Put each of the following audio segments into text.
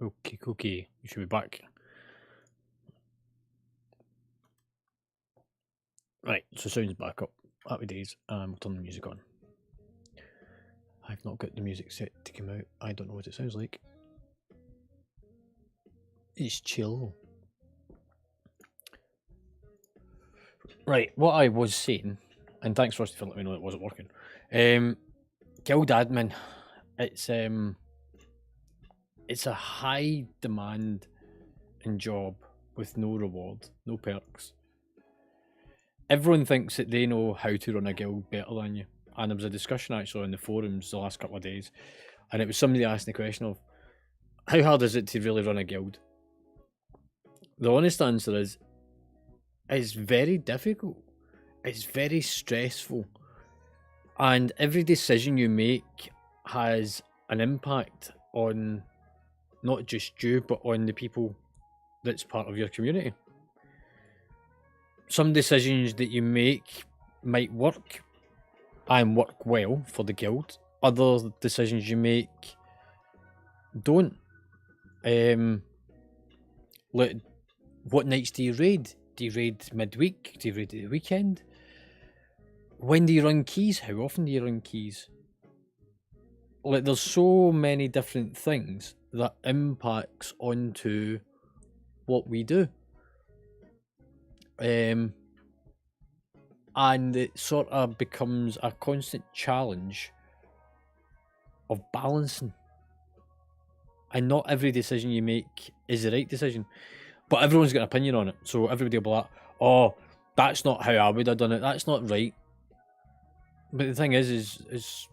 Okay, okay. You should be back. Right, so sound's back up. Happy days. We'll turn the music on. I've not got the music set to come out. I don't know what it sounds like. It's chill. Right, what I was saying, and thanks Rusty for letting me know it wasn't working. Guild admin, it's a high demand and job with no reward, no perks. Everyone thinks that they know how to run a guild better than you. And there was a discussion actually on the forums the last couple of days, and it was somebody asking the question of how hard is it to really run a guild? The honest answer is it's very difficult. It's very stressful. And every decision you make has an impact on not just you, but on the people that's part of your community. Some decisions that you make might work and work well for the guild. Other decisions you make don't. Like, what nights do you raid? Do you raid midweek? Do you raid at the weekend? When do you run keys? How often do you run keys? Like, there's so many different things that impacts onto what we do. And it sort of becomes a constant challenge of balancing. And not every decision you make is the right decision. But everyone's got an opinion on it. So everybody will be like, oh, that's not how I would have done it. That's not right. But the thing is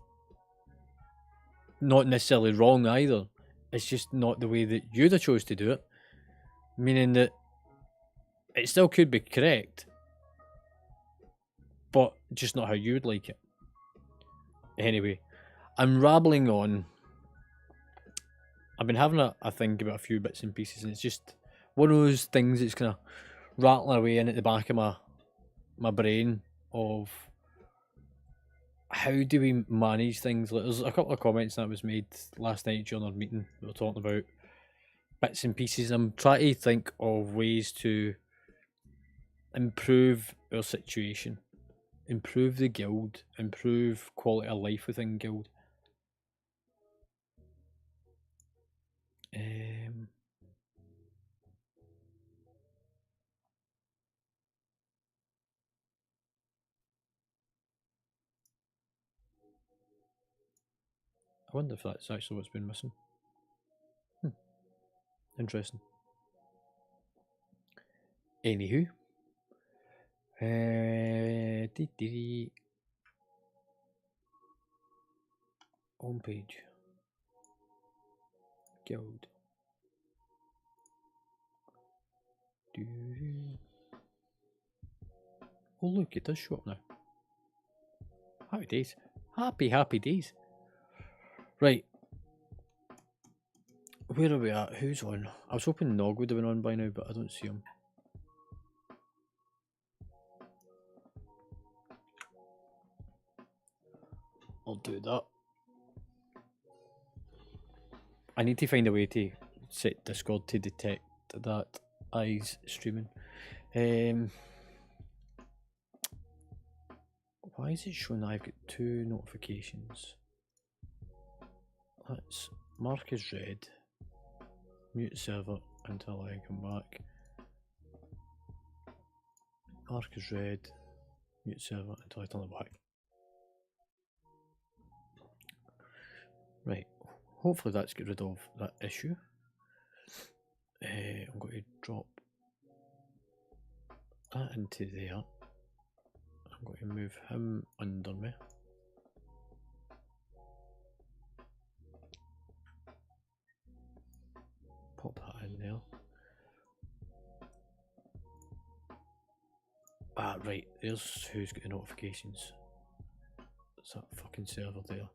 not necessarily wrong either. It's just not the way that you'd have chose to do it. Meaning that it still could be correct, but just not how you would like it. Anyway, I'm rambling on. I've been having a think about a few bits and pieces, and it's just one of those things that's kind of rattling away in at the back of my brain of how do we manage things. Like, there's a couple of comments that was made last night during our meeting. We were talking about bits and pieces. I'm trying to think of ways to improve our situation, improve the guild, improve quality of life within guild. I wonder if that's actually what's been missing. Interesting. Anywho, homepage, guild. Oh look, it does show up now. Happy days. Happy days. Right. Where are we at? Who's on? I was hoping Nog would have been on by now, but I don't see him. I'll do that. I need to find a way to set Discord to detect that I's streaming. Why is it showing I've got 2 notifications? Let's mark as red. Mute server until I come back. Mark as red. Mute server until I turn it back. Right. Hopefully that's get rid of that issue. I'm going to drop that into there. I'm going to move him under me. Pop that in there. Ah, right. There's who's got the notifications. It's that fucking server there.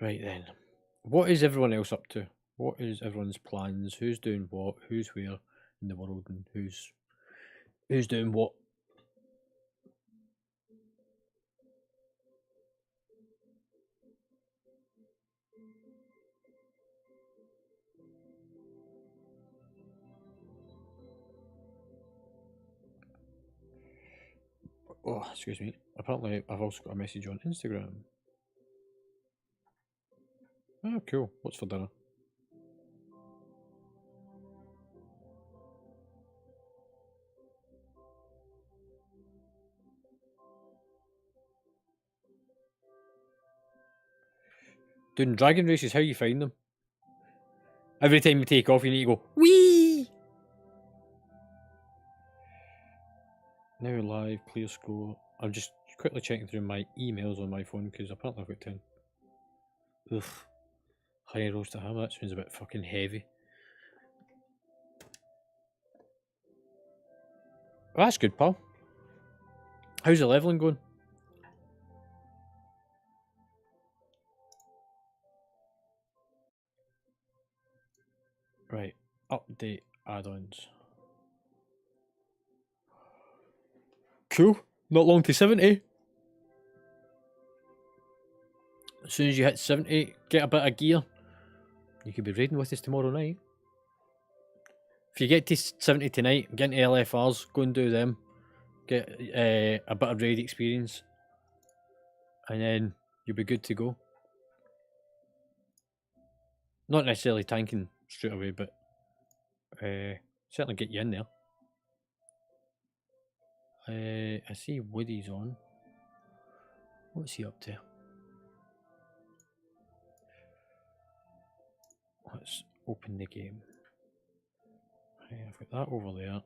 Right then. What is everyone else up to? What is everyone's plans? Who's doing what? Who's where in the world, and who's doing what? Oh, excuse me. Apparently, I've also got a message on Instagram. Oh, cool. What's for dinner? Doing dragon races, how you find them? Every time you take off, you need to go, wee! Now live, clear score. I'm just quickly checking through my emails on my phone because apparently I've got 10. Ugh. Honey roasted ham, that sounds a bit fucking heavy. Oh, that's good, pal. How's the leveling going? Right, update add-ons. Cool, not long to 70. As soon as you hit 70, get a bit of gear. You could be raiding with us tomorrow night. If you get to 70 tonight, get into LFRs, go and do them. Get a bit of raid experience. And then you'll be good to go. Not necessarily tanking straight away, but certainly get you in there. I see Woody's on. What's he up to? Let's open the game. Right, I've got that over there.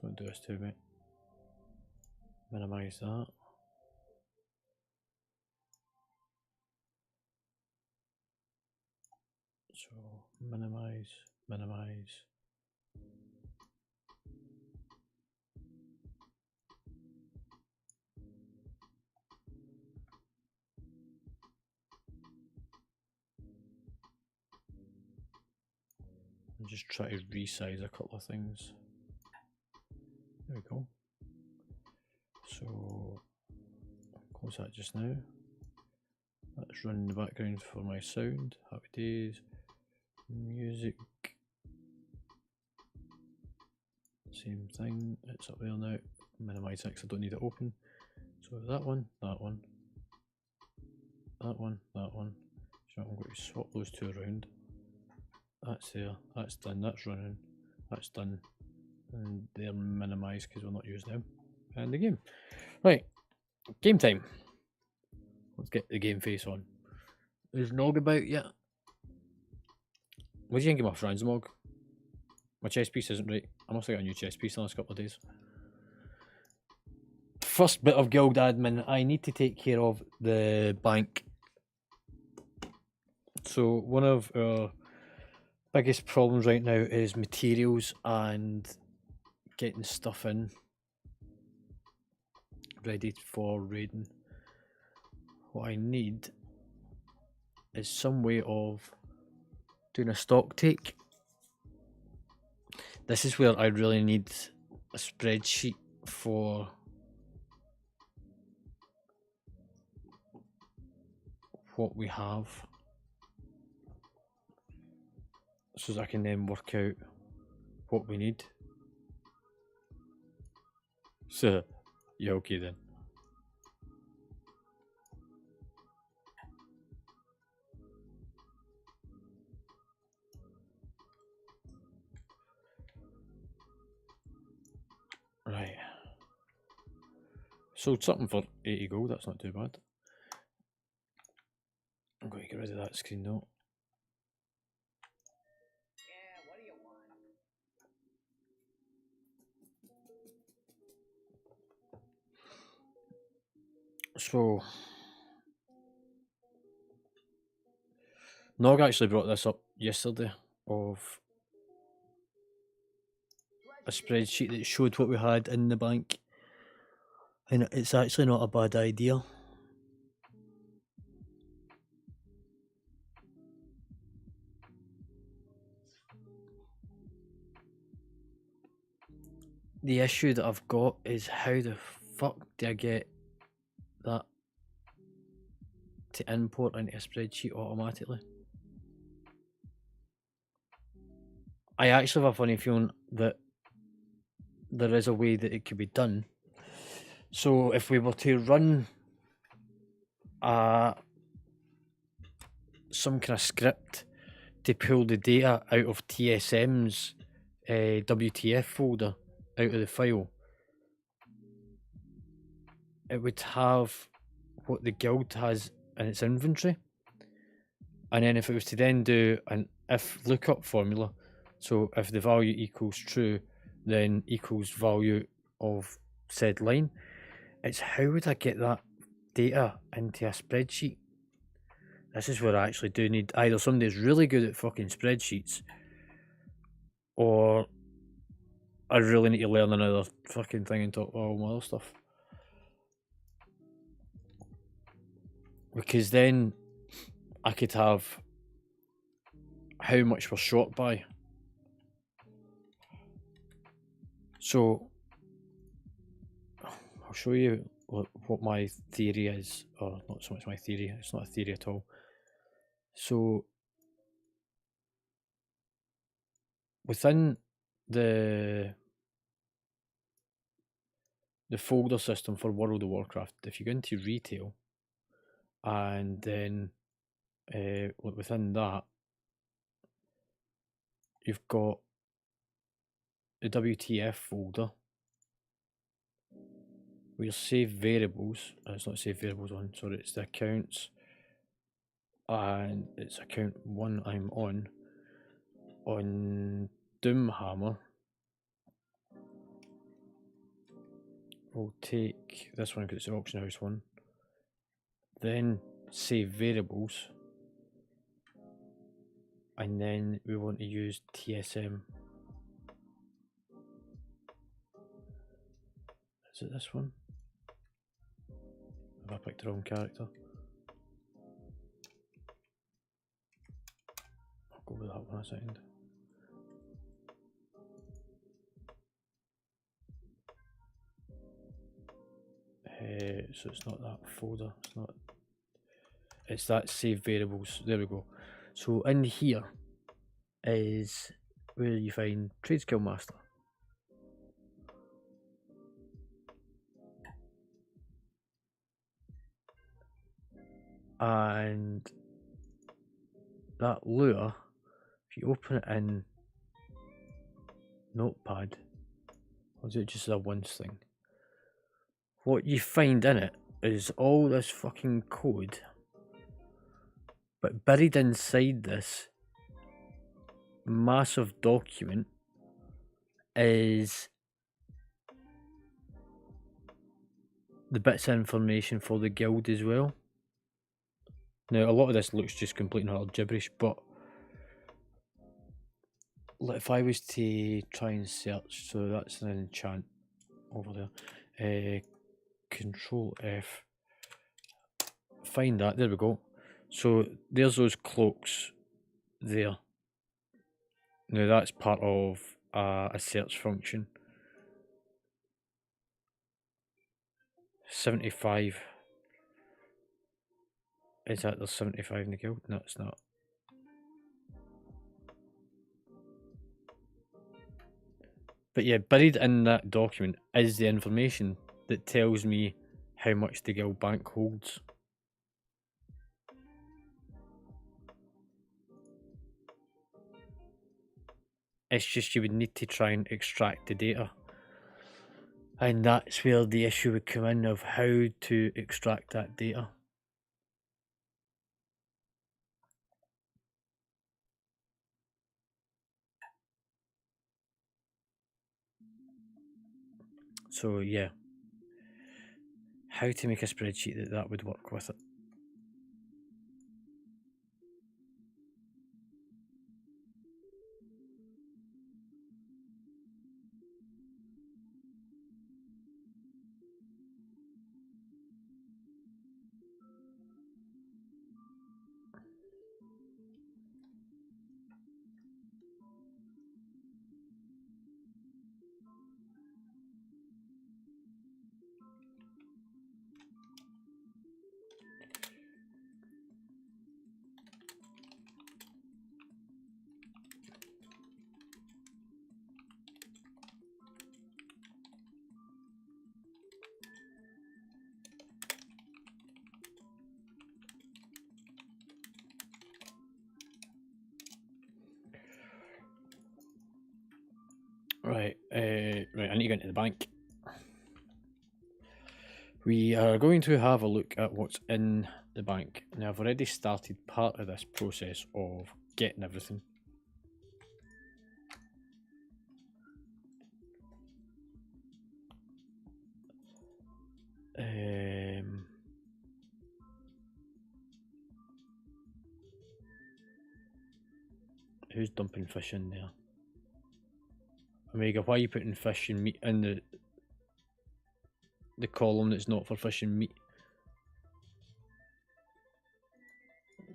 Don't do this to me. Minimise that. So minimise. And just try to resize a couple of things. There we go. So close that just now. Let's run in the background for my sound. Happy days. Music. Same thing. It's up there now. Minimise it because I don't need it open. So that one. So I'm going to swap those two around. That's there. That's done. That's running. That's done. And they're minimised because we're not using them. And the game. Right. Game time. Let's get the game face on. Is Nog about yet? What do you think of my transmog? My chess piece isn't right. I must have got a new chess piece in the last couple of days. First bit of guild admin. I need to take care of the bank. So one of our biggest problems right now is materials and getting stuff in ready for raiding. What I need is some way of doing a stock take. This is where I really need a spreadsheet for what we have, so that I can then work out what we need. So, yeah, okay then. Right. Sold something for 80 gold, that's not too bad. I'm going to get rid of that screen though. So, Nog actually brought this up yesterday of a spreadsheet that showed what we had in the bank, and it's actually not a bad idea. The issue that I've got is how the fuck do I get that to import into a spreadsheet automatically? I actually have a funny feeling that there is a way that it could be done. So if we were to run some kind of script to pull the data out of TSM's WTF folder out of the file, it would have what the guild has in its inventory. And then if it was to then do an if lookup formula, so if the value equals true, then equals value of said line, it's how would I get that data into a spreadsheet? This is where I actually do need either somebody who's really good at fucking spreadsheets, or I really need to learn another fucking thing and talk about all my other stuff. Because then I could have how much we're short by. So I'll show you what my theory is, or not so much my theory, it's not a theory at all. So within the folder system for World of Warcraft, if you go into retail and then within that you've got the WTF folder where you save variables. It's not save variables on, sorry, it's the accounts, and it's account 1 I'm on Doomhamer. We'll take this one because it's the auction house one, then save variables, and then we want to use TSM. Is it this one? Have I picked the wrong character? I'll go with that one a second. So it's not that folder, it's that save variables, there we go. So in here is where you find Trade Skill Master. And that lure, if you open it in Notepad, or is it just a once thing? What you find in it is all this fucking code, but buried inside this massive document is the bits of information for the guild as well. Now, a lot of this looks just complete and utter gibberish, but if I was to try and search, so that's an enchant over there, Control F, find that, there we go. So there's those cloaks there. Now that's part of a search function. 75. Is that there's 75 in the guild? No, it's not. But yeah, buried in that document is the information that tells me how much the guild bank holds. It's just you would need to try and extract the data. And that's where the issue would come in of how to extract that data. So yeah, how to make a spreadsheet that would work with it. Right, right, I need to get into the bank. We are going to have a look at what's in the bank. Now, I've already started part of this process of getting everything. Who's dumping fish in there? Omega, why are you putting fish and meat in the column that's not for fish and meat?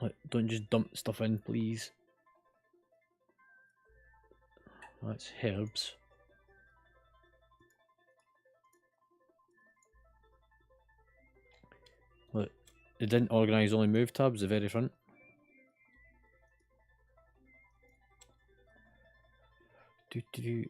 Like, don't just dump stuff in, please. That's herbs. Look, it didn't organise only move tabs, the very front. Do.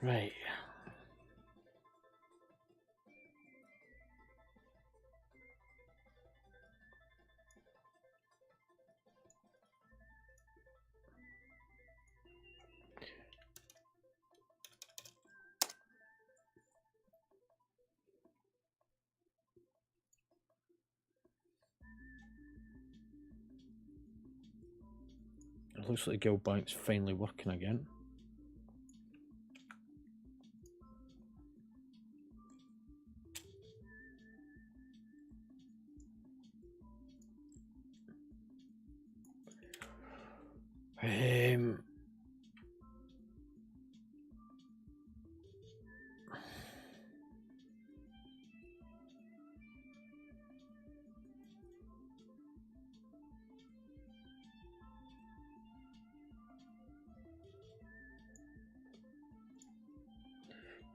Right. It looks like the guild bank's finally working again.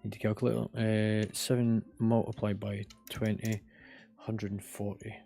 Need to calculate 7 multiplied by 20, 140.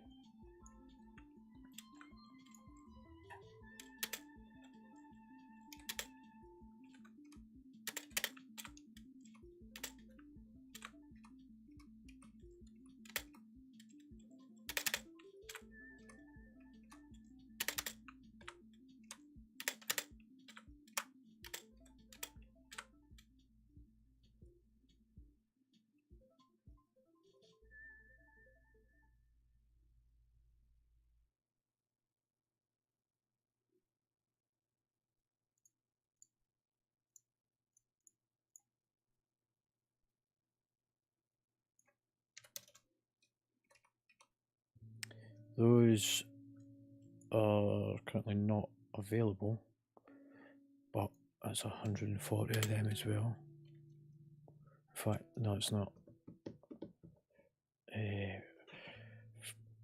Those are currently not available, but that's 140 of them as well. In fact, no, it's not.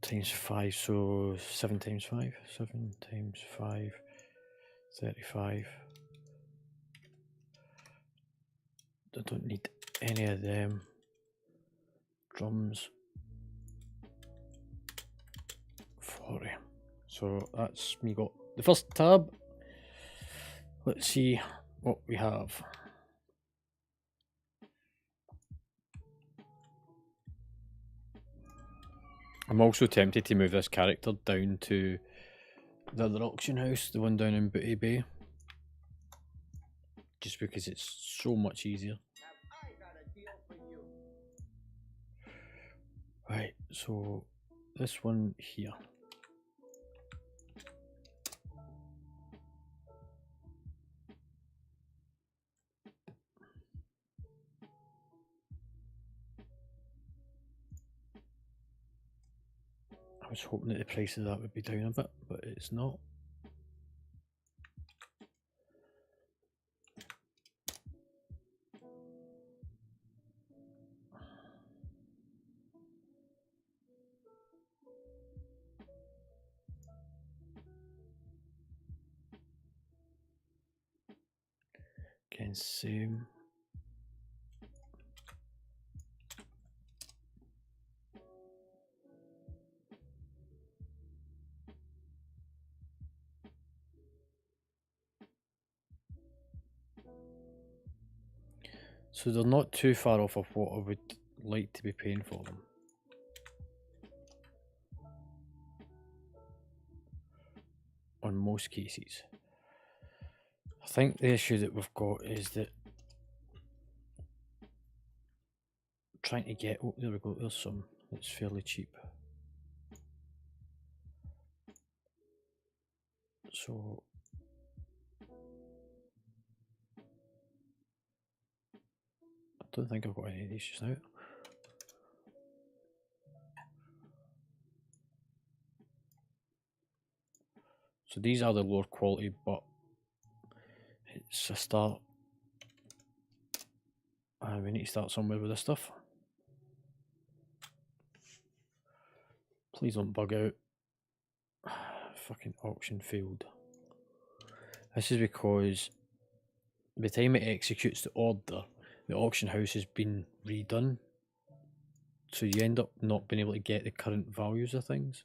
Times 5, so 7 times 5. 7 times 5, 35. I don't need any of them. Drums. 40. So that's me got the first tab. Let's see what we have. I'm also tempted to move this character down to the other auction house, the one down in Booty Bay, just because it's so much easier. Right, so this one here. I was hoping that the price of that would be down a bit, but it's not. Again, same. So they're not too far off of what I would like to be paying for them. On most cases. I think the issue that we've got is that trying to get, oh, there we go, there's some that's fairly cheap. So I don't think I've got any of these just now. So these are the lower quality, but it's a start. And we need to start somewhere with this stuff. Please don't bug out. Fucking auction failed. This is because by the time it executes the order, the auction house has been redone. So you end up not being able to get the current values of things.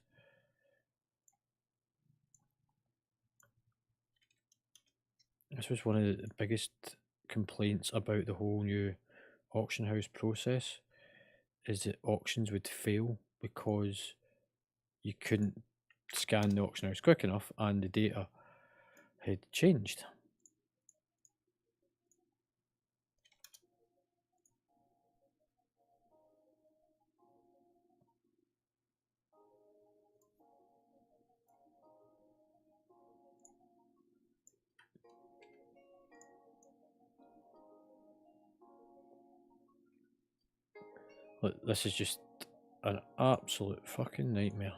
This was one of the biggest complaints about the whole new auction house process, is that auctions would fail because you couldn't scan the auction house quick enough and the data had changed. Look, this is just an absolute fucking nightmare.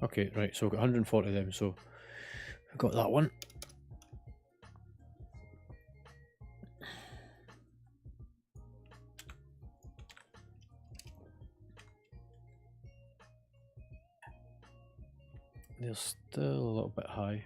Okay, right, so we've got 140 of them, so we've got that one. They're still a little bit high.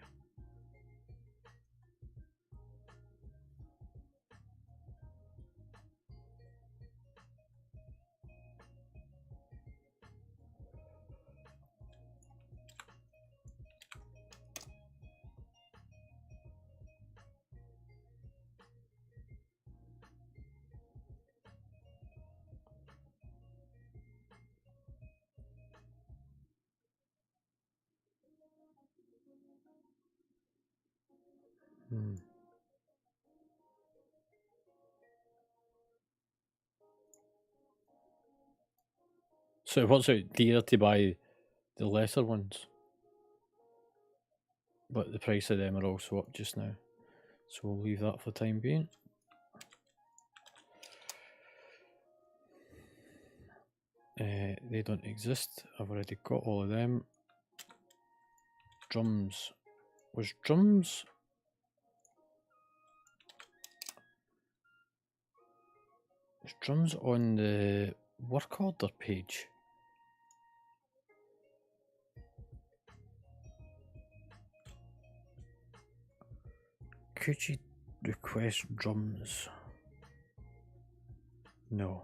So it works out dear to buy the lesser ones, but the price of them are also up just now. So we'll leave that for the time being. They don't exist. I've already got all of them. Drums. Was drums? Was drums on the work order page? Could you request drums? No.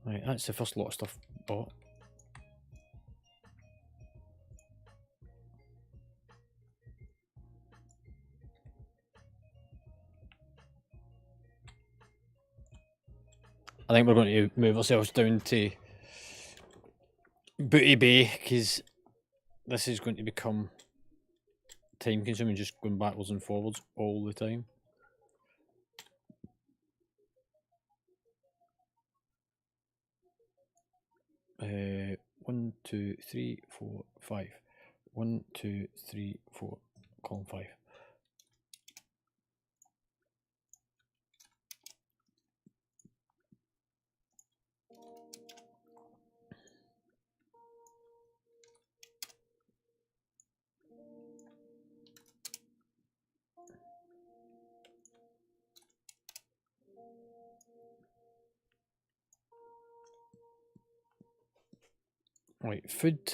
Right, that's the first lot of stuff bought. I think we're going to move ourselves down to Booty Bay, because this is going to become time consuming, just going backwards and forwards all the time. One, two, three, four, five. 1, 2, 3, 4, column 5. Right, food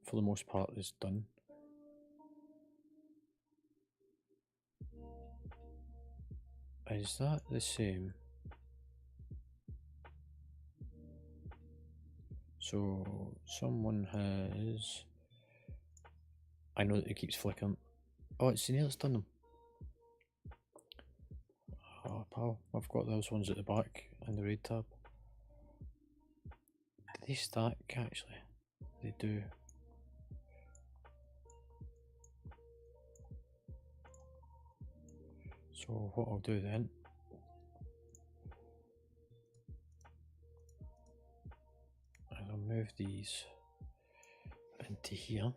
for the most part is done. Is that the same? So someone has... I know that it keeps flickering. Oh, it's the nail that's done them. Oh, pal, I've got those ones at the back in the raid tab. Do they stack, actually? They do. So what I'll do then... I'll move these into here.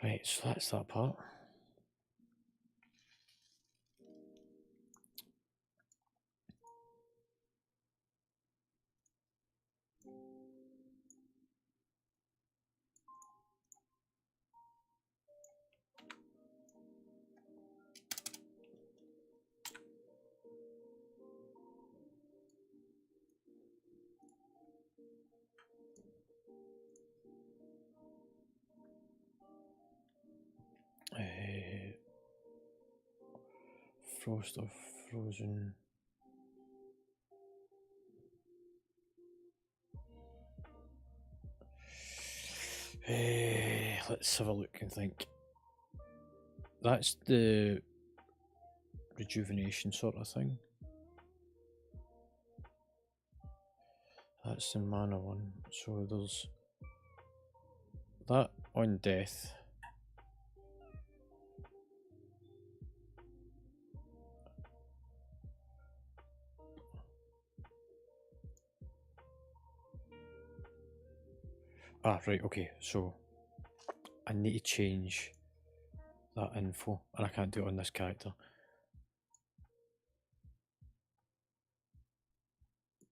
Right, so that's that part. Frost of frozen. Let's have a look and think. That's the rejuvenation sort of thing. That's the mana one. So there's that on death. Ah, right, okay, so I need to change that info, and I can't do it on this character.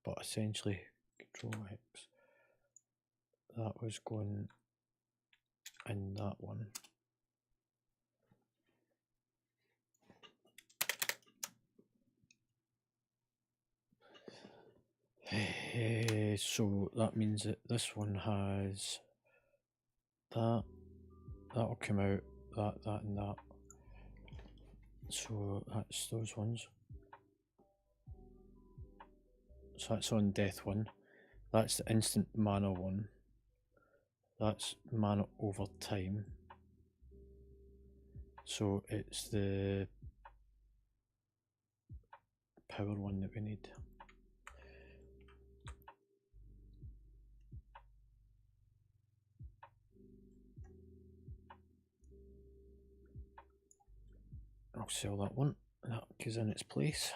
But essentially, Control X, that was going in that one. So that means that this one has that, that'll come out, that and that. So that's those ones. So that's on death one. That's the instant mana one. That's mana over time. So it's the power one that we need. I'll sell that one. That goes in its place.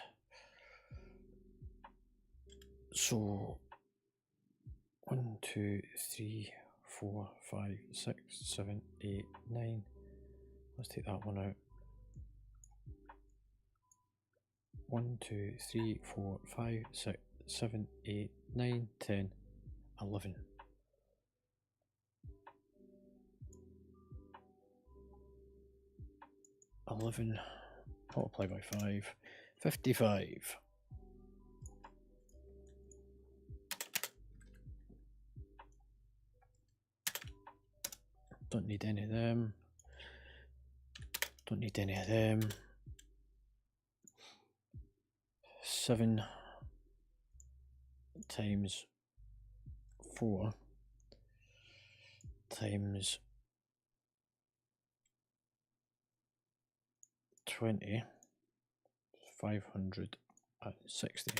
So 1, 2, 3, 4, 5, 6, 7, 8, 9. Let's take that one out. 1, 2, 3, 4, 5, 6, 7, 8, 9, 10, 11. 11 multiplied by 5, 55. Don't need any of them. Don't need any of them. 7 times 4 times 20, 560.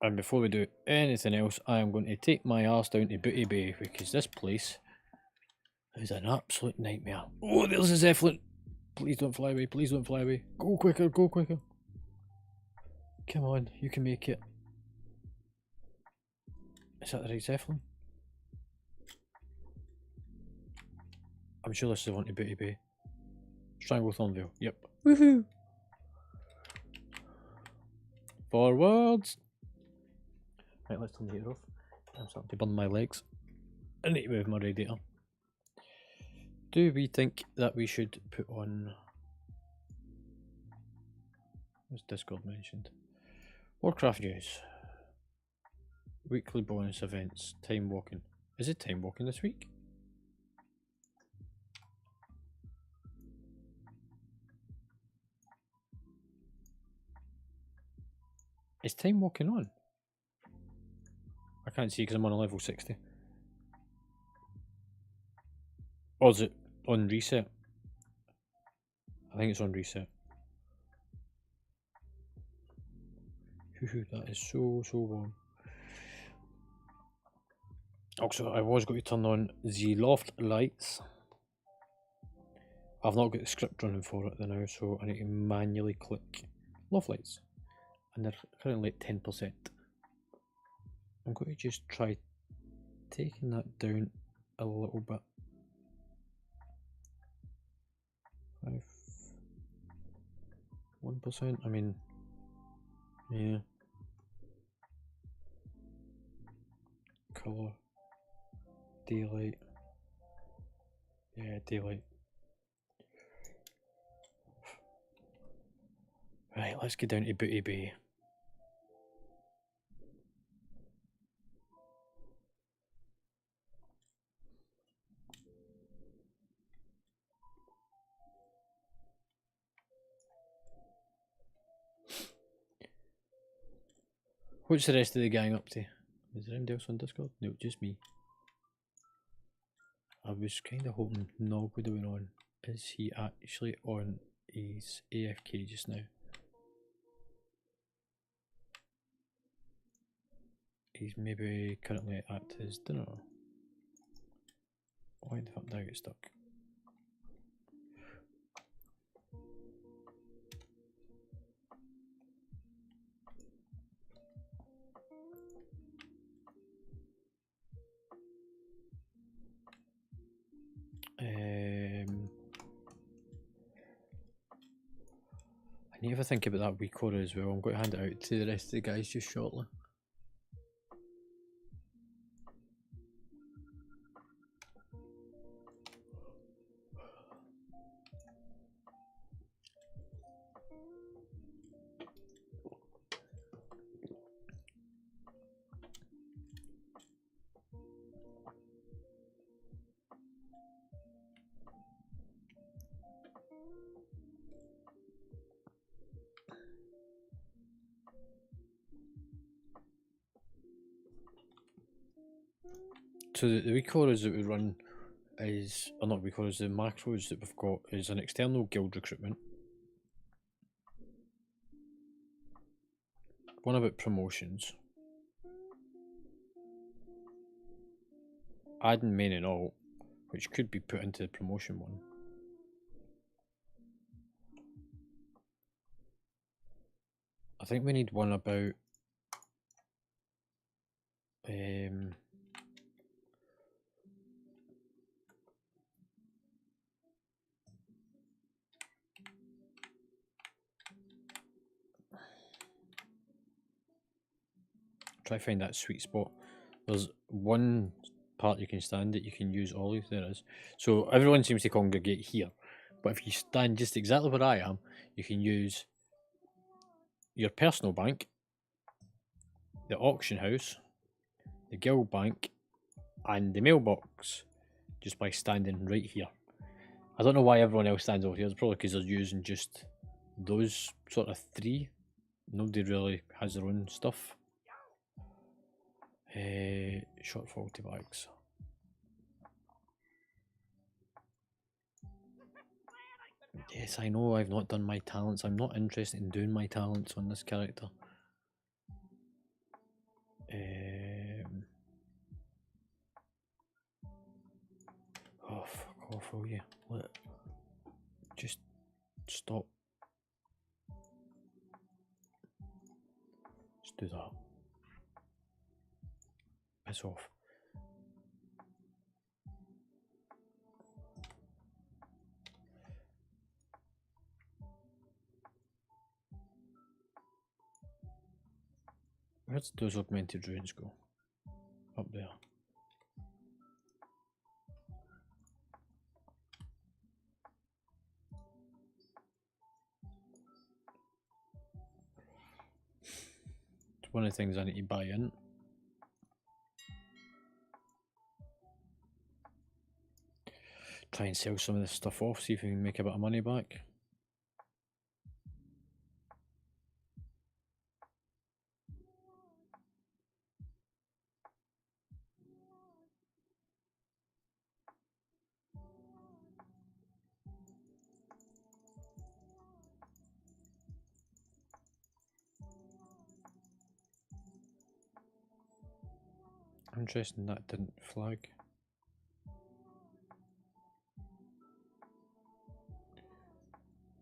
And before we do anything else, I am going to take my arse down to Booty Bay, because this place is an absolute nightmare. Oh, there's a Zeppelin! Please don't fly away, please don't fly away. Go quicker, go quicker. Come on, you can make it. Is that the right Zeppelin? I'm sure this is the one to Booty Bay. Strangle Thornvale, yep. Woohoo! Forwards. Right, let's turn the heater off. I'm starting to burn my legs. I need to move my radiator. Do we think that we should put on... What's Discord mentioned? Warcraft news. Weekly bonus events. Time walking. Is it time walking this week? Is time walking on? I can't see because I'm on a level 60. Or is it on reset? I think it's on reset. That is so warm. Also, I was going to turn on the loft lights. I've not got the script running for it now, so I need to manually click loft lights. And they're currently at 10%. I'm going to just try taking that down a little bit. 1%, I mean, yeah. Colour. Daylight. Yeah, daylight. Right, let's get down to Booty Bay. What's the rest of the gang up to? Is there anybody else on Discord? No, just me. I was kind of hoping Nog would have been on. Is he actually on? He's AFK just now. He's maybe currently at his dinner. Why the fuck did I get stuck? I need to think about that week order as well. I'm going to hand it out to the rest of the guys just shortly. So the week orders that we run is, or not week orders, the macros that we've got is an external guild recruitment. One about promotions. Adding main and alt, which could be put into the promotion one. I think we need one about try to find that sweet spot. There's one part you can stand that you can use all of there is. So everyone seems to congregate here. But if you stand just exactly where I am, you can use your personal bank, the auction house, the guild bank, and the mailbox just by standing right here. I don't know why everyone else stands over here. It's probably because they're using just those sort of three. Nobody really has their own stuff. Short faulty bags. Yes, I know I've not done my talents. I'm not interested in doing my talents on this character. Oh, fuck off, will you? Just stop. Just do that. Piss off. Where did those augmented ruins go? Up there. It's one of the things I need to buy in. Try and sell some of this stuff off, see if we can make a bit of money back. Interesting that didn't flag.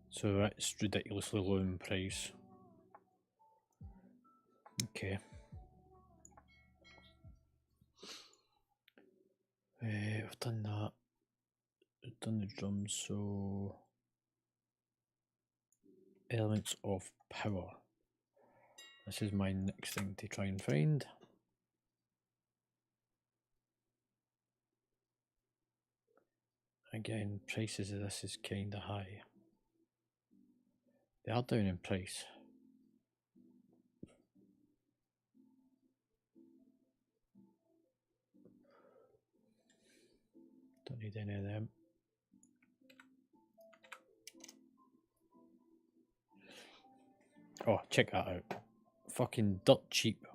So that's ridiculously low in price. Okay. I've done that. I've done the drums, so elements of power. This is my next thing to try and find. Again, prices of this is kinda high. They are down in price. Don't need any of them. Oh, check that out. Fucking dirt cheap.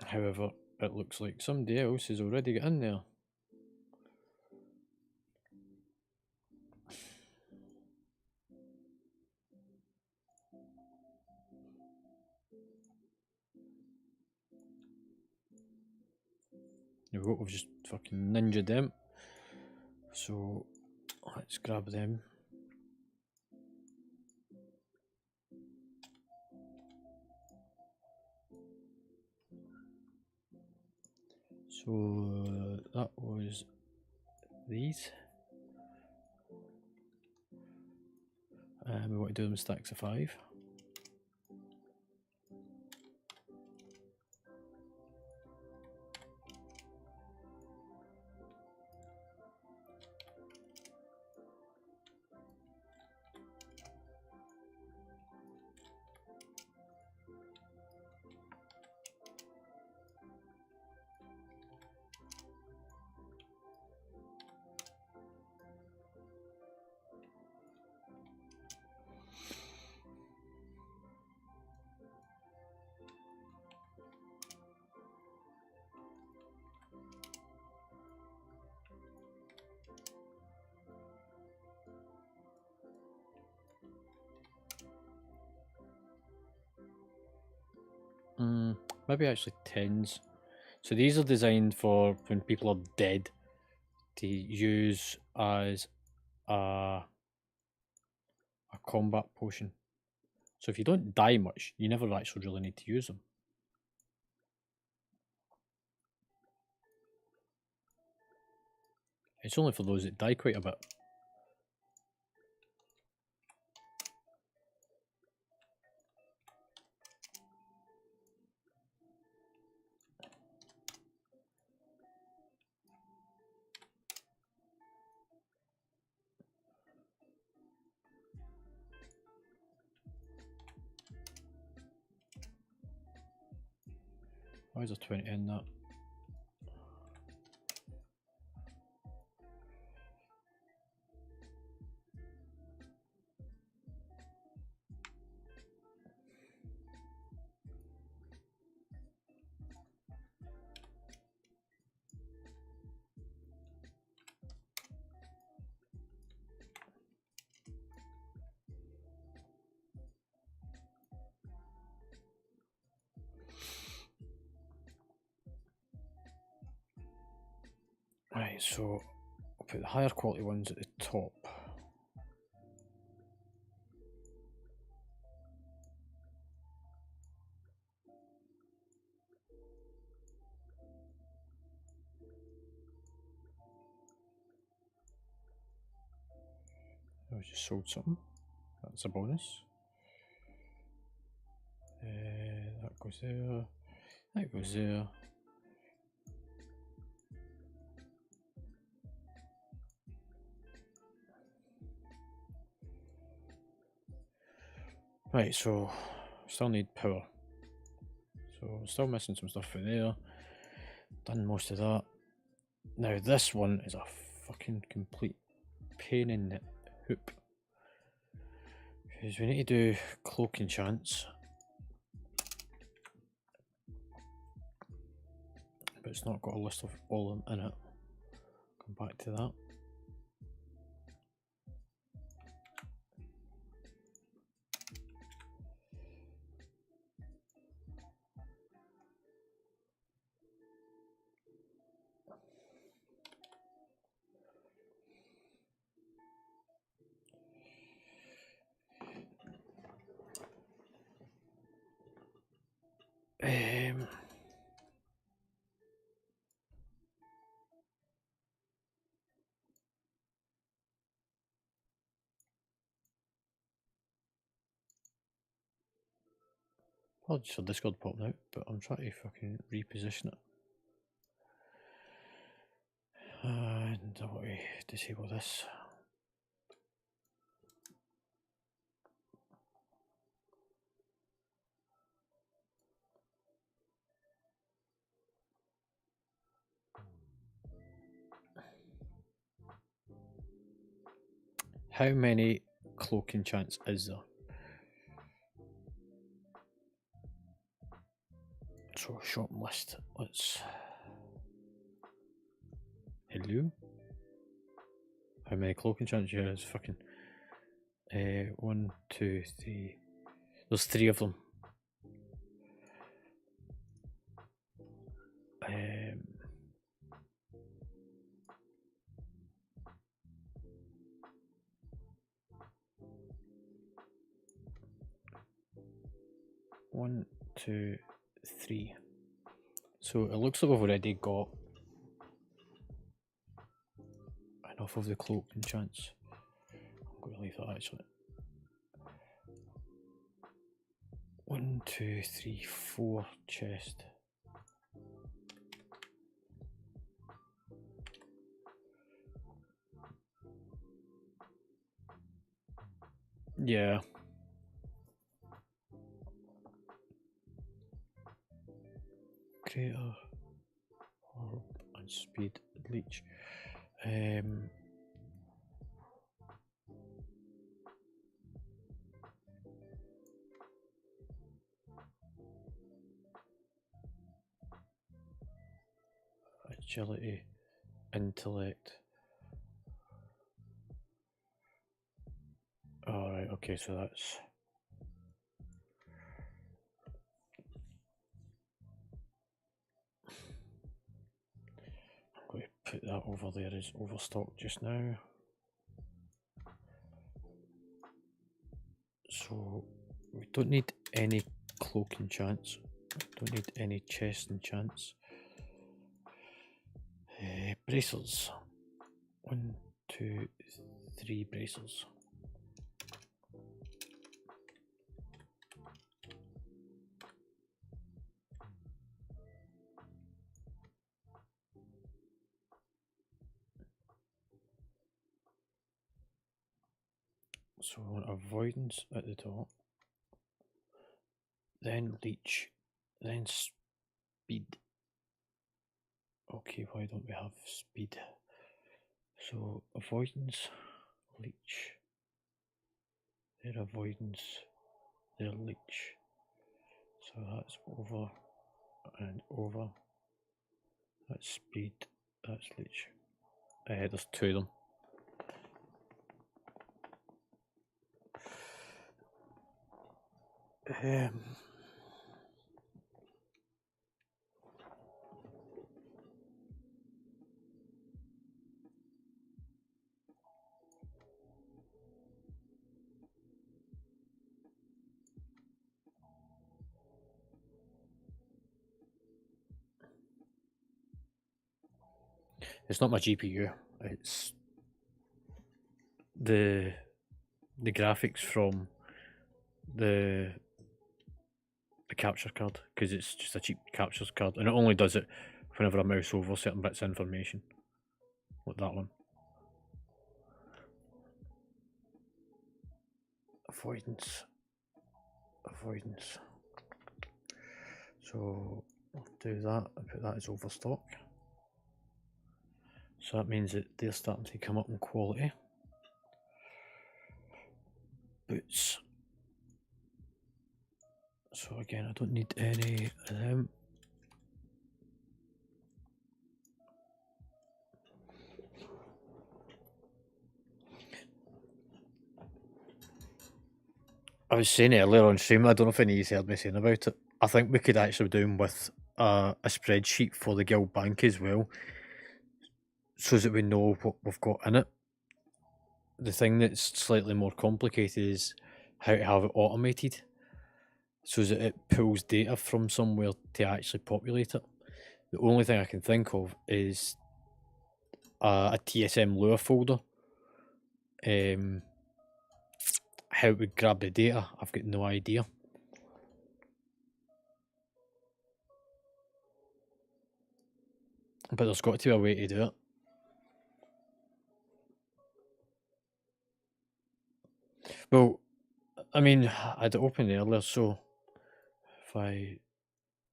However, it looks like somebody else has already got in there. We've just fucking ninja them. So let's grab them. So that was these. We want to do them stacks of 5. Maybe actually 10s. So these are designed for when people are dead to use as a combat potion. So if you don't die much, you never actually really need to use them. It's only for those that die quite a bit. Why is there 20 in that? Right, so I'll put the higher quality ones at the top. I just sold something. That's a bonus. That goes there. That goes there. Right, so still need power. So still missing some stuff in there. Done most of that. Now this one is a fucking complete pain in the hoop. Because we need to do cloak enchants. But it's not got a list of all of them in it. Come back to that. Well, just a Discord popping out, but I'm trying to fucking reposition it. And I want to disable this. How many cloak enchants is there? So shopping list. Let's. Hello. How many cloak enchants? Yeah, it's fucking. 1, 2, 3. There's 3 of them. 1, 2, 3. So it looks like we've already got enough of the cloak enchants. I'm going to leave that actually. 1, 2, 3, 4 chest. Yeah. Greater orb and speed leech. Agility, intellect. Alright, okay, so that's. I'm going to put that over there as overstock just now. So we don't need any cloak enchants. Don't need any chest enchants. Bracers. 1, 2, 3 bracers. So I want avoidance at the top, then leech, then speed. Okay, why don't we have speed? So avoidance, leech, their avoidance, their leech. So that's over and over. That's speed, that's leech. There's 2 of them. It's not my GPU, it's the the graphics from the capture card, because it's just a cheap captures card, and it only does it whenever I mouse over certain bits of information, like that one. Avoidance. So I'll do that and put that as overstock. So that means that they're starting to come up in quality. Boots. So again, I don't need any of them. I was saying earlier on stream, I don't know if any of you heard me saying about it. I think we could actually do them with a spreadsheet for the guild bank as well, so that we know what we've got in it. The thing that's slightly more complicated is how to have it automated, so that it pulls data from somewhere to actually populate it. The only thing I can think of is a TSM Lure folder. How we grab the data, I've got no idea. But there's got to be a way to do it. Well, I mean, I'd opened earlier, so if I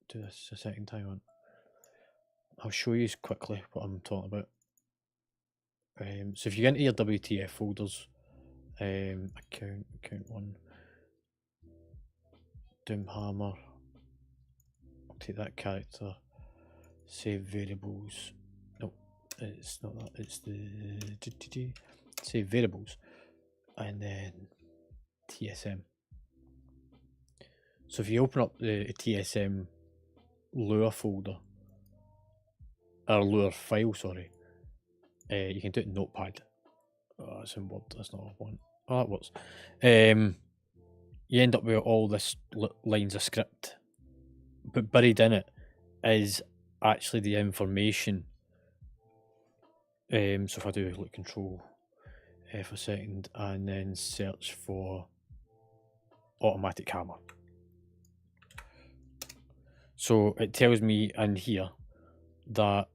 do this a second time, I'll show you quickly what I'm talking about. So if you get into your WTF folders, account 1, Doomhamer, I'll take that character, save variables. No, it's not that, it's the save variables, and then TSM. So if you open up the TSM Lure folder, or Lure file, sorry, you can do it in Notepad. Oh, it's in Word, that's not what I want. Oh, that works. You end up with all this lines of script, but buried in it is actually the information. So if I do like Control F a second and then search for automatic hammer, so it tells me in here that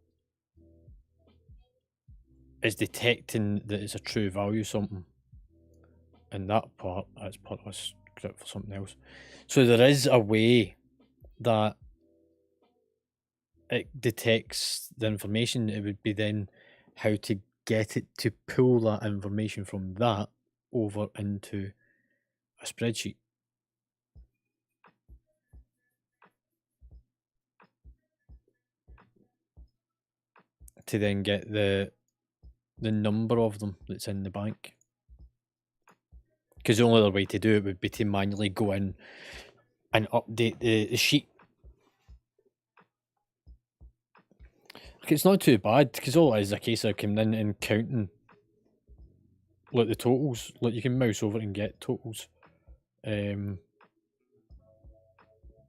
it's detecting that it's a true value something. And that part, that's part of a script for something else. So there is a way that it detects the information. It would be then how to get it to pull that information from that over into a spreadsheet. To then get the number of them that's in the bank. Because the only other way to do it would be to manually go in and update the sheet. It's not too bad, because all it is a case of coming in and counting like the totals. Like you can mouse over and get totals. But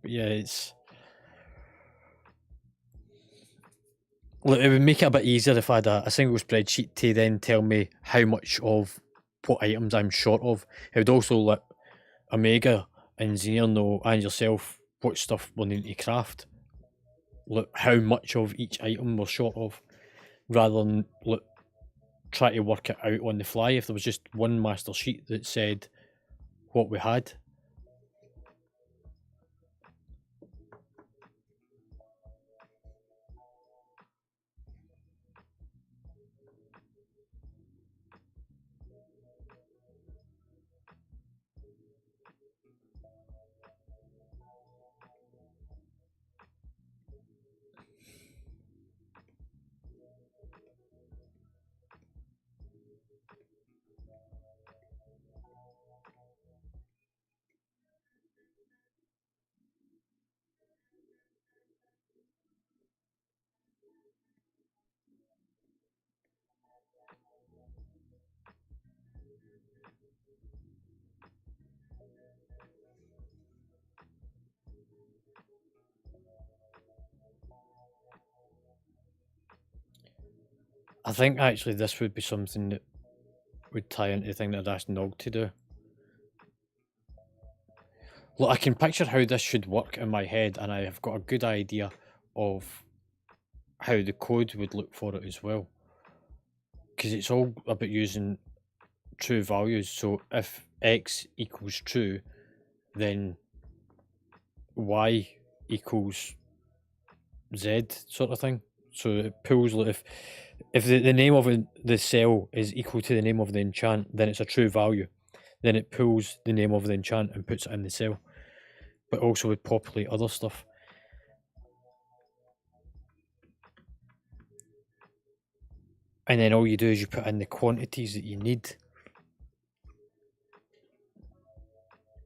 yeah, it's like, it would make it a bit easier if I had a single spreadsheet to then tell me how much of what items I'm short of. It would also let Omega and Xenia know, and yourself, what stuff we're needing to craft. Like how much of each item we're short of, rather than like try to work it out on the fly. If there was just one master sheet that said what we had. I think actually this would be something that would tie into the thing that I'd asked Nog to do. Look, I can picture how this should work in my head, and I have got a good idea of how the code would look for it as well. Because it's all about using true values. So if x equals true, then y equals z, sort of thing. So it pulls, like, if the name of the cell is equal to the name of the enchant, then it's a true value. Then it pulls the name of the enchant and puts it in the cell. But also would populate other stuff. And then all you do is you put in the quantities that you need.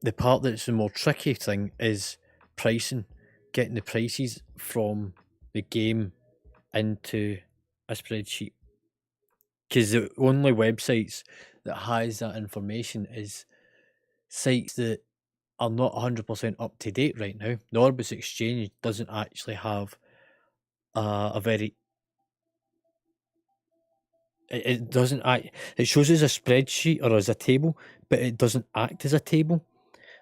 The part that's the more tricky thing is pricing, getting the prices from the game into a spreadsheet. Because the only websites that has that information is sites that are not 100% up to date right now. The Orbis Exchange doesn't actually have a very... It doesn't act... It shows as a spreadsheet or as a table, but it doesn't act as a table.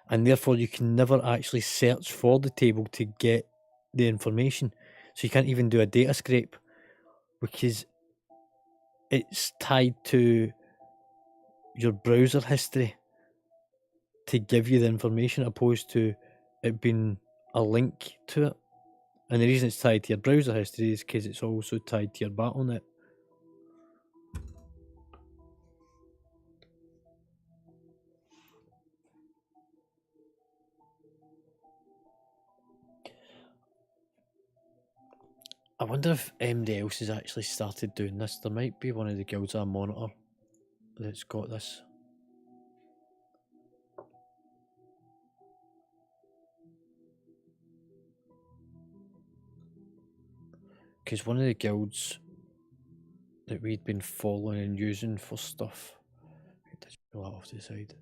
And therefore you can never actually search for the table to get the information. So you can't even do a data scrape because it's tied to your browser history to give you the information, opposed to it being a link to it. And the reason it's tied to your browser history is because it's also tied to your BattleNet. I wonder if anybody else has actually started doing this. There might be one of the guilds I monitor that's got this. Because one of the guilds that we'd been following and using for stuff... Did you pull that off to the side?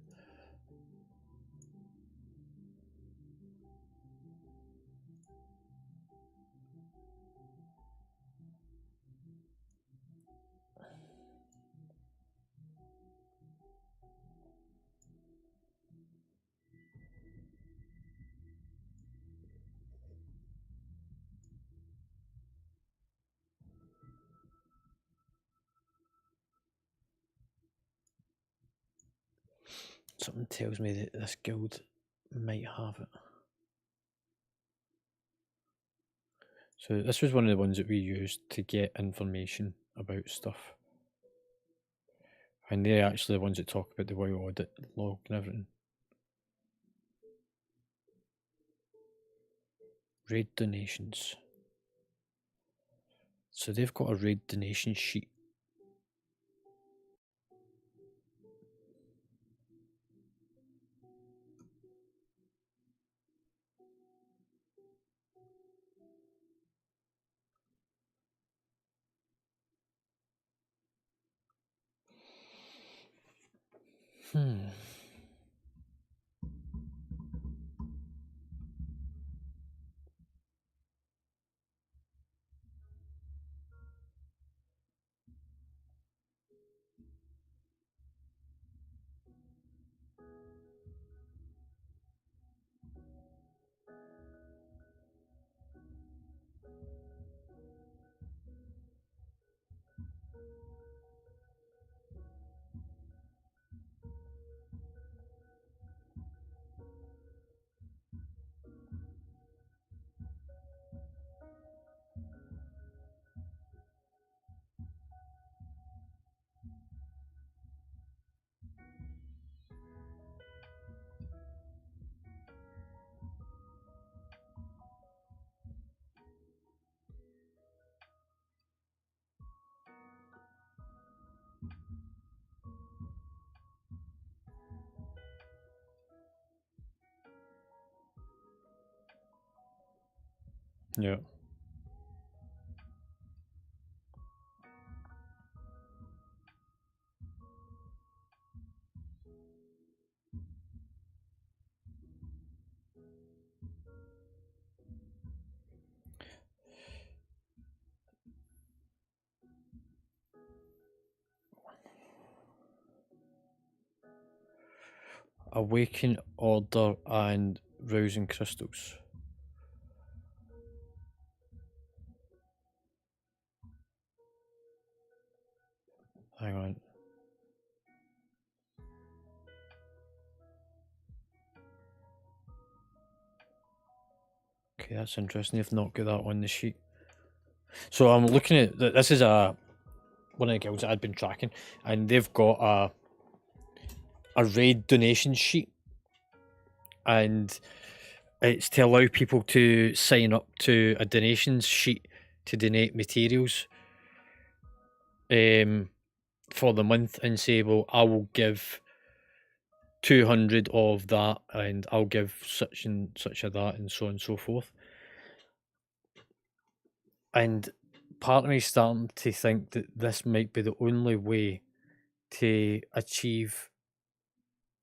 Something tells me that this guild might have it. So this was one of the ones that we used to get information about stuff. And they're actually the ones that talk about the WoW audit log and everything. Raid donations. So they've got a raid donation sheet. Yeah. Awaken Order and rousing crystals. Hang on. Okay, that's interesting. They've not got that on the sheet. So I'm looking at this is one of the guilds that I'd been tracking, and they've got a raid donation sheet, and it's to allow people to sign up to a donations sheet to donate materials for the month, and say, well, I will give 200 of that, and I'll give such and such of that, and so on and so forth. And part of me is starting to think that this might be the only way to achieve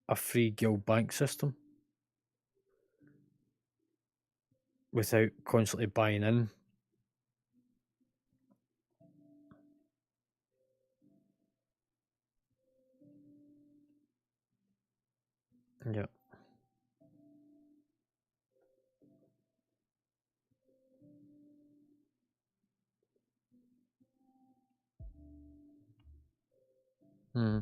a free guild bank system without constantly buying in. Yeah. Hmm.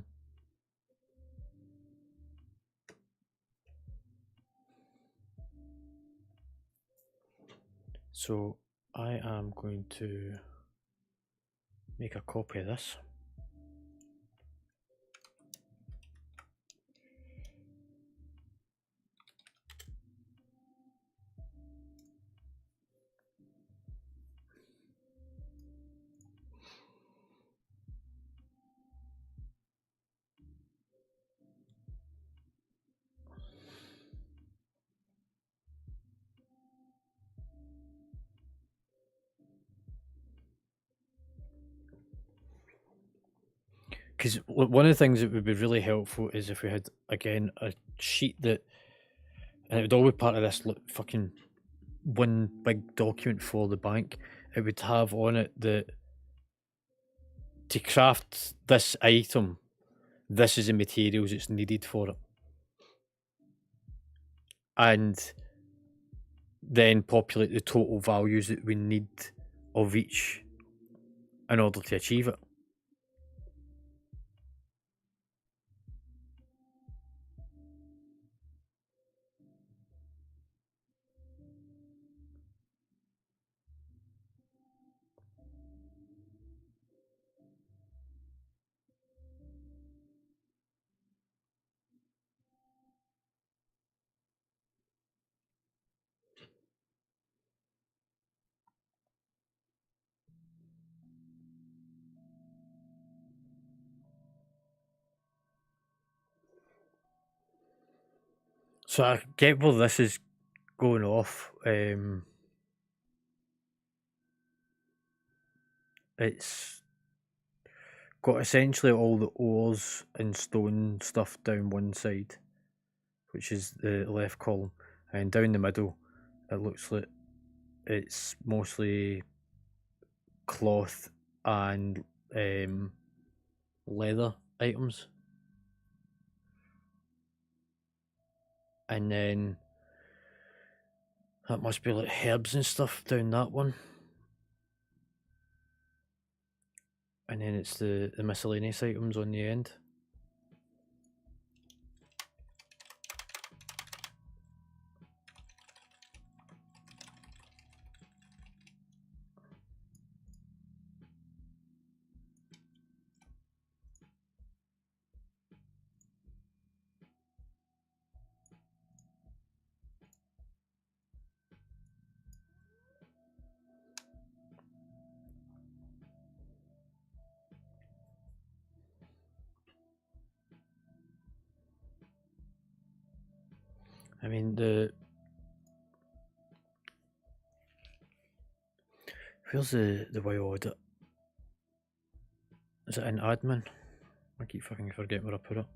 So I am going to make a copy of this. Because one of the things that would be really helpful is if we had, again, a sheet that, and it would all be part of this fucking one big document for the bank. It would have on it that to craft this item, this is the materials that's needed for it. And then populate the total values that we need of each in order to achieve it. So I get where this is going off. It's got essentially all the ores and stone stuff down one side, which is the left column, and down the middle it looks like it's mostly cloth and leather items. And then that must be like herbs and stuff down that one. And then it's the miscellaneous items on the end. I mean, where's the way audit? Is it in admin? I keep fucking forgetting where I put it.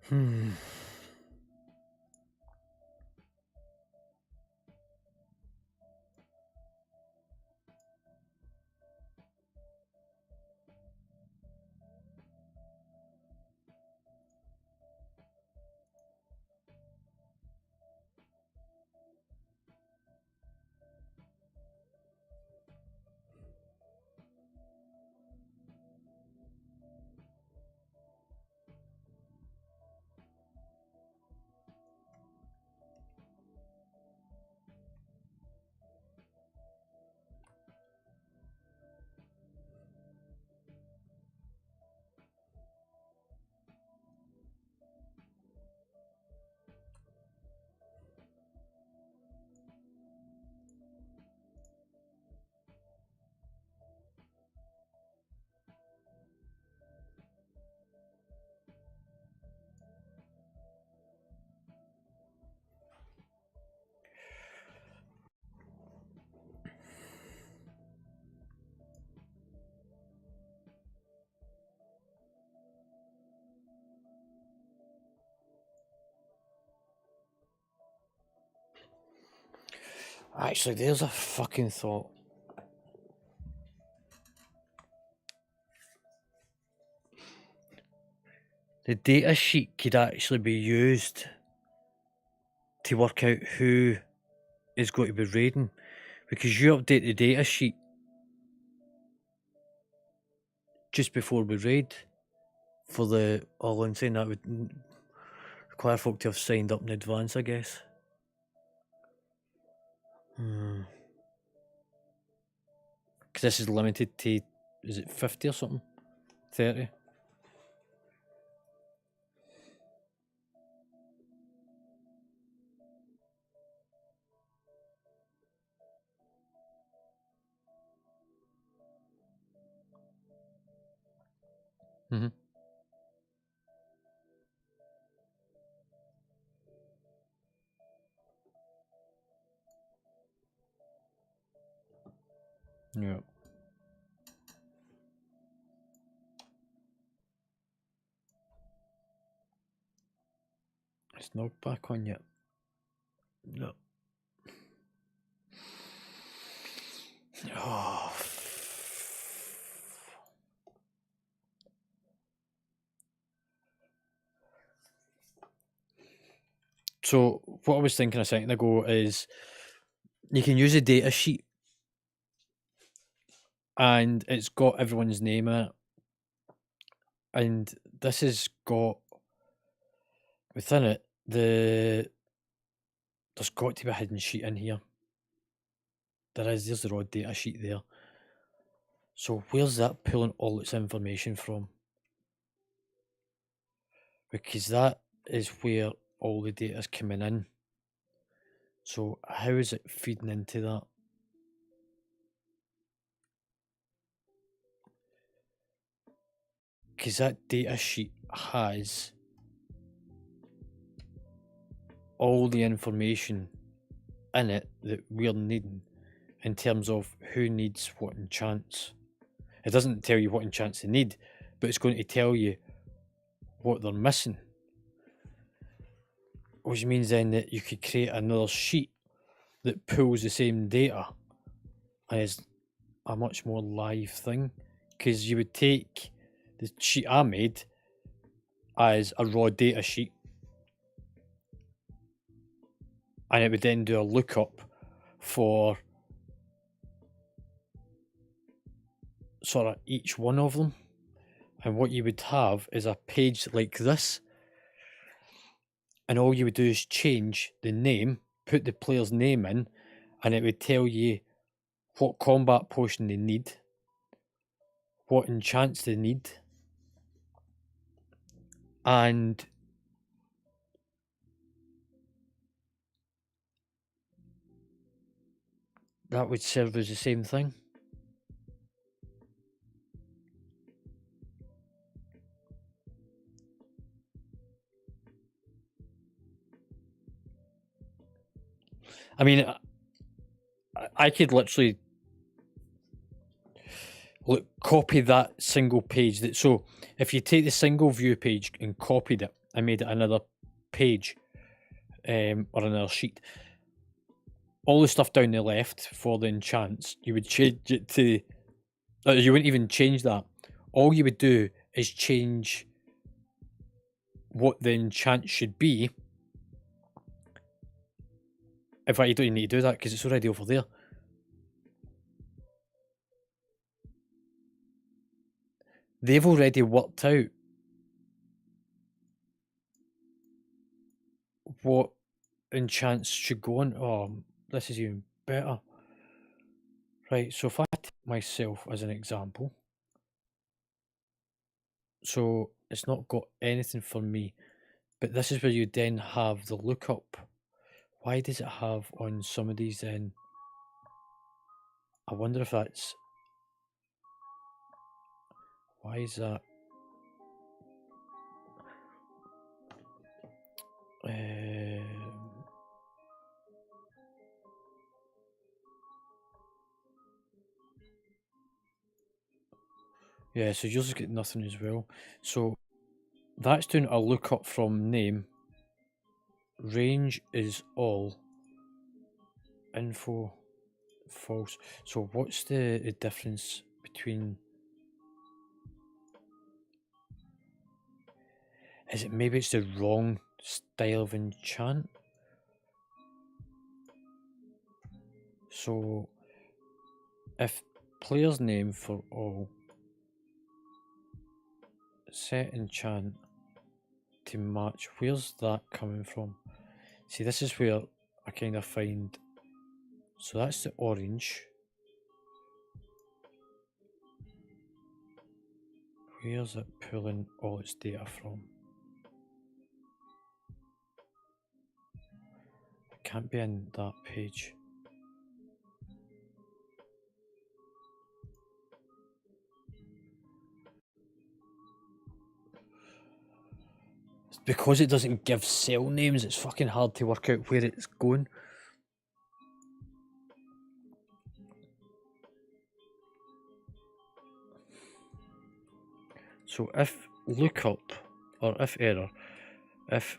Hmm. Actually, there's a fucking thought. The data sheet could actually be used to work out who is going to be raiding, because you update the data sheet just before we raid for the all-in saying that would require folk to have signed up in advance, I guess. Because this is limited to, is it 50 or something? 30? Mm-hmm. Yeah. It's not back on yet. No. Oh. So what I was thinking a second ago is you can use a data sheet and it's got everyone's name in it. And this has got within it there's got to be a hidden sheet in here. There's the raw data sheet there. So where's that pulling all its information from? Because that is where all the data is coming in. So how is it feeding into that? Because that data sheet has all the information in it that we're needing in terms of who needs what enchants. It doesn't tell you what enchants they need, but it's going to tell you what they're missing. Which means then that you could create another sheet that pulls the same data and is a much more live thing. Because you would take the sheet I made as a raw data sheet and it would then do a lookup for sort of each one of them. And what you would have is a page like this. And all you would do is change the name, put the player's name in, and it would tell you what combat potion they need, what enchants they need, and that would serve as the same thing. I mean, I could literally copy that single page. So if you take the single view page and copied it, and made it another page or another sheet, all the stuff down the left for the enchants, you would change it to. You wouldn't even change that. All you would do is change what the enchant should be. In fact, you don't even need to do that because it's already over there. They've already worked out what enchants should go on. Oh, this is even better. Right, so if I take myself as an example, so it's not got anything for me, but this is where you then have the lookup. Why does it have on some of these then? I wonder if that's. Why is that? Yeah, so yours has got nothing as well. So that's doing a lookup from name. Range is all. Info false. So what's the difference between? Is it maybe it's the wrong style of enchant? So if player's name for all, set enchant to match, where's that coming from? See, this is where I kind of find. So that's the orange. Where's it pulling all its data from? It can't be in that page. It's because it doesn't give cell names, it's fucking hard to work out where it's going. So if lookup, or if error, if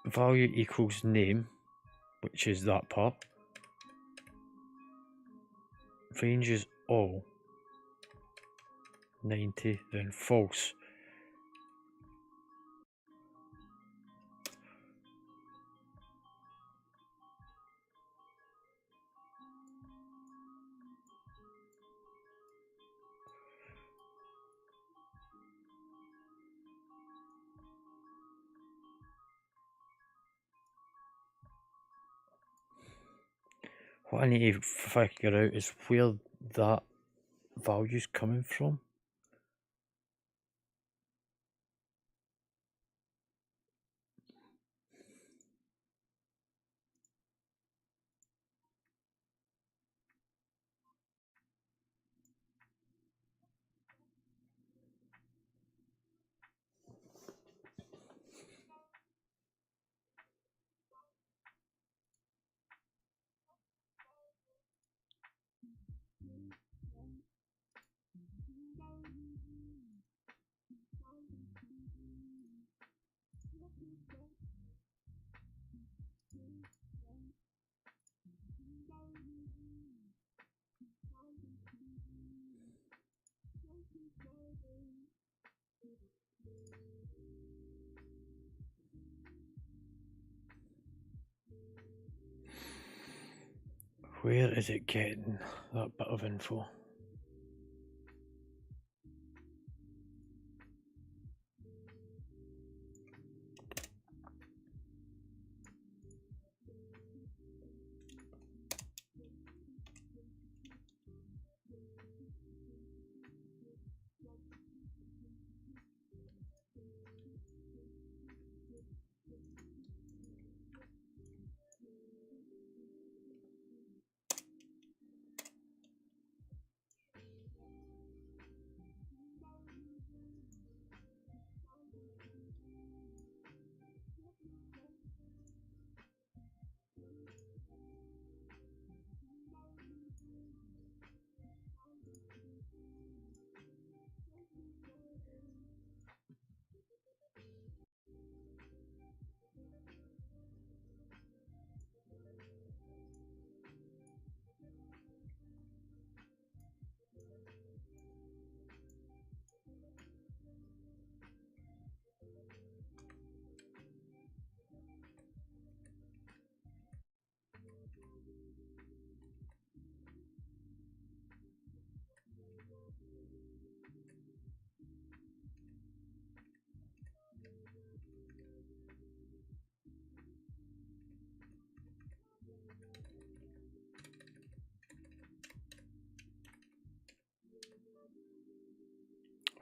value equals name, which is that part, range is all, 90, then false. What I need to figure out is where that value's coming from. Where is it getting that bit of info?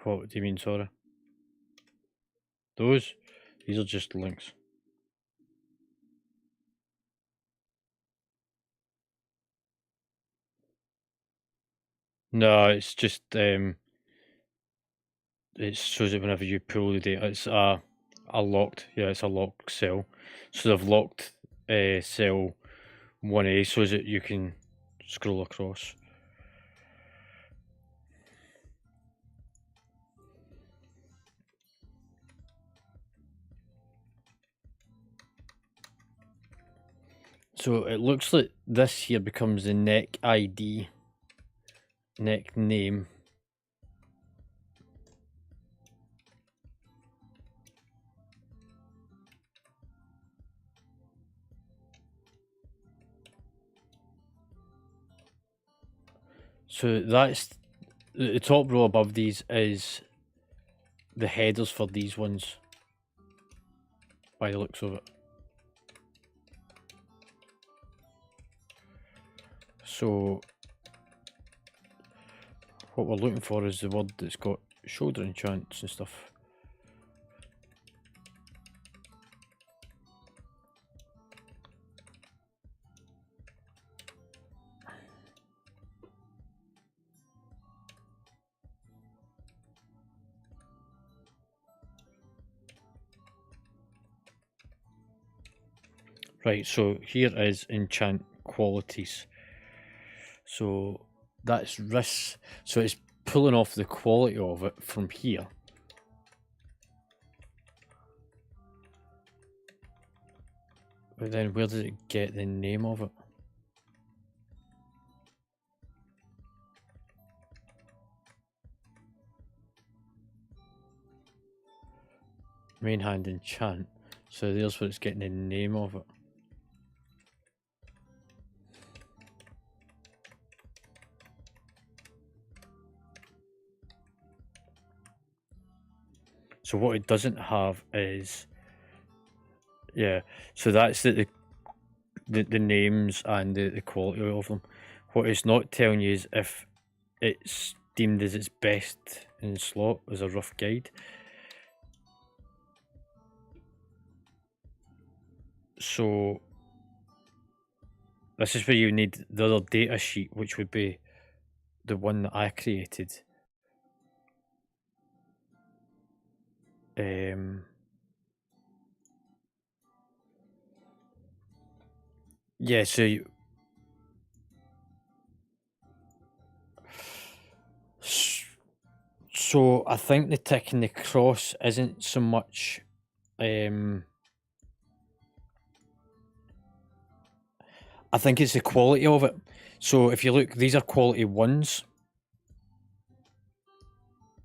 What do you mean, sorry? Those? These are just links. No, it's just it shows it whenever you pull the data. It's a locked, yeah, it's a locked cell. So they've locked cell 1A so that you can scroll across. So it looks like this here becomes the neck ID, neck name. So that's the top row above these is the headers for these ones, by the looks of it. So what we're looking for is the word that's got shoulder enchants and stuff. Right, so here is enchant qualities. So that's risks. So it's pulling off the quality of it from here. But then where does it get the name of it? Main hand enchant. So there's where it's getting the name of it. So what it doesn't have is, yeah, so that's the names and the quality of them. What it's not telling you is if it's deemed as its best in slot as a rough guide. So this is where you need the other data sheet, which would be the one that I created. Yeah, so I think the tick and the cross isn't so much I think it's the quality of it. So if you look, these are quality 1s.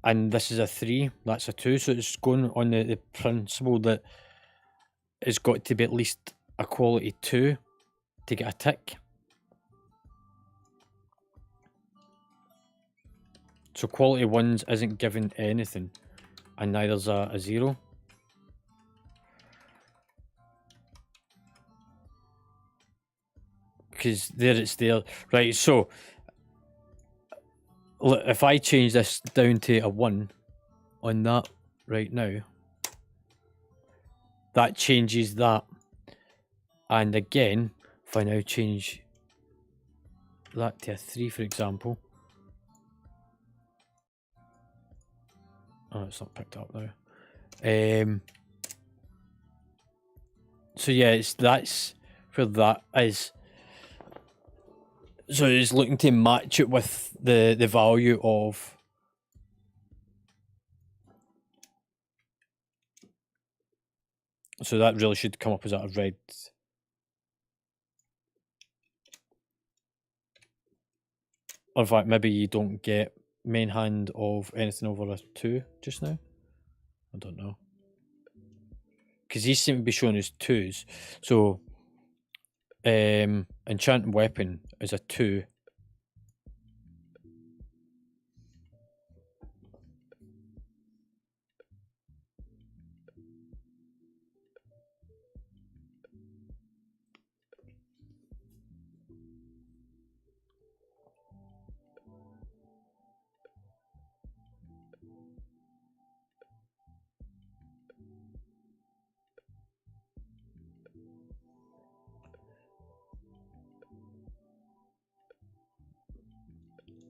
And this is a 3, that's a 2. So it's going on the principle that it's got to be at least a quality 2 to get a tick. So quality 1s isn't given anything, and neither's a 0. Because there it's there. Right, so look, if I change this down to a 1 on that right now, that changes that. And again, if I now change that to a 3, for example. Oh, it's not picked up now. So yeah, that's where that is. So it's looking to match it with the value of so that really should come up as a red. Or in fact, maybe you don't get main hand of anything over a 2 just now. I don't know. Because these seem to be showing as 2s. So enchanting weapon is a 2.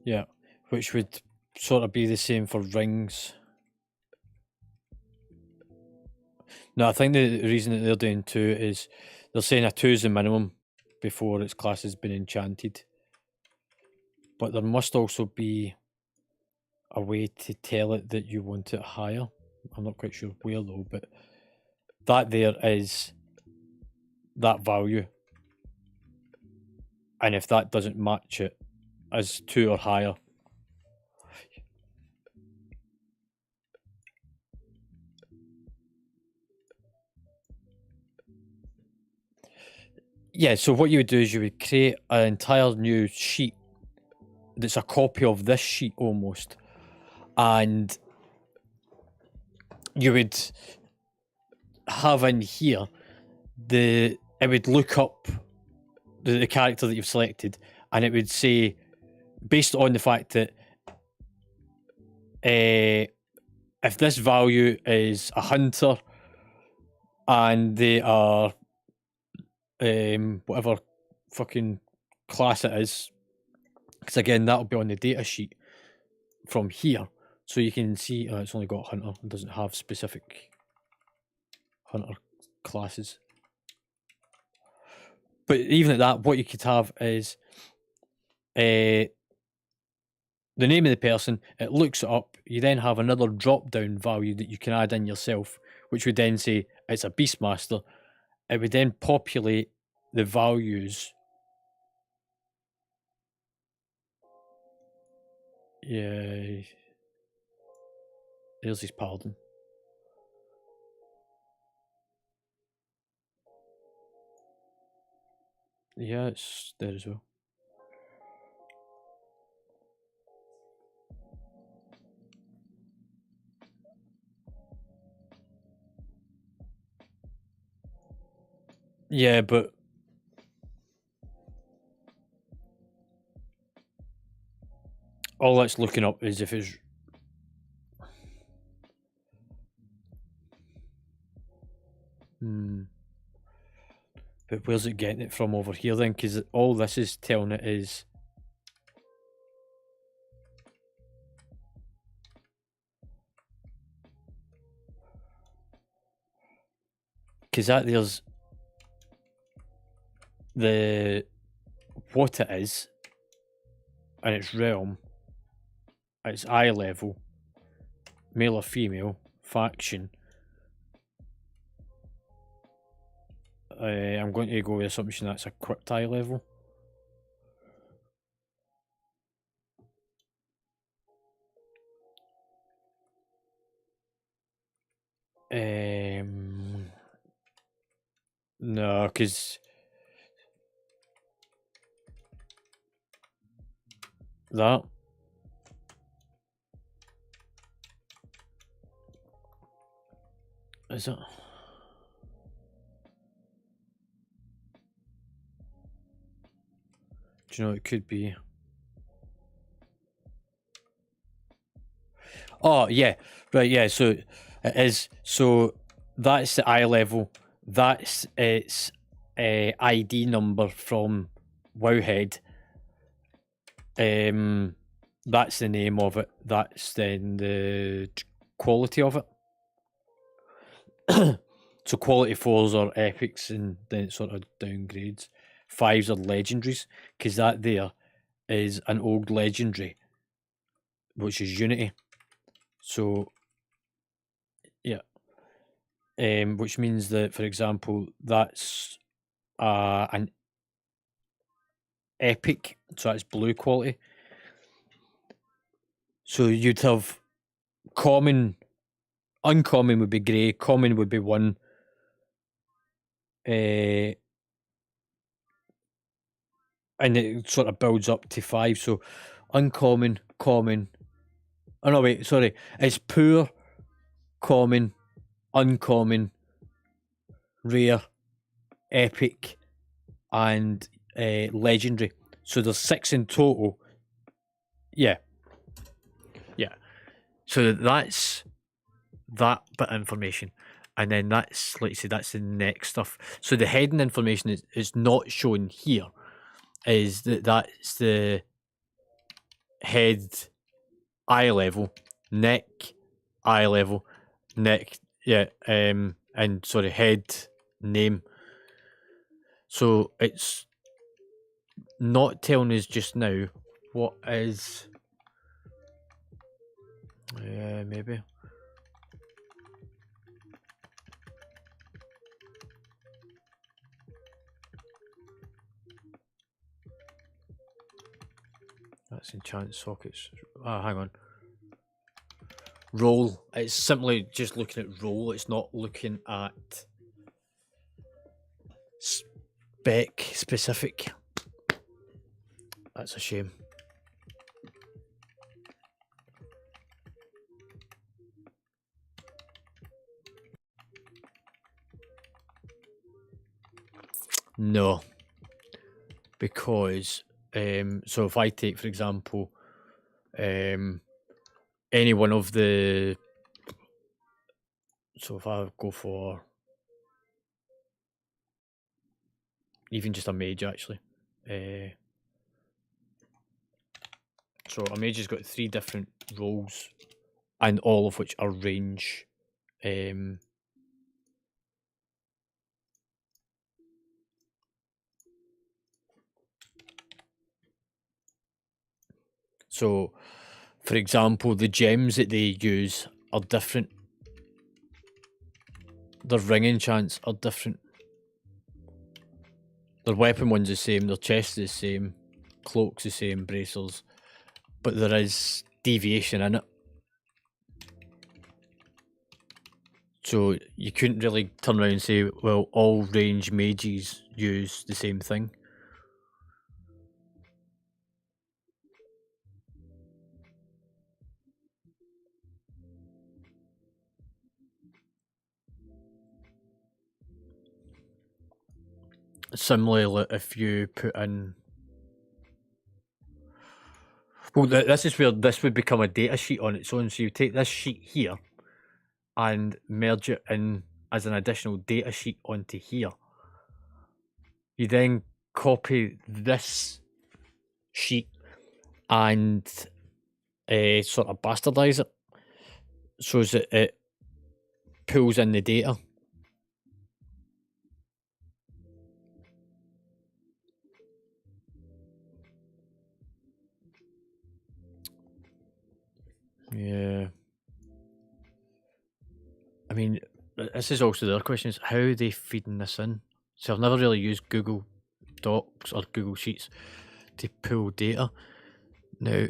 Yeah, which would sort of be the same for rings. No, I think the reason that they're doing 2 is they're saying a 2 is the minimum before its class has been enchanted. But there must also be a way to tell it that you want it higher. I'm not quite sure where though, but that there is that value. And if that doesn't match it as 2 or higher, yeah, so what you would do is you would create an entire new sheet that's a copy of this sheet almost. And you would have in here it would look up the character that you've selected, and it would say, based on the fact that if this value is a hunter and they are whatever fucking class it is, because again that'll be on the data sheet from here, so you can see it's only got hunter, it doesn't have specific hunter classes. But even at that, what you could have is the name of the person, it looks it up, you then have another drop down value that you can add in yourself, which would then say it's a Beastmaster. It would then populate the values. Yeah. There's his paladin. Yeah, it's there as well. Yeah, but all that's looking up is if it's but where's it getting it from over here then? Because all this is telling it is because that there's the what it is and its realm, its eye level, male or female, faction. I'm going to go with the assumption that's equipped eye level. No, because that is it. Do you know what it could be? Oh yeah, right, yeah. So it is. So that's the eye level. That's its ID number from Wowhead. That's the name of it. That's then the quality of it. So quality 4s are epics, and then it sort of downgrades. 5s are legendaries, because that there is an old legendary, which is Unity. So yeah, which means that, for example, that's an epic, so that's blue quality. So you'd have common, uncommon would be grey, common would be 1. And it sort of builds up to 5. So uncommon, common. Oh no, wait, sorry. It's poor, common, uncommon, rare, epic, and legendary. So there's 6 in total. Yeah. Yeah. So that's that bit of information. And then that's, like I say, that's the next stuff. So the heading information is not shown here. Is that's the head, eye level, neck, eye level, neck, yeah, and sorry, head, name. So it's not telling us just now what is. Yeah, maybe. That's enchant sockets. Ah, hang on. Role. It's simply just looking at role. It's not looking at spec specific. That's a shame. No, because so if I take, for example, any one of the, so if I go for even just a mage actually, so a mage has got 3 different roles, and all of which are range. So, for example, the gems that they use are different. Their ring enchants are different. Their weapon one's the same, their chest is the same, cloak's the same, bracers, but there is deviation in it. So you couldn't really turn around and say, well, all range mages use the same thing. Similarly, if you put in, well, this is where this would become a data sheet on its own. So you take this sheet here and merge it in as an additional data sheet onto here. You then copy this sheet and sort of bastardize it so that it pulls in the data. Yeah. I mean, this is also the other question: is how are they feeding this in? So I've never really used Google Docs or Google Sheets to pull data. Now,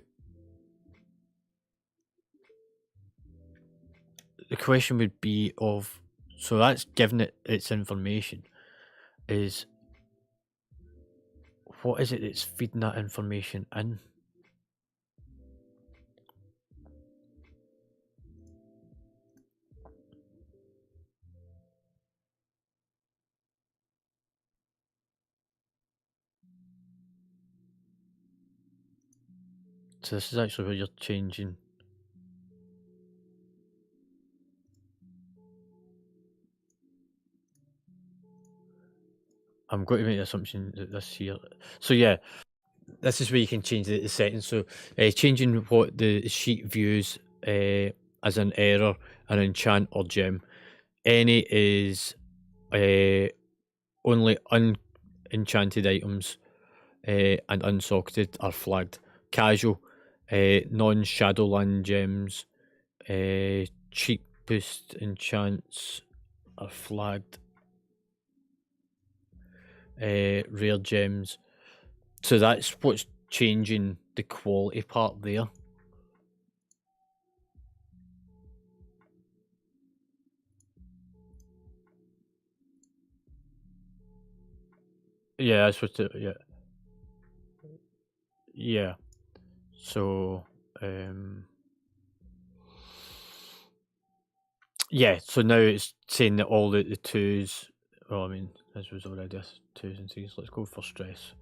the question would be of, so that's giving it its information, is what is it that's feeding that information in? So this is actually where you're changing. I'm going to make the assumption that this here. So yeah, this is where you can change the settings. So changing what the sheet views as an error, an enchant or gem. Any is only unenchanted items and unsocketed are flagged. Casual, non-Shadowland gems, cheapest enchants are flagged. Rare gems. So that's what's changing the quality part there. Yeah, that's what. Yeah, yeah. So, yeah. So now it's saying that all the twos. Well, I mean, this was already a twos and threes. Let's go for stress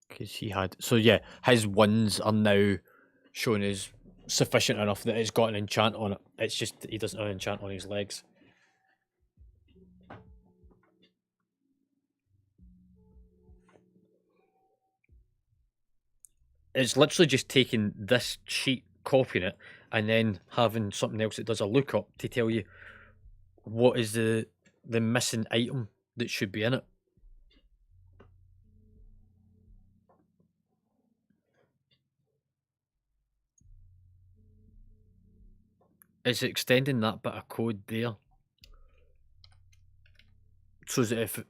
because he had. So yeah, his ones are now shown as sufficient enough that it's got an enchant on it. It's just that he doesn't have an enchant on his legs. It's literally just taking this sheet, copying it, and then having something else that does a lookup to tell you what is the missing item that should be in it. It's extending that bit of code there, so that if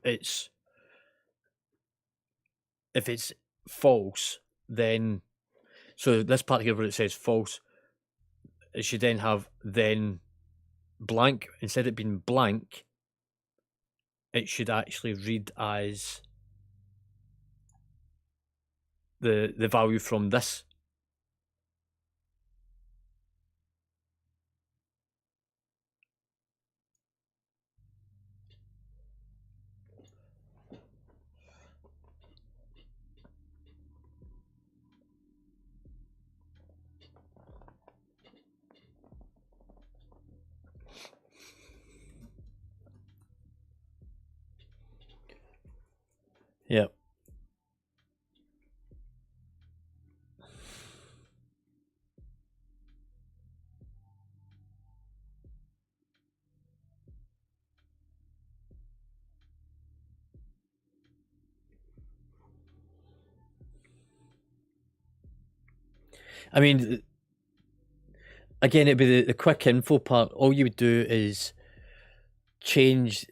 it's false, then so this part here where it says false, it should then have then blank. Instead of it being blank, it should actually read as the value from this. Yep. I mean, again, it'd be the quick info part. All you would do is change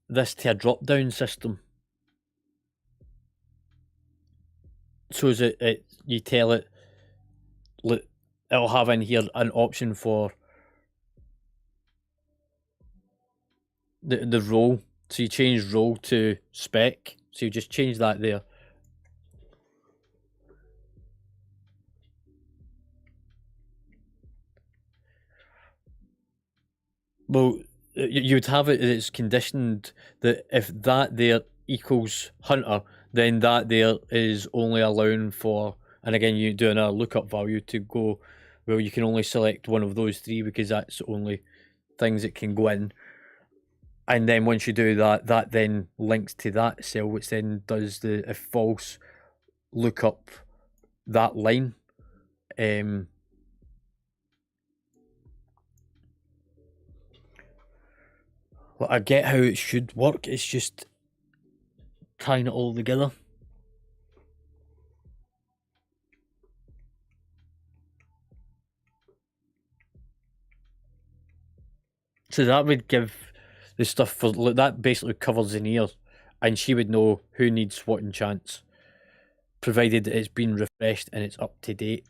this to a drop down system. So that you tell it, it'll have in here an option for the role. So you change role to spec. So you just change that there. Well, you would have it it's conditioned that if that there equals hunter, then that there is only allowing for, and again, you do another lookup value to go, well, you can only select one of those three because that's the only things that can go in. And then once you do that, that then links to that cell, which then does the if false look up that line. Well, I get how it should work. It's just tying it all together. So that would give the stuff for that basically covers in ear, and she would know who needs what enchants, provided it's been refreshed and it's up to date.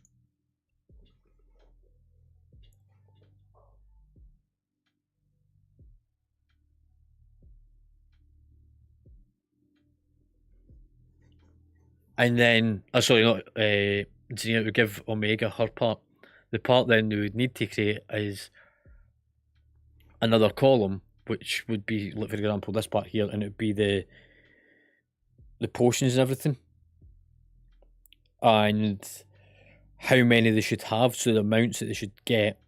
And then, sorry, not Xenia would give Omega her part. The part then we would need to create is another column, which would be, like, for example, this part here, and it would be the potions and everything, and how many they should have, so the amounts that they should get,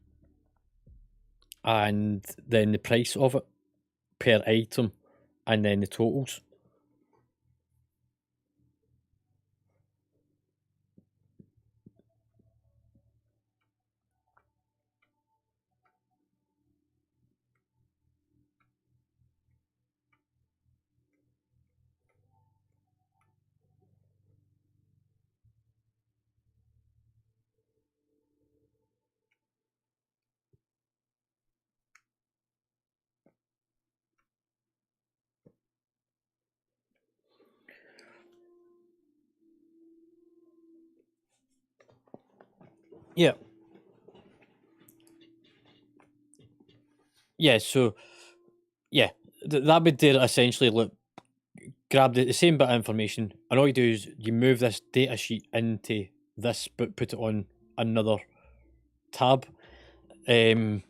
and then the price of it per item, and then the totals. Yeah. Yeah, so yeah, that would do essentially look grab the same bit of information, and all you do is you move this data sheet into this, but put it on another tab, and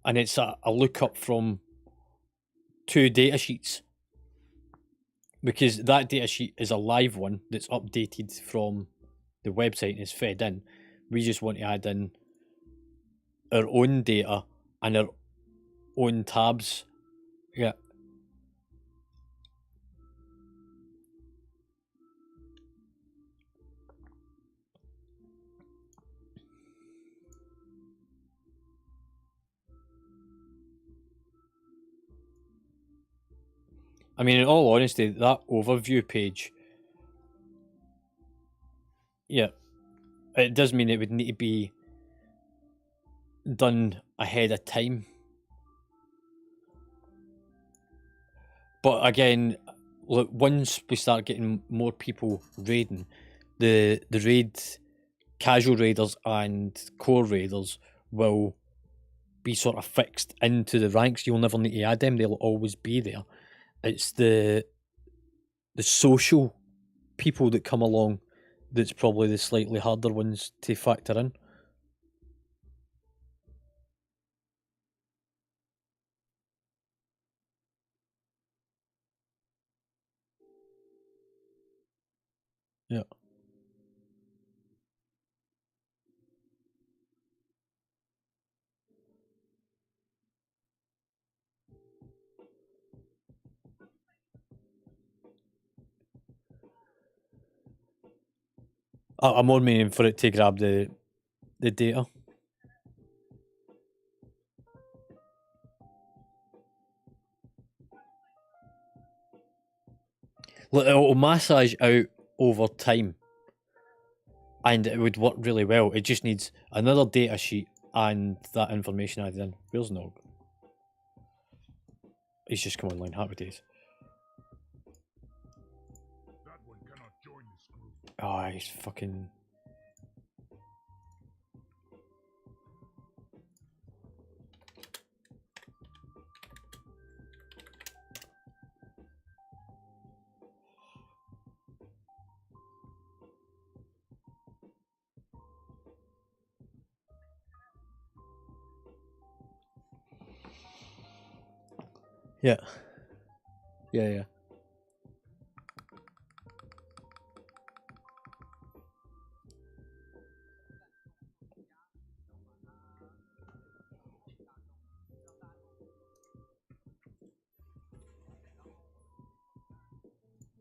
it's a lookup from two data sheets, because that data sheet is a live one that's updated from the website and is fed in. We just want to add in our own data and our own tabs. Yeah. I mean, in all honesty, that overview page, yeah, it does mean it would need to be done ahead of time. But again, look, once we start getting more people raiding, the casual raiders and core raiders will be sort of fixed into the ranks. You'll never need to add them; they'll always be there. It's the social people that come along that's probably the slightly harder ones to factor in. Yeah. I'm more meaning for it to grab the data. Look, it'll massage out over time, and it would work really well. It just needs another data sheet and that information added in. Where's Nog? He's just come online. Happy days. Oh, he's fucking. Yeah. Yeah, yeah.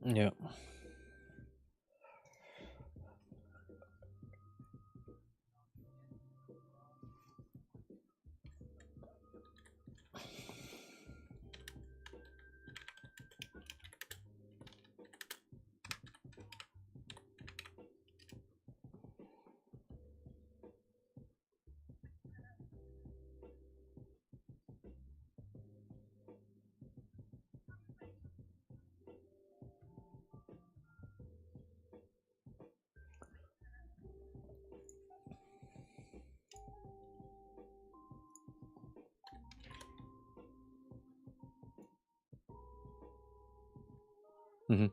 Yeah. Mm-hmm.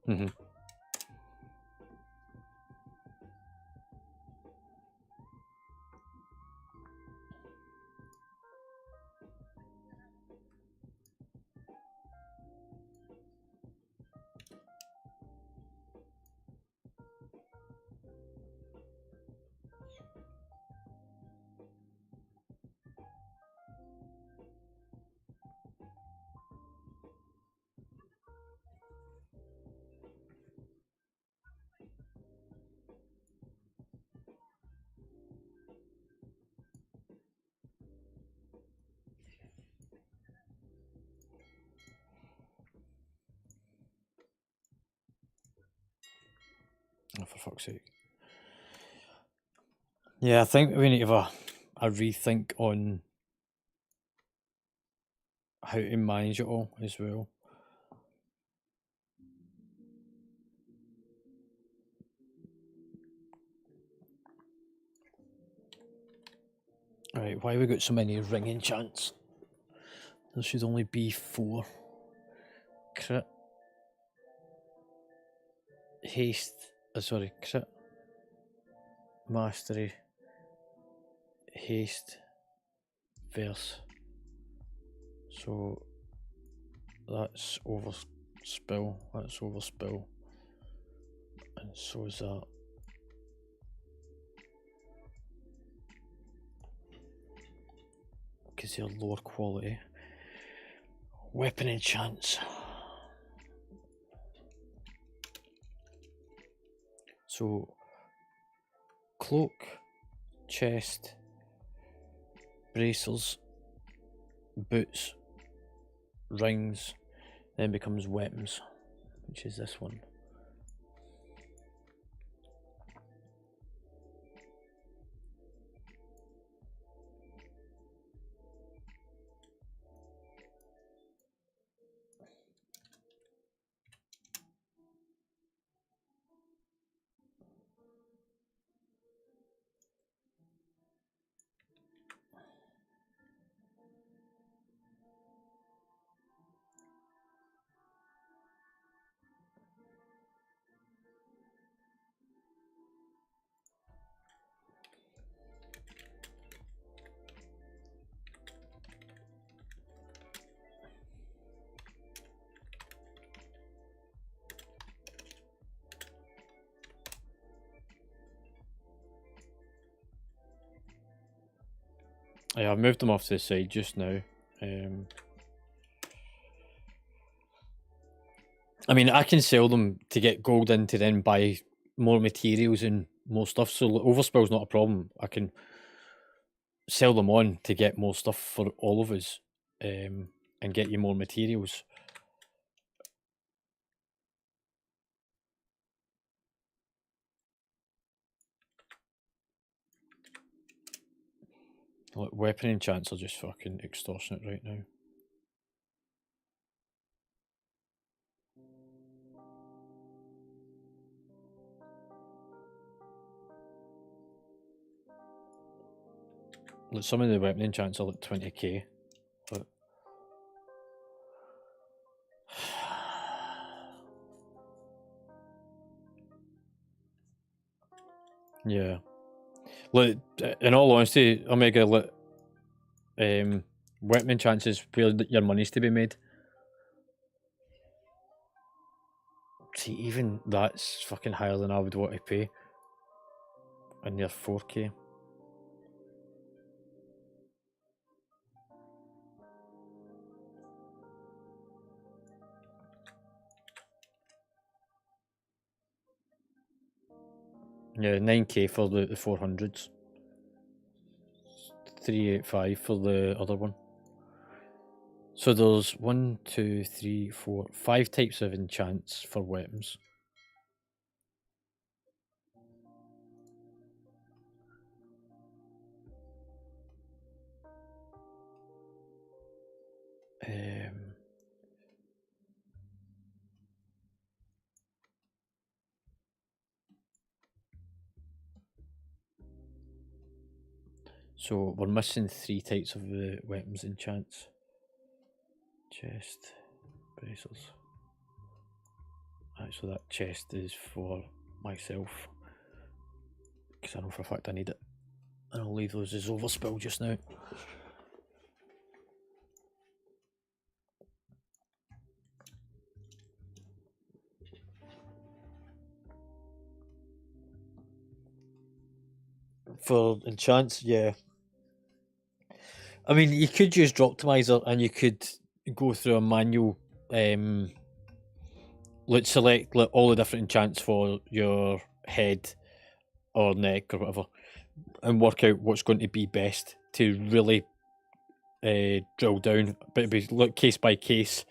Mm-hmm. Oh, for fuck's sake. Yeah, I think we need to have a rethink on how to manage it all as well. Alright, why have we got so many ringing chants? There should only be 4. Crit. Haste. Sorry, crit. Mastery. Haste. Verse. So that's overspill. That's overspill. And so is that. Because they're lower quality. Weapon enchants. So, cloak, chest, bracers, boots, rings, then becomes weapons, which is this one. Yeah, I've moved them off to the side just now. I mean, I can sell them to get gold in to then buy more materials and more stuff. So overspill's not a problem. I can sell them on to get more stuff for all of us, and get you more materials. Look, weapon enchants are just fucking extortionate right now. Look, some of the weapon enchants are like 20k. But yeah. Look, in all honesty, Omega, look, weapon enchants is where your money's to be made. See, even that's fucking higher than I would want to pay. And they're 4k. Yeah, 9k for the 400s. 385 for the other one. So there's 1, 2, 3, 4, 5 types of enchants for weapons. So we're missing 3 types of the weapons enchants. Chest, bracers. Actually, that chest is for myself, because I know for a fact I need it. And I'll leave those as overspill just now. For enchants, yeah. I mean, you could use Droptimizer and you could go through a manual, let's select all the different enchants for your head or neck or whatever, and work out what's going to be best to really drill down. But it'd be look case by case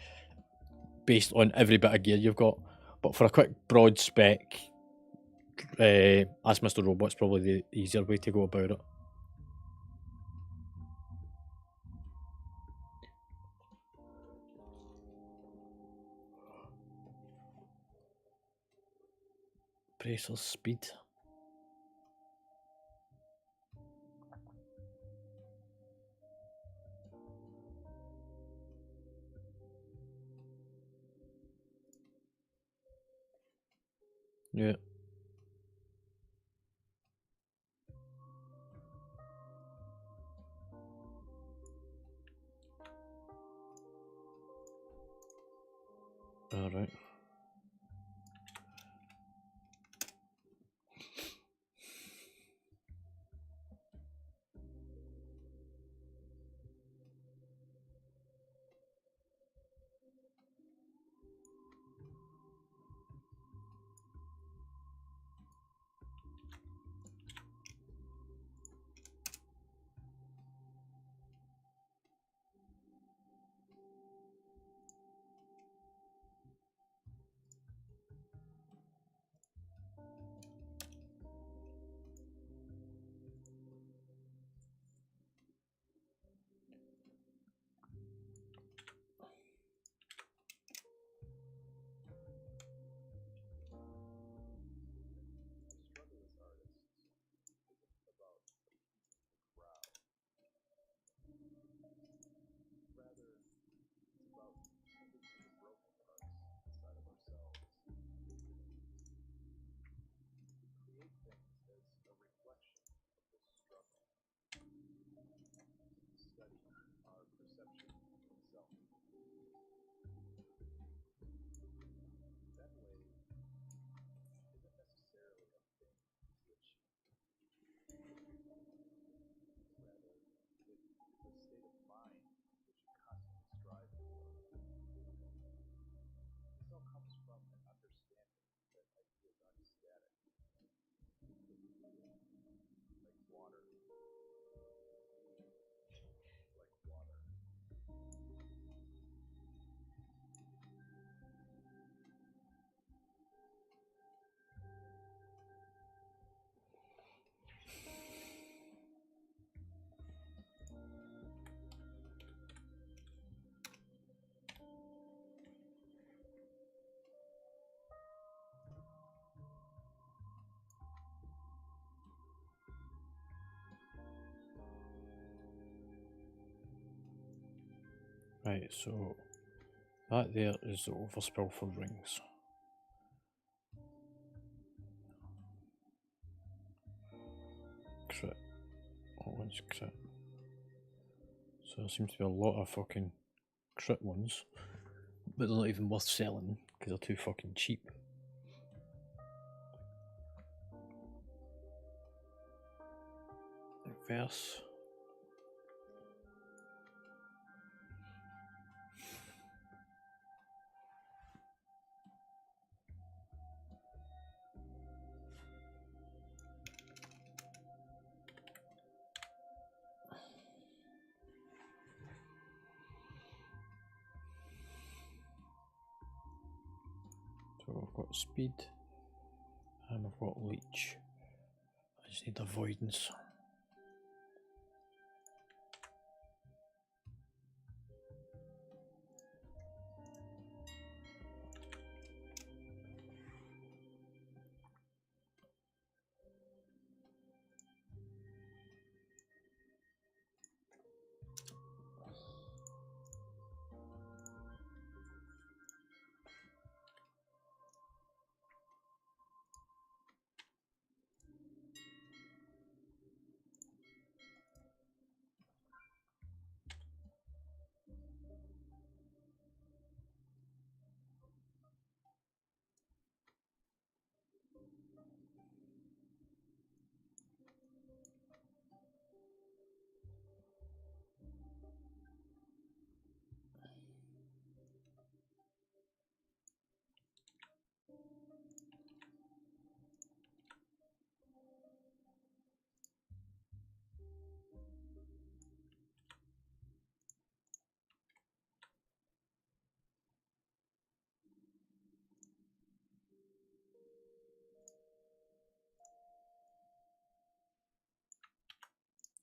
based on every bit of gear you've got. But for a quick broad spec, Ask Mr. Robot's probably the easier way to go about it. Bracer speed. Yeah. Alright. Right, so that there is the overspill for rings. Crit. What one's crit? So there seems to be a lot of fucking crit ones, but they're not even worth selling because they're too fucking cheap. Verse. So I've got speed and I've got leech. I just need avoidance.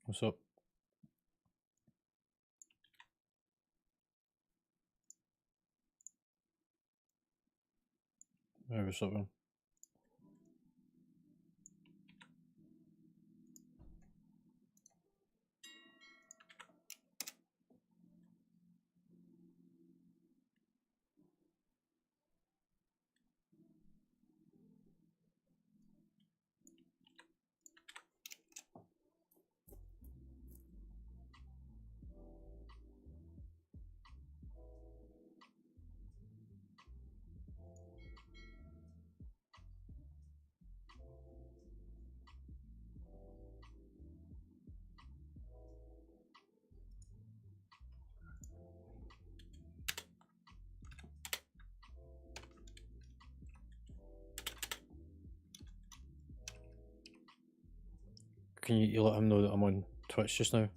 What's up? Hey, what's up, man? Can you let him know that I'm on Twitch just now?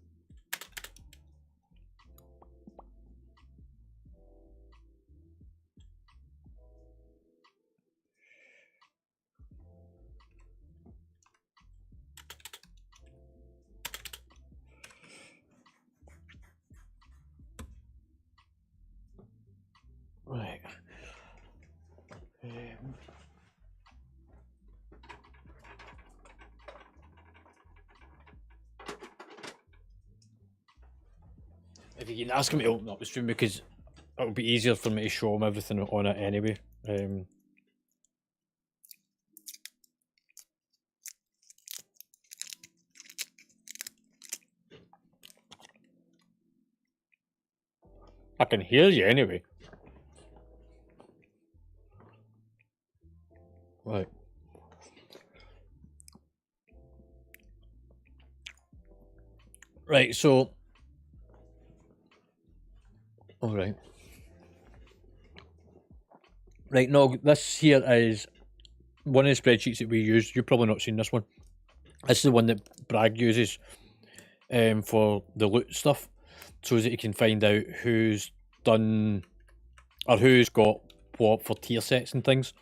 Right. If you can ask him to open up the stream, because it'll be easier for me to show him everything on it anyway. I can hear you anyway. Right. Right, so... Alright. Right, no, this here is one of the spreadsheets that we use. You've probably not seen this one. This is the one that Bragg uses for the loot stuff, so that you can find out who's done, or who's got what for tier sets and things.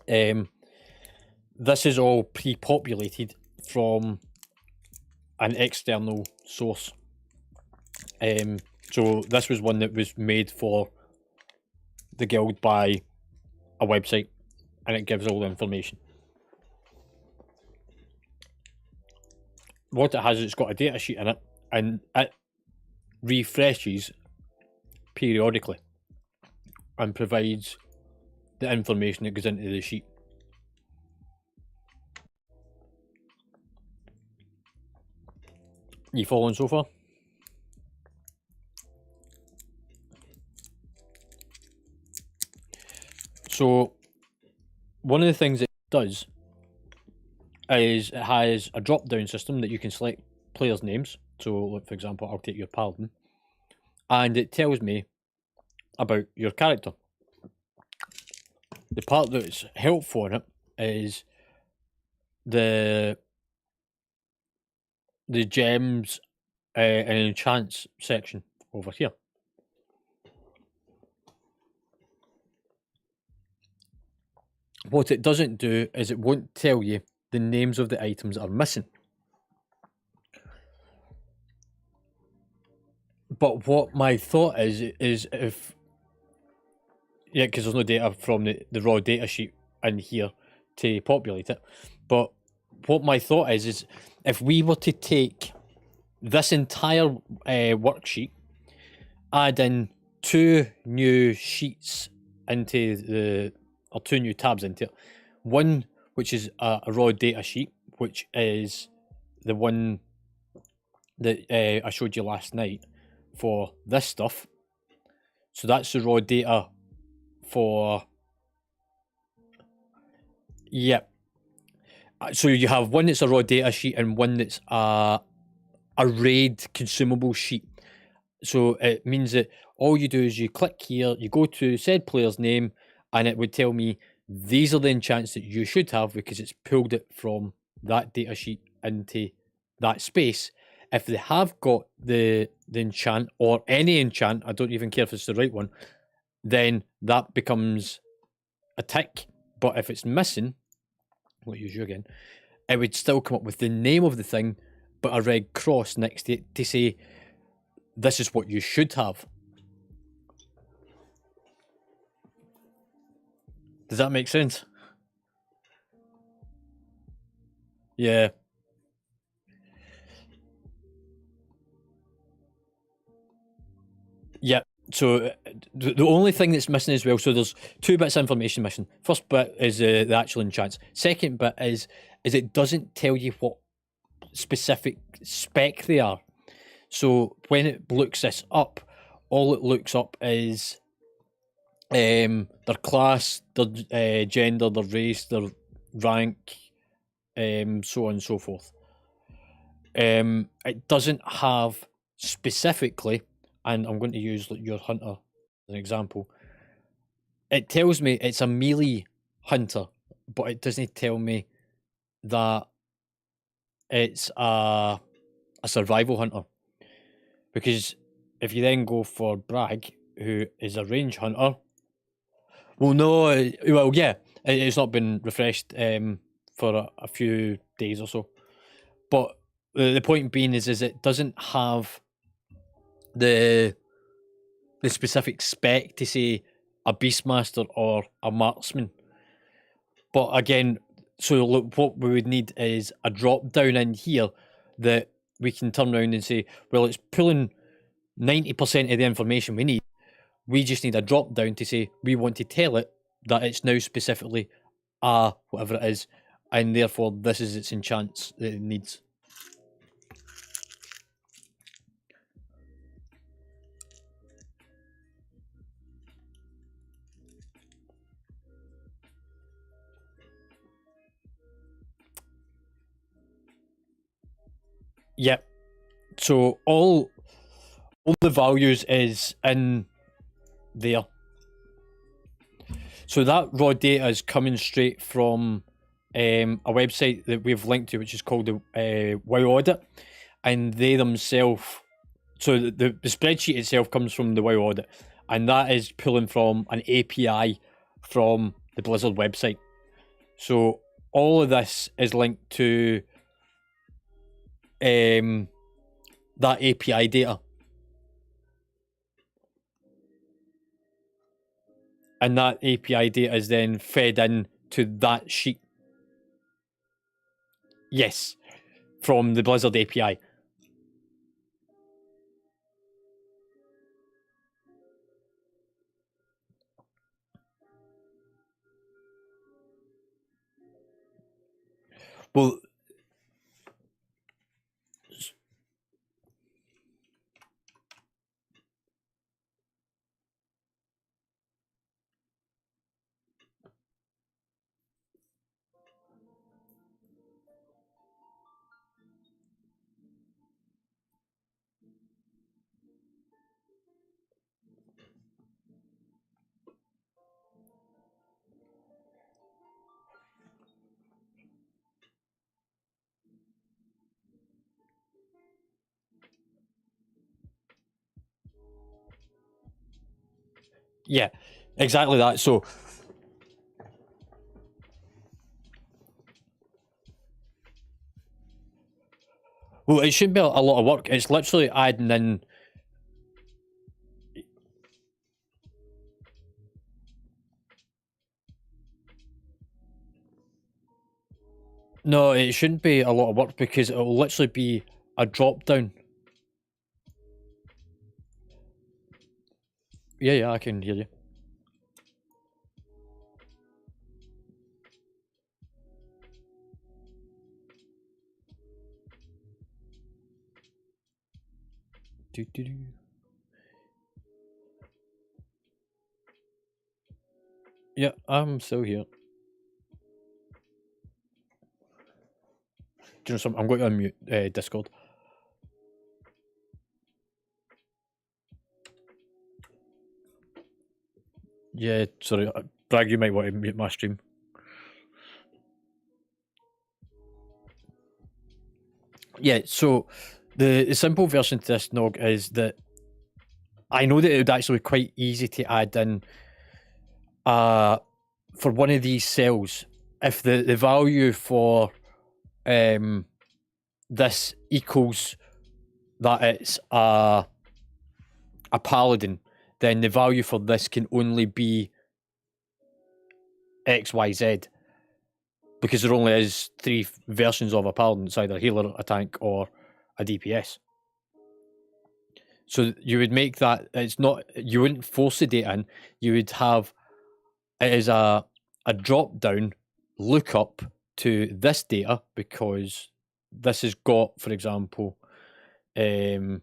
This is all pre-populated from an external source. So this was one that was made for the guild by a website, and it gives all the information. What it has, it's got a data sheet in it, and it refreshes periodically and provides the information that goes into the sheet. You following so far? So, one of the things it does is it has a drop-down system that you can select players' names. So, like, for example, I'll take your Paladin. And it tells me about your character. The part that's helpful in it is the gems and enchants section over here. What it doesn't do is it won't tell you the names of the items that are missing. But what my thought is if... Yeah, because there's no data from the raw data sheet in here to populate it. But what my thought is if we were to take this entire worksheet, add in 2 new sheets into the... or 2 new tabs into it. One which is a raw data sheet, which is the one that I showed you last night for this stuff. So that's the raw data for... Yep. So you have one that's a raw data sheet and one that's a raid consumable sheet. So it means that all you do is you click here, you go to said player's name, and it would tell me these are the enchants that you should have because it's pulled it from that data sheet into that space. If they have got the enchant or any enchant, I don't even care if it's the right one, then that becomes a tick. But if it's missing, I'll use you again, it would still come up with the name of the thing, but a red cross next to it to say this is what you should have. Does that make sense? Yeah. Yeah. So the only thing that's missing as well, so there's 2 bits of information missing. First bit is the actual enchants. Second bit is it doesn't tell you what specific spec they are. So when it looks this up, all it looks up is their class, their gender, their race, their rank, so on and so forth. It doesn't have specifically, and I'm going to use your hunter as an example. It tells me it's a melee hunter, but it doesn't tell me that it's a survival hunter. Because if you then go for Bragg, who is a range hunter, well, no, well, yeah, it's not been refreshed for a few days or so. But the point being is it doesn't have the specific spec to say a Beastmaster or a Marksman. But again, so look, what we would need is a drop down in here that we can turn around and say, well, it's pulling 90% of the information we need. We just need a drop down to say we want to tell it that it's now specifically whatever it is, and therefore this is its enchants that it needs. Yep. So all the values is in there. So that raw data is coming straight from a website that we've linked to, which is called the WoW Audit, and they themselves. So the spreadsheet itself comes from the WoW Audit, and that is pulling from an API from the Blizzard website. So all of this is linked to that API data. And that API data is then fed in to that sheet. Yes, from the Blizzard API. Well, yeah, exactly that. So, well, it shouldn't be a lot of work. It's literally adding in. No, it shouldn't be a lot of work because it will literally be a drop down. Yeah, I can hear you. Do. Yeah, I'm still here. Do you know something? I'm going to unmute Discord. Yeah, sorry. Bragg, you might want to mute my stream. Yeah, so the simple version to this, Nog, is that I know that it would actually be quite easy to add in for one of these cells, if the value for this equals that it's a paladin, then the value for this can only be XYZ, because there only is 3 versions of a paladin. It's either a healer, a tank, or a DPS. So you would make that, it's not, you wouldn't force the data in, you would have it as a drop down lookup to this data, because this has got, for example, like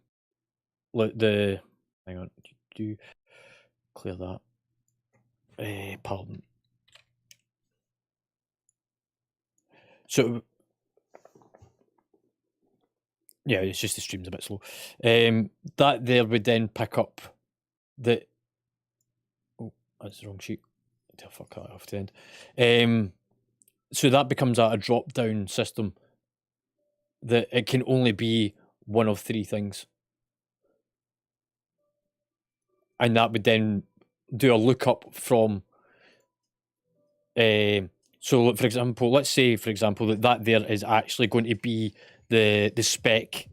the, hang on, do clear that, pardon. So yeah, it's just the stream's a bit slow. That there would then pick up the, oh, that's the wrong sheet. I'll fuck that off to the end. So that becomes a drop down system that it can only be one of 3 things. And that would then do a lookup from so for example, let's say for example that there is actually going to be the spec.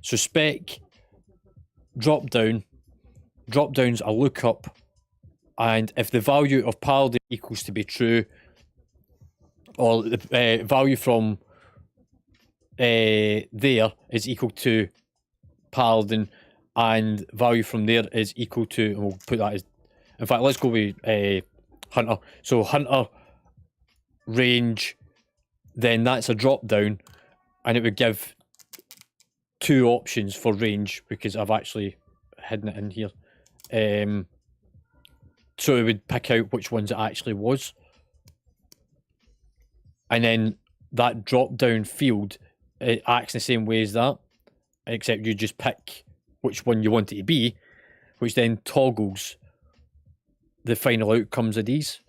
So spec drop down's a lookup, and if the value of paladin equals to be true, or the value from there is equal to paladin, and value from there is equal to, and we'll put that as, in fact, let's go with hunter. So hunter range, then that's a drop down, and it would give 2 options for range, because I've actually hidden it in here. So it would pick out which ones it actually was, and then that drop down field, it acts the same way as that, except you just pick which one you want it to be, which then toggles the final outcomes of these.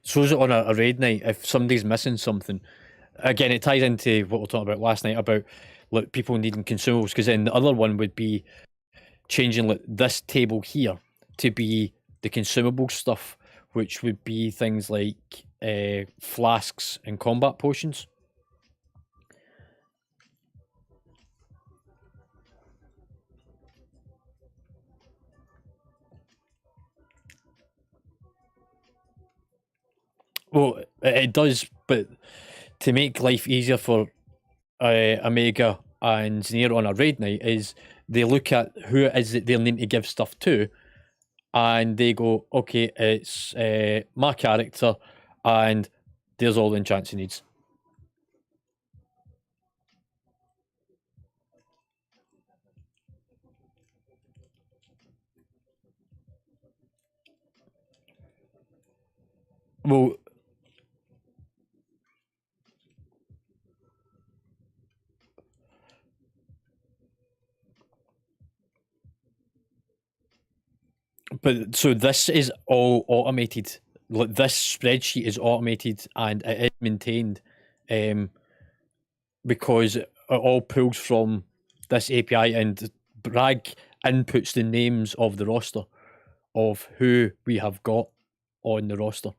So is it on a raid night, if somebody's missing something, again, it ties into what we were talking about last night about like people needing consumables, because then the other one would be changing like this table here to be the consumable stuff, which would be things like flasks and combat potions. Well, it does, but to make life easier for Omega and Zneer on a raid night is they look at who it is that they'll need to give stuff to, and they go, okay, it's my character, and there's all the enchants he needs. Well, but so this is all automated. Like this spreadsheet is automated and it is maintained, because it all pulls from this API, and Bragg inputs the names of the roster of who we have got on the roster.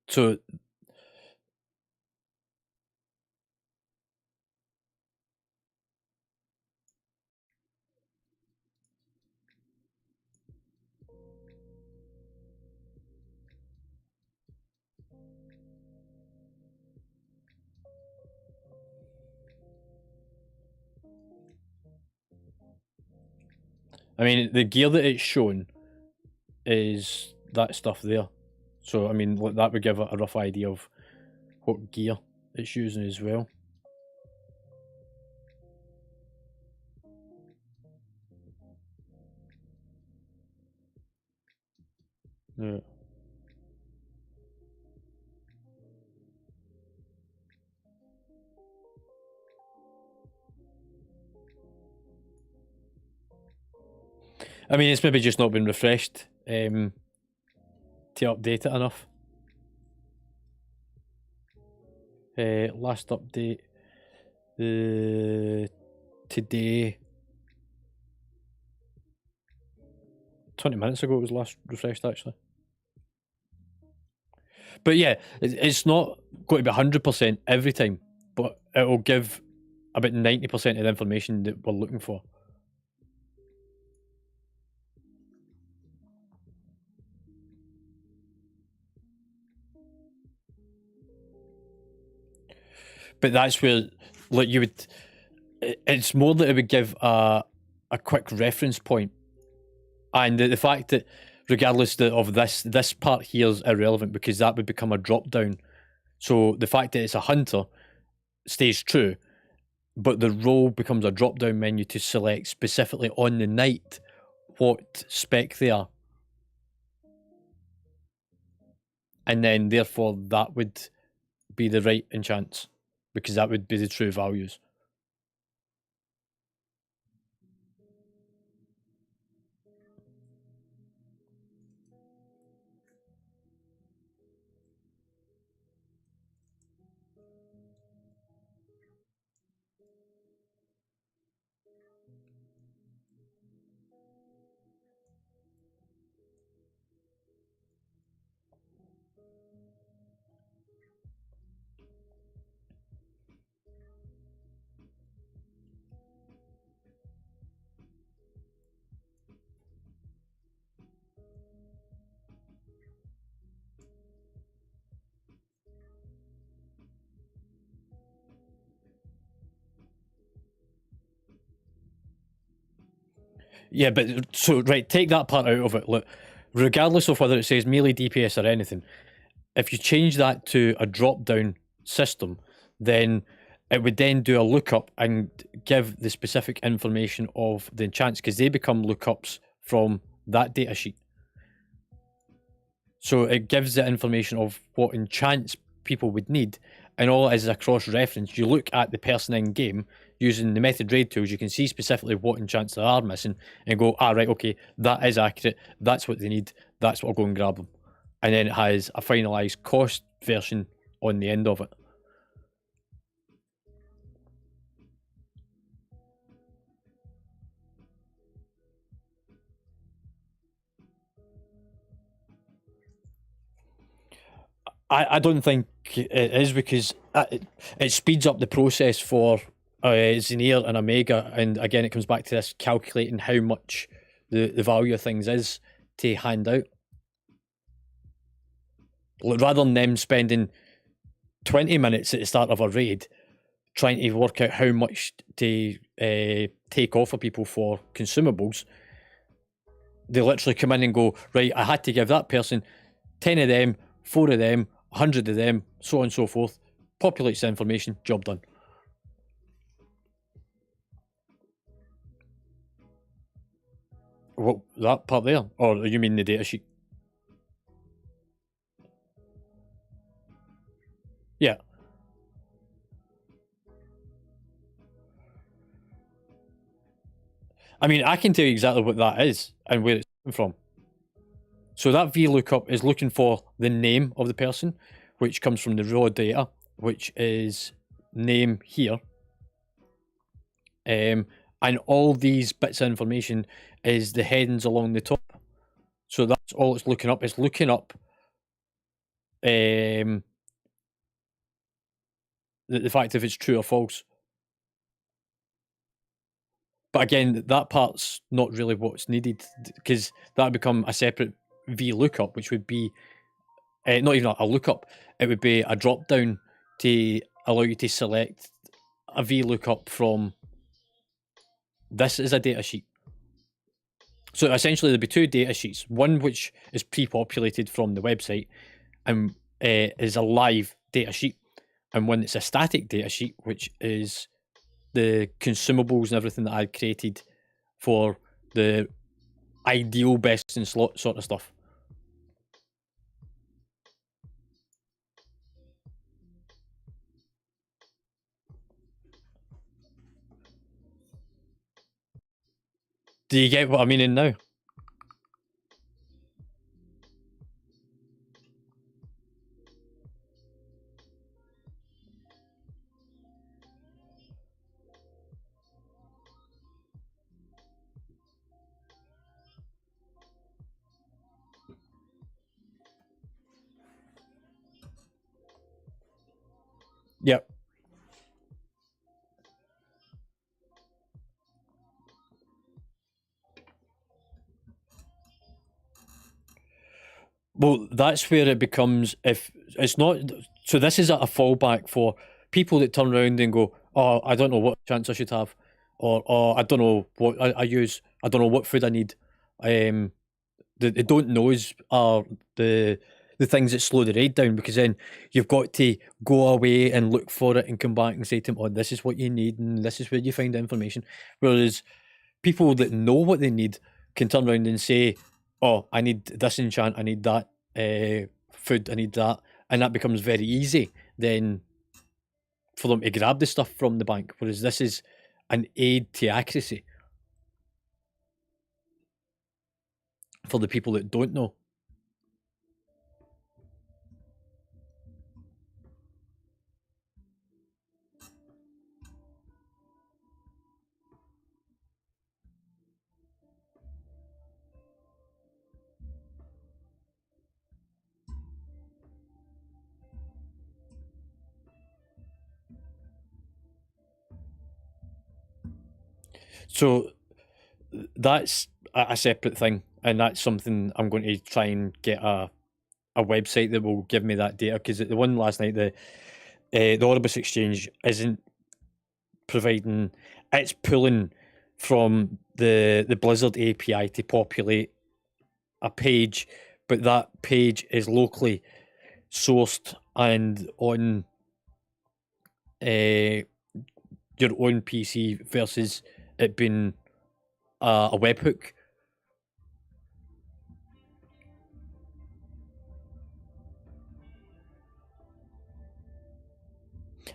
So I mean, the gear that it's shown is that stuff there. So I mean, that would give a rough idea of what gear it's using as well. Yeah. I mean, it's maybe just not been refreshed to update it enough. Last update, today, 20 minutes ago it was last refreshed actually. But yeah, it's not going to be 100% every time, but it will give about 90% of the information that we're looking for. But that's where, like, you would. It's more that it would give a quick reference point, and the fact that regardless of this part here is irrelevant because that would become a drop down. So the fact that it's a hunter stays true, but the role becomes a drop down menu to select specifically on the night what spec they are, and then therefore that would be the right enchants because that would be the true values. Yeah, but so right, take that part out of it. Look, regardless of whether it says melee DPS or anything, if you change that to a drop down system, then it would then do a lookup and give the specific information of the enchants because they become lookups from that data sheet. So it gives the information of what enchants people would need, and all it is a cross-reference. You look at the person in game using the method raid tools, you can see specifically what enchants they are missing and go, right, okay, that is accurate, that's what they need, that's what I'll go and grab them. And then it has a finalised cost version on the end of it. I don't think it is, because it speeds up the process for Xenier and Omega, and again it comes back to this calculating how much the value of things is to hand out. Rather than them spending 20 minutes at the start of a raid trying to work out how much to take off of people for consumables, they literally come in and go, right, I had to give that person 10 of them, 4 of them, 100 of them, so on and so forth. Populates the information, job done. What, that part there? Or you mean the datasheet? Yeah. I mean, I can tell you exactly what that is and where it's coming from. So that VLOOKUP is looking for the name of the person, which comes from the raw data, which is name here. And all these bits of information is the headings along the top. So that's all it's looking up. It's looking up the fact if it's true or false. But again, that part's not really what's needed, because that would become a separate VLOOKUP, which would be not even a lookup. It would be a drop down to allow you to select a VLOOKUP from this is a data sheet. So essentially, there'd be two data sheets. One which is pre-populated from the website and is a live data sheet, and one that's a static data sheet, which is the consumables and everything that I'd created for the ideal best in slot sort of stuff. Do you get what I mean now? Yep. Well, that's where it becomes, if it's not, so this is a fallback for people that turn around and go, oh, I don't know what chance I should have, or oh, I don't know what I use, I don't know what food I need. The don't knows are the things that slow the raid down, because then you've got to go away and look for it and come back and say to them, oh, this is what you need and this is where you find the information. Whereas people that know what they need can turn around and say, oh, I need this enchant, I need that food, I need that. And that becomes very easy then for them to grab the stuff from the bank. Whereas this is an aid to accuracy for the people that don't know. So that's a separate thing, and that's something I'm going to try and get a website that will give me that data, because the one last night, the Orbis Exchange isn't providing, it's pulling from the Blizzard API to populate a page, but that page is locally sourced and on your own PC versus it being a webhook.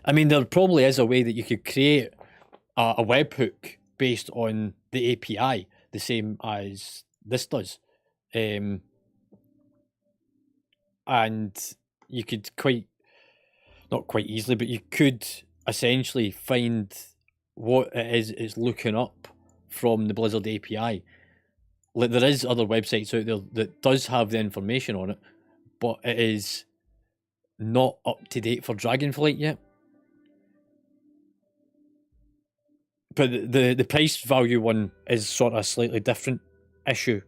I mean, there probably is a way that you could create a webhook based on the API, the same as this does. And you could not quite easily, but you could essentially find what it is it's looking up from the Blizzard API. Like, there is other websites out there that does have the information on it, but it is not up to date for Dragonflight yet. But the price value one is sort of a slightly different issue.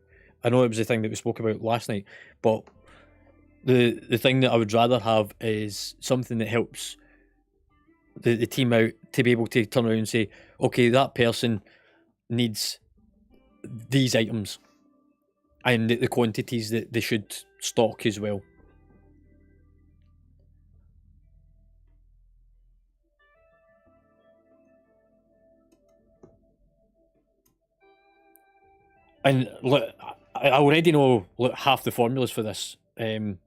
I know it was the thing that we spoke about last night, but the thing that I would rather have is something that helps the team out to be able to turn around and say, okay, that person needs these items and the quantities that they should stock as well. And look, I already know half the formulas for this in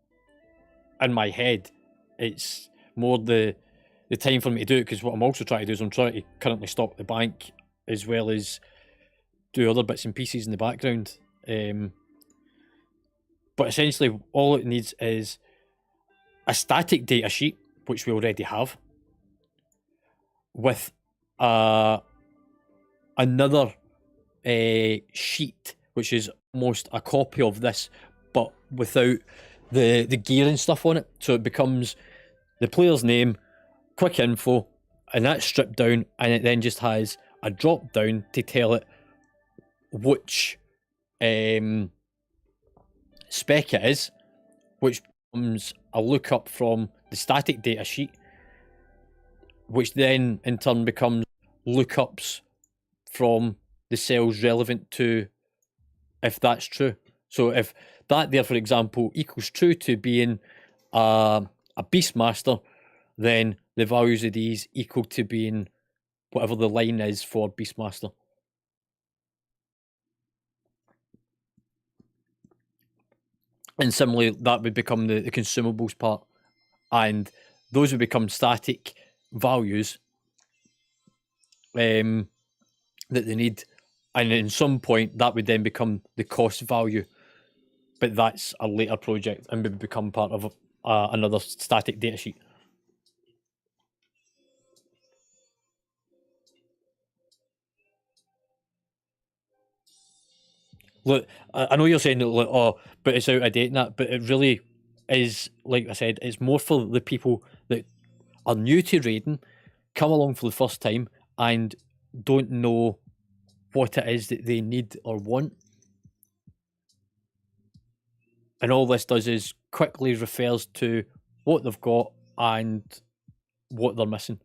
my head. It's more the time for me to do it, because what I'm also trying to do is I'm trying to currently stock the bank as well as do other bits and pieces in the background. But essentially, all it needs is a static data sheet, which we already have, with another sheet, which is almost a copy of this, but without the gear and stuff on it. So it becomes the player's name, quick info, and that's stripped down, and it then just has a drop down to tell it which spec it is, which becomes a lookup from the static data sheet, which then in turn becomes lookups from the cells relevant to if that's true. So if that there, for example, equals true to being a Beastmaster, then the values of these equal to being whatever the line is for Beastmaster. And similarly, that would become the consumables part, and those would become static values that they need, and in some point that would then become the cost value, but that's a later project and would become part of another static datasheet. Look, I know you're saying that, like, oh, but it's out of date and that, but it really is, like I said, it's more for the people that are new to raiding, come along for the first time, and don't know what it is that they need or want. And all this does is quickly refers to what they've got and what they're missing.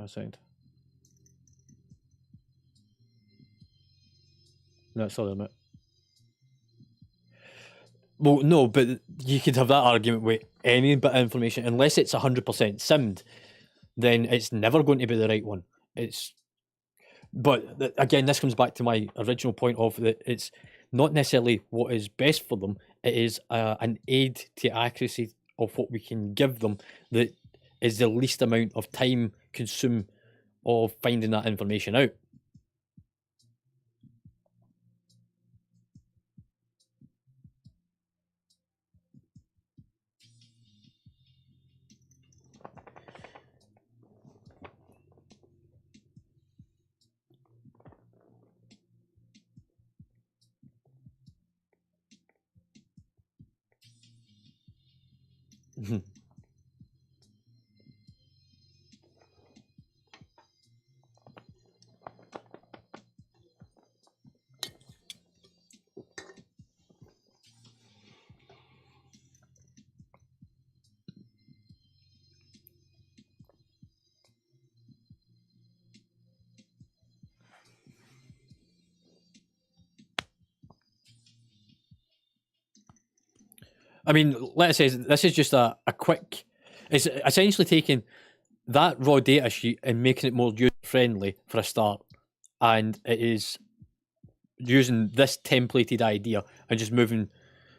Sound. That's all of it. Well, no, but you could have that argument with any bit of information, unless it's 100% simmed, then it's never going to be the right one. But again, this comes back to my original point of that it's not necessarily what is best for them. It is an aid to accuracy of what we can give them that is the least amount of time consumed of finding that information out. I mean, let's say this is just a quick It's essentially taking that raw data sheet and making it more user friendly for a start, and it is using this templated idea and just moving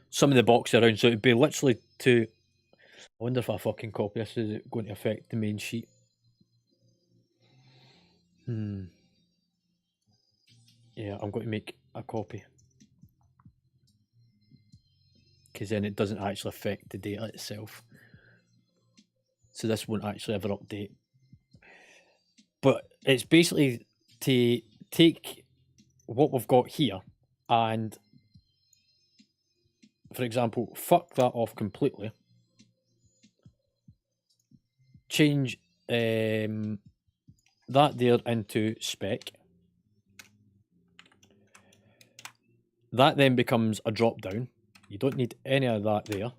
some of the boxes around. So it'd be literally to. I wonder if I fucking copy this, is it going to affect the main sheet? Yeah, I'm going to make a copy, because then it doesn't actually affect the data itself. So this won't actually ever update. But it's basically to take what we've got here and, for example, fuck that off completely. Change that there into spec. That then becomes a drop down. You don't need any of that there.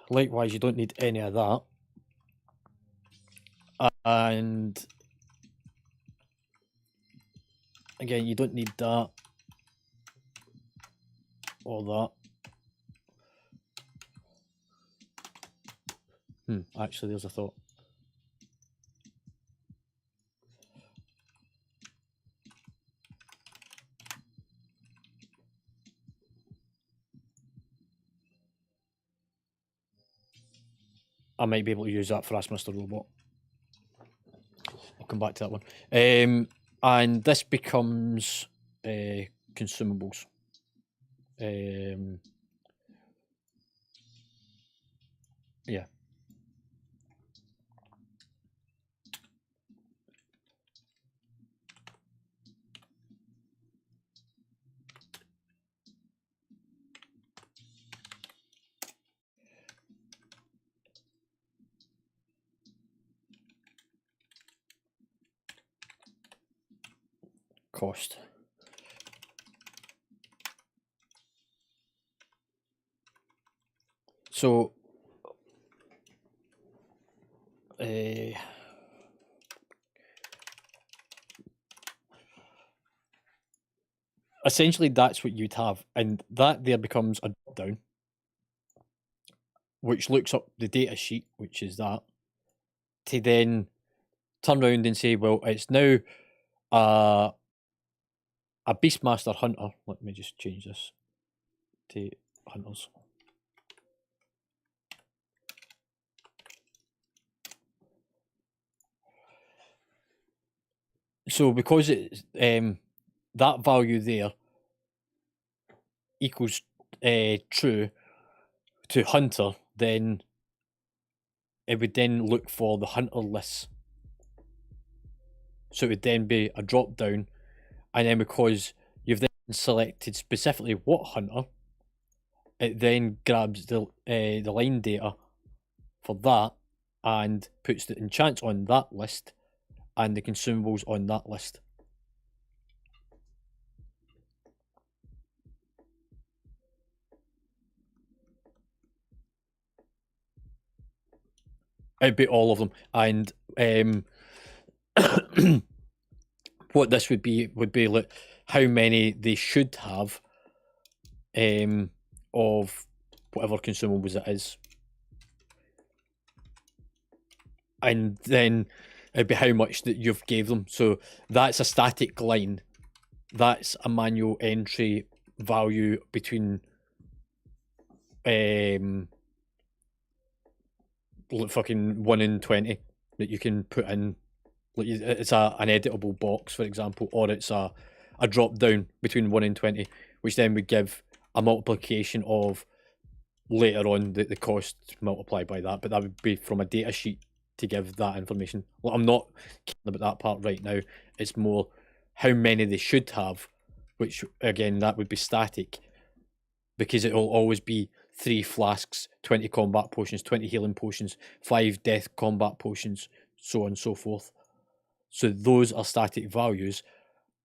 Likewise, you don't need any of that. And again, you don't need that or that. Actually, there's a thought. I might be able to use that for Ask Mr. Robot. I'll come back to that one. And this becomes consumables. Yeah. Cost. So essentially that's what you'd have, and that there becomes a drop down which looks up the data sheet, which is that, to then turn around and say, well, it's now a Beastmaster Hunter. Let me just change this to Hunters. So because it's that value there equals true to Hunter, then it would then look for the Hunter lists. So it would then be a drop down, and then because you've then selected specifically what Hunter, it then grabs the line data for that and puts the enchants on that list and the consumables on that list. It'd be all of them, and what this would be like how many they should have of whatever consumables it is, and then it'd be how much that you've gave them. So that's a static line. That's a manual entry value between fucking 1 and 20 that you can put in. Like it's an editable box, for example, or it's a drop down between 1 and 20, which then would give a multiplication of later on the cost multiplied by that. But that would be from a data sheet to give that information. Well, I'm not caring about that part right now. It's more how many they should have, which again, that would be static, because it will always be 3 flasks, 20 combat potions, 20 healing potions, 5 death combat potions, so on and so forth. So those are static values,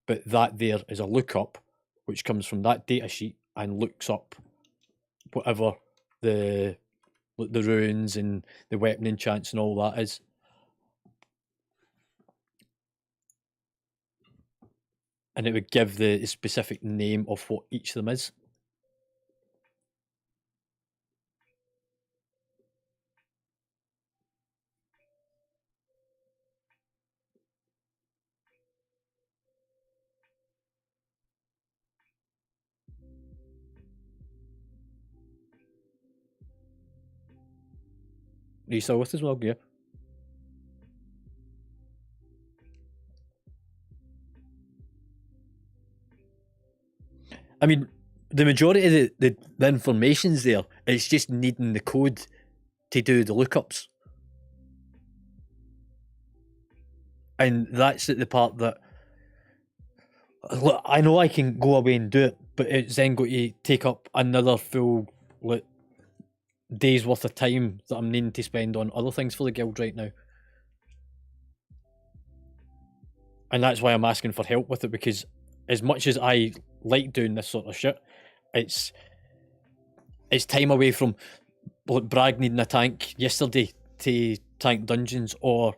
but that there is a lookup which comes from that data sheet and looks up whatever the runes and the weapon enchants and all that is. And it would give the specific name of what each of them is. Are you still with us, Well? Yeah. I mean, the majority of the information's there. It's just needing the code to do the lookups. And that's the part that, look, I know I can go away and do it, but it's then going to take up another full day's worth of time that I'm needing to spend on other things for the guild right now. And that's why I'm asking for help with it, because as much as I like doing this sort of shit, it's time away from Bragg needing a tank yesterday to tank dungeons, or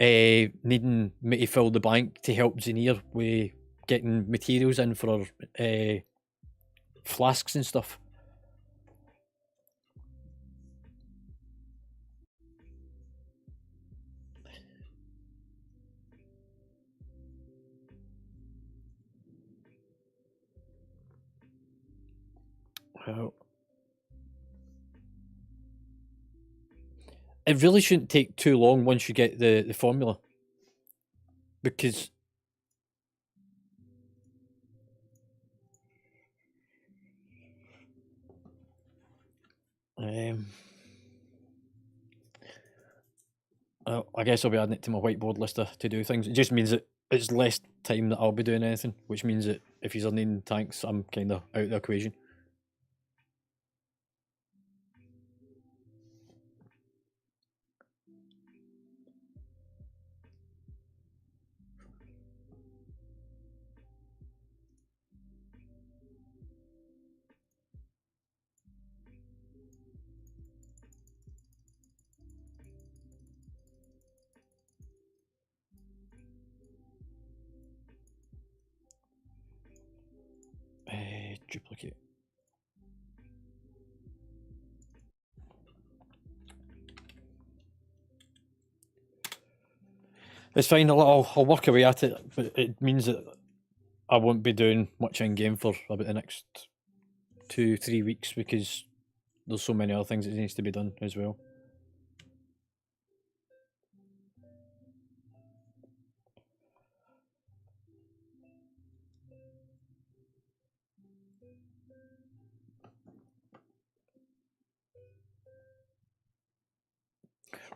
needing me to fill the bank to help Xenir with getting materials in for flasks and stuff. Well, it really shouldn't take too long once you get the formula, because I guess I'll be adding it to my whiteboard list to do things. It just means that it's less time that I'll be doing anything, which means that if you're needing tanks, I'm kind of out of the equation. Duplicate. It's fine. I'll work away at it, but it means that I won't be doing much in game for about the next 2-3 weeks, because there's so many other things that needs to be done as well.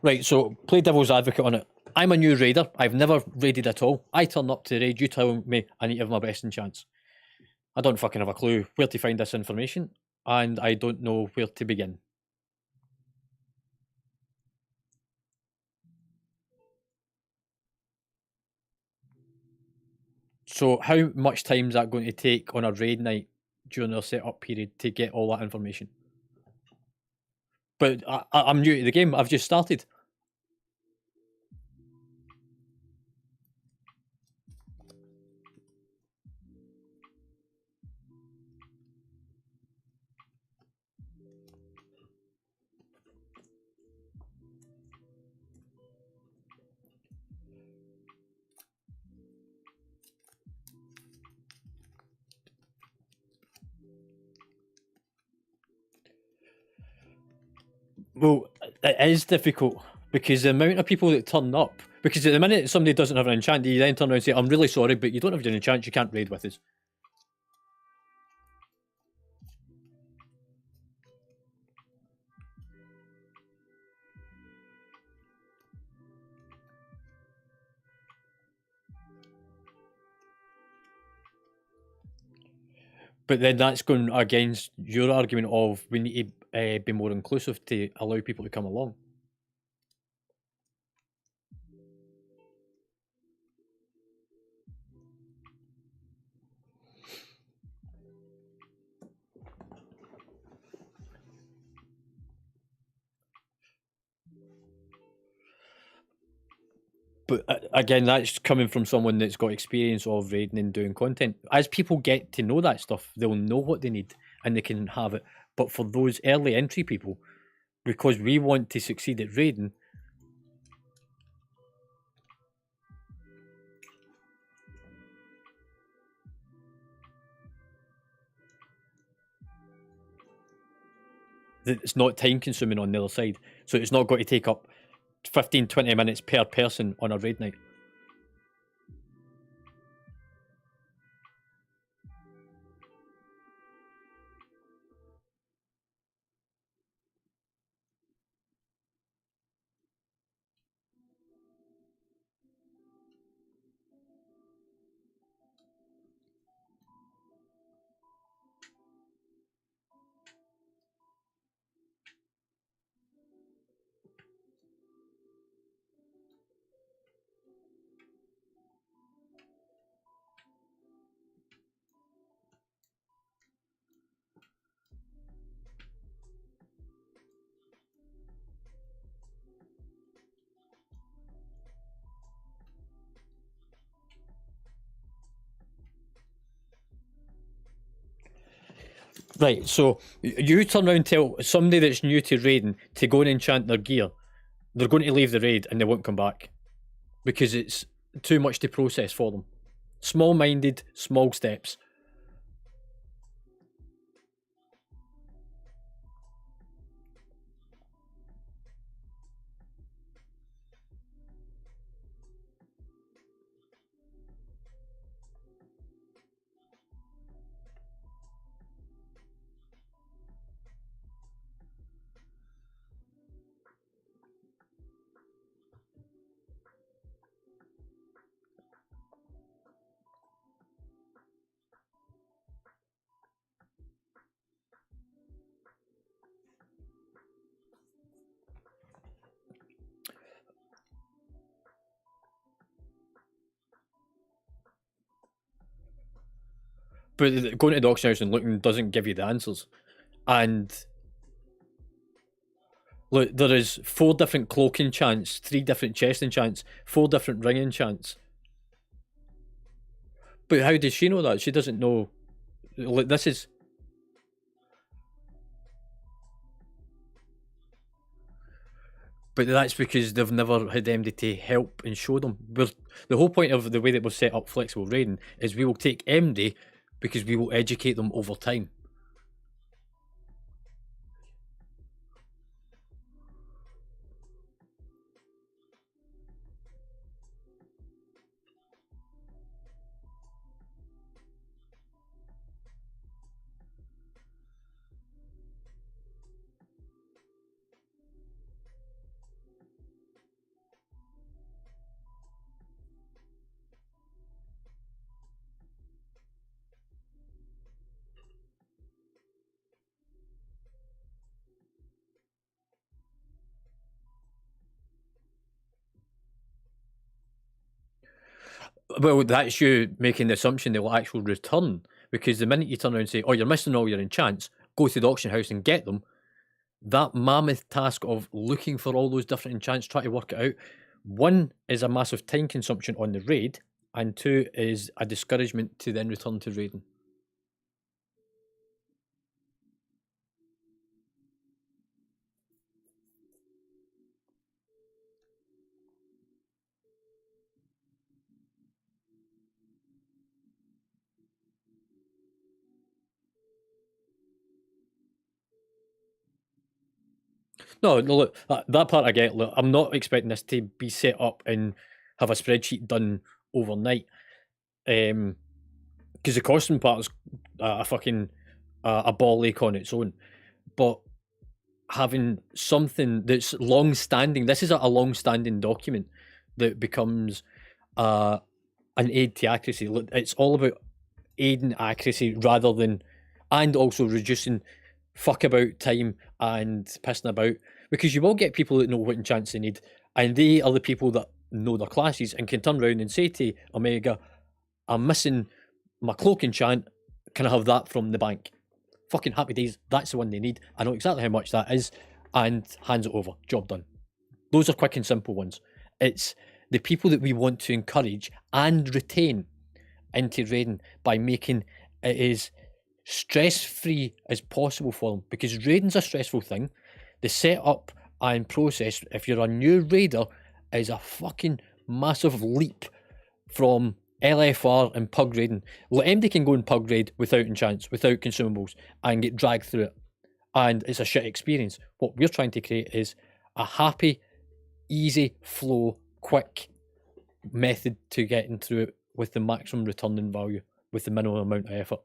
Right, so play devil's advocate on it. I'm a new raider. I've never raided at all. I turn up to raid. You tell me I need to have my best in chance. I don't fucking have a clue where to find this information, and I don't know where to begin. So how much time is that going to take on a raid night during our setup period to get all that information? But I'm new to the game. I've just started. Well, it is difficult, because the amount of people that turn up, because at the minute somebody doesn't have an enchant, you then turn around and say, I'm really sorry, but you don't have an enchant, you can't raid with us. But then that's going against your argument of we need to be more inclusive to allow people to come along. But again, that's coming from someone that's got experience of raiding and doing content. As people get to know that stuff, they'll know what they need and they can have it. But for those early entry people, because we want to succeed at raiding, that it's not time consuming on the other side. So it's not got to take up 15-20 minutes per person on a raid night. Right, so you turn around and tell somebody that's new to raiding to go and enchant their gear, they're going to leave the raid and they won't come back because it's too much to process for them. Small-minded, small steps. But going to the auction house and looking doesn't give you the answers. And look, there is 4 different cloak enchants, 3 different chest enchants, 4 different ring enchants. But how does she know that? She doesn't know. Like, this is. But that's because they've never had MD to help and show them. The whole point of the way that we've set up flexible raiding is we will take MD because we will educate them over time. Well, that's you making the assumption they will actually return. Because the minute you turn around and say, "Oh, you're missing all your enchants," go to the auction house and get them. That mammoth task of looking for all those different enchants, trying to work it out. 1 is a massive time consumption on the raid, and 2 is a discouragement to then return to raiding. No, no, look, that part I get. Look, I'm not expecting this to be set up and have a spreadsheet done overnight. Because the costing part is a fucking a ball ache on its own. But having something that's long standing, this is a long standing document that becomes an aid to accuracy. Look, it's all about aiding accuracy rather than, and also reducing fuck about time and pissing about, because you will get people that know what enchants they need, and they are the people that know their classes and can turn around and say to Omega, "I'm missing my cloak enchant, can I have that from the bank?" Fucking happy days, that's the one they need. I know exactly how much that is, and hands it over, job done. Those are quick and simple ones. It's the people that we want to encourage and retain into raiding by making it as stress-free as possible for them, because raiding's a stressful thing. The setup and process, if you're a new raider, is a fucking massive leap from LFR and pug raiding. MD can go and pug raid without enchants, without consumables, and get dragged through it. and it's a shit experience. What we're trying to create is a happy, easy flow, quick method to getting through it with the maximum returning value, with the minimum amount of effort.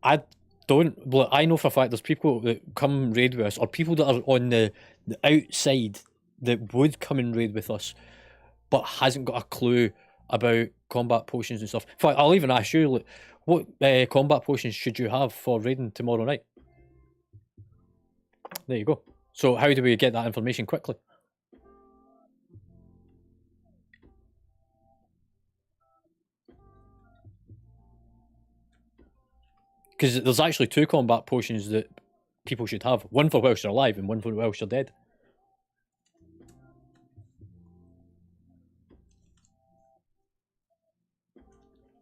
I don't. Well, I know for a fact there's people that come raid with us, or people that are on the outside that would come and raid with us, but hasn't got a clue about combat potions and stuff. In fact, I'll even ask you, like, what combat potions should you have for raiding tomorrow night? There you go. So how do we get that information quickly? Because there's actually 2 combat potions that people should have. One for whilst they're alive and one for whilst they're dead.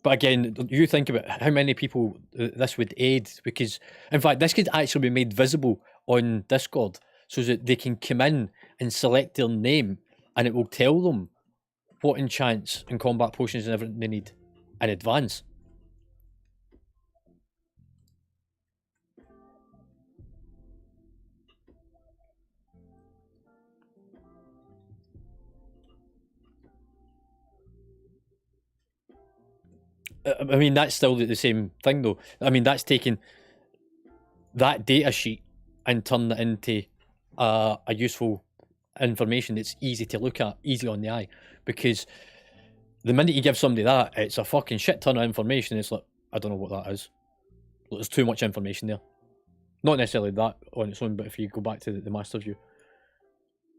But again, you think about how many people this would aid, because, in fact, this could actually be made visible on Discord so that they can come in and select their name and it will tell them what enchants and combat potions and everything they need in advance. I mean, that's still the same thing, though. I mean, that's taking that data sheet and turning it into a useful information that's easy to look at, easy on the eye. Because the minute you give somebody that, it's a fucking shit ton of information. It's like, I don't know what that is. There's too much information there. Not necessarily that on its own, but if you go back to the master view,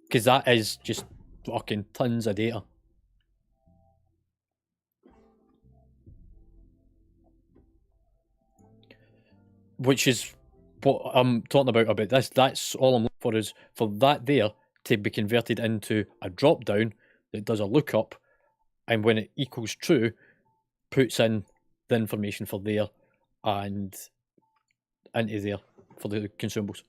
because that is just fucking tons of data. Which is what I'm talking about this. That's all I'm looking for, is for that there to be converted into a drop down that does a lookup, and when it equals true, puts in the information for there and into there for the consumables.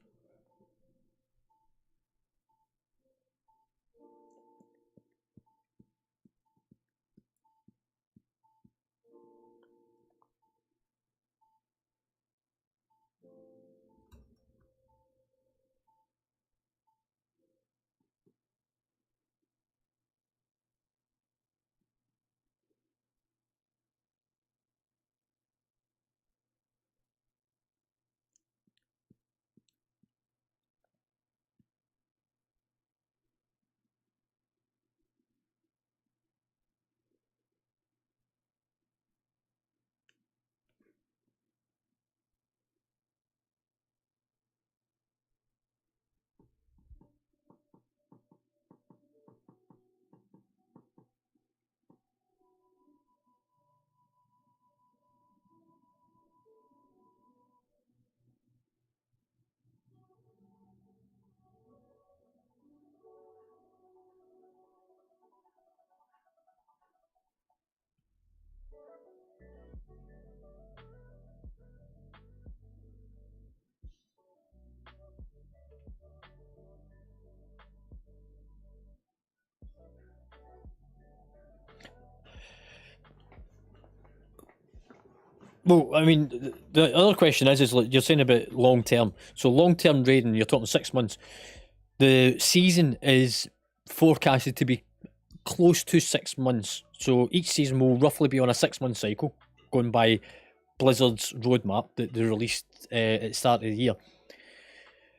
Well, I mean, the other question is like you're saying about long term. So long term raiding, you're talking 6 months. The season is forecasted to be close to 6 months. So each season will roughly be on a 6 month cycle, going by Blizzard's roadmap that they released at the start of the year.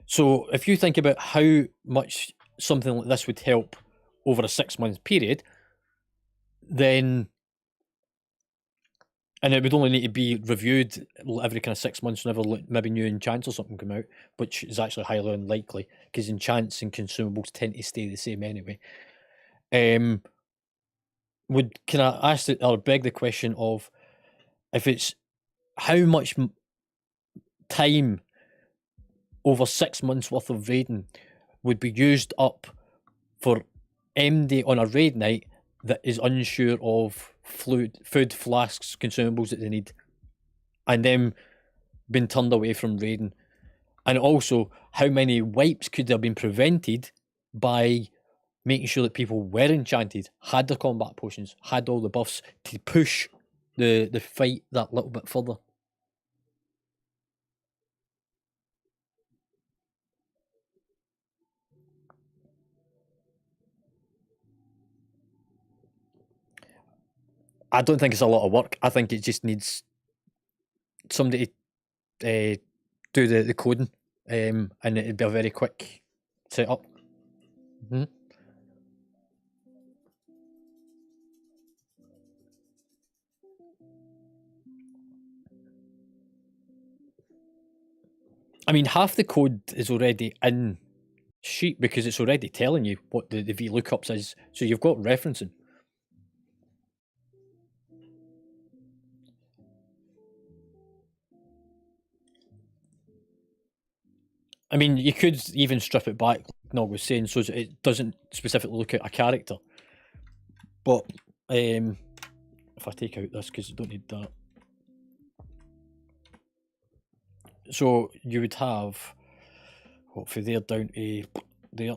So if you think about how much something like this would help over a 6 month period, then And it would only need to be reviewed every kind of 6 months whenever maybe new enchants or something come out, which is actually highly unlikely because enchants and consumables tend to stay the same anyway. Can I ask or beg the question of if it's how much time over 6 months worth of raiding would be used up for MD on a raid night that is unsure of food, flasks, consumables that they need, and them been turned away from raiding, and also how many wipes could have been prevented by making sure that people were enchanted, had their combat potions, had all the buffs to push the fight that little bit further. I don't think it's a lot of work. I think it just needs somebody to do the coding, and it'd be a very quick setup. Mm-hmm. I mean, half the code is already in sheet because it's already telling you what the VLOOKUPs is, so you've got referencing. I mean, you could even strip it back, like Nog was saying, so it doesn't specifically look at a character. But if I take out this, because you don't need that. So you would have, what, from there down to there.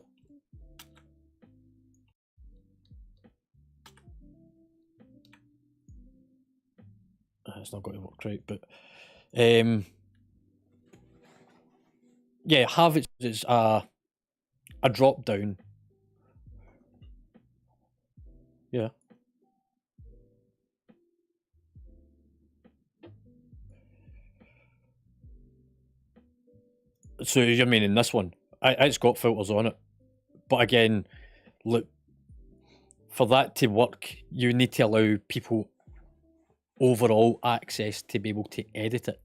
It's not going to work right, but yeah, have it as a drop down. Yeah. So you're meaning this one? It's got filters on it, but again, look, for that to work, you need to allow people overall access to be able to edit it.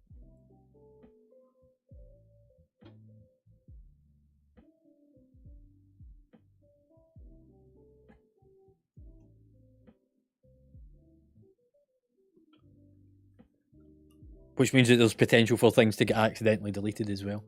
Which means that there's potential for things to get accidentally deleted as well.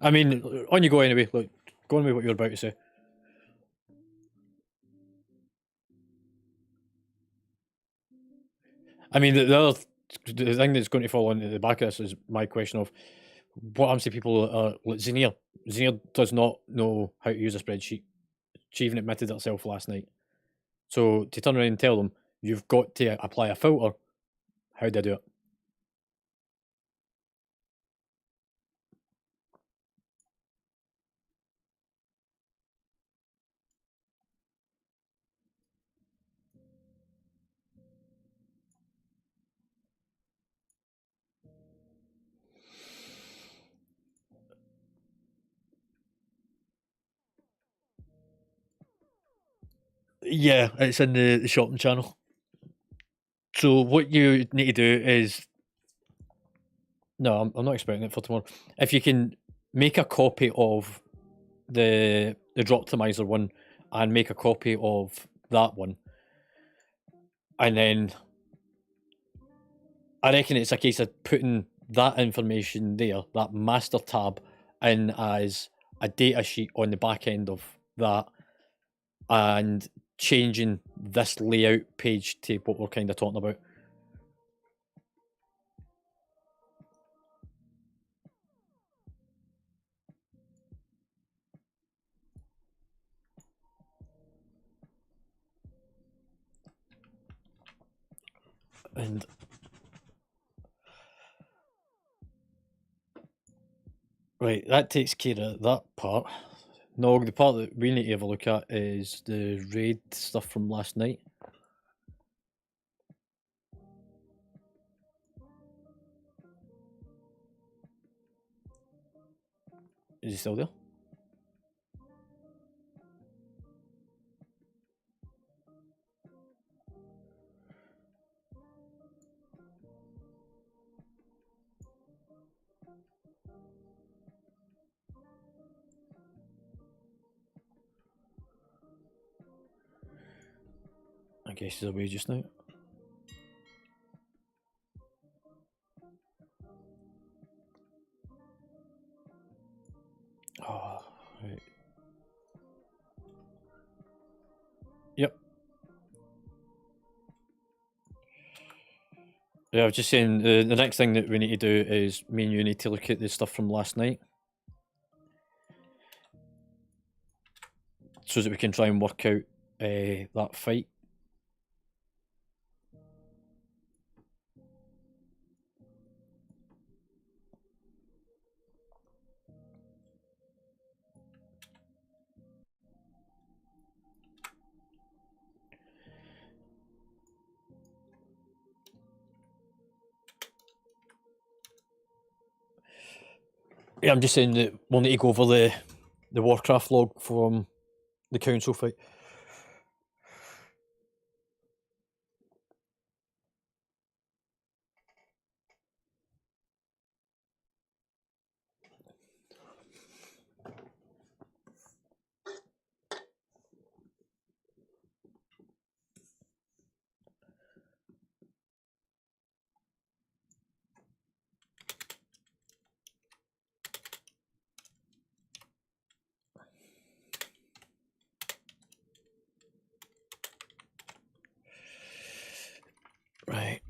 I mean, on you go anyway. Look, go on with what you're about to say. I mean, the thing that's going to fall into the back of this is my question of what happens to people like Zinir. Zinir does not know how to use a spreadsheet. She even admitted herself last night. So to turn around and tell them, you've got to apply a filter, how do I do it? Yeah, it's in the shopping channel. So what you need to do is no, I'm not expecting it for tomorrow. If you can make a copy of the Droptimizer one and make a copy of that one, and then I reckon it's a case of putting that information there, that master tab, in as a data sheet on the back end of that, and changing this layout page to what we're kind of talking about. And Right, that takes care of that part. No, the part that we need to have a look at is the raid stuff from last night. Is he still there? I guess he's away just now. Oh, right. Yep. Yeah, I was just saying the next thing that we need to do is me and you need to look at the stuff from last night so that we can try and work out that fight. Yeah, I'm just saying that we'll need to go over the Warcraft log from the council fight. Right.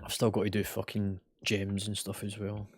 I've still got to do fucking gems and stuff as well.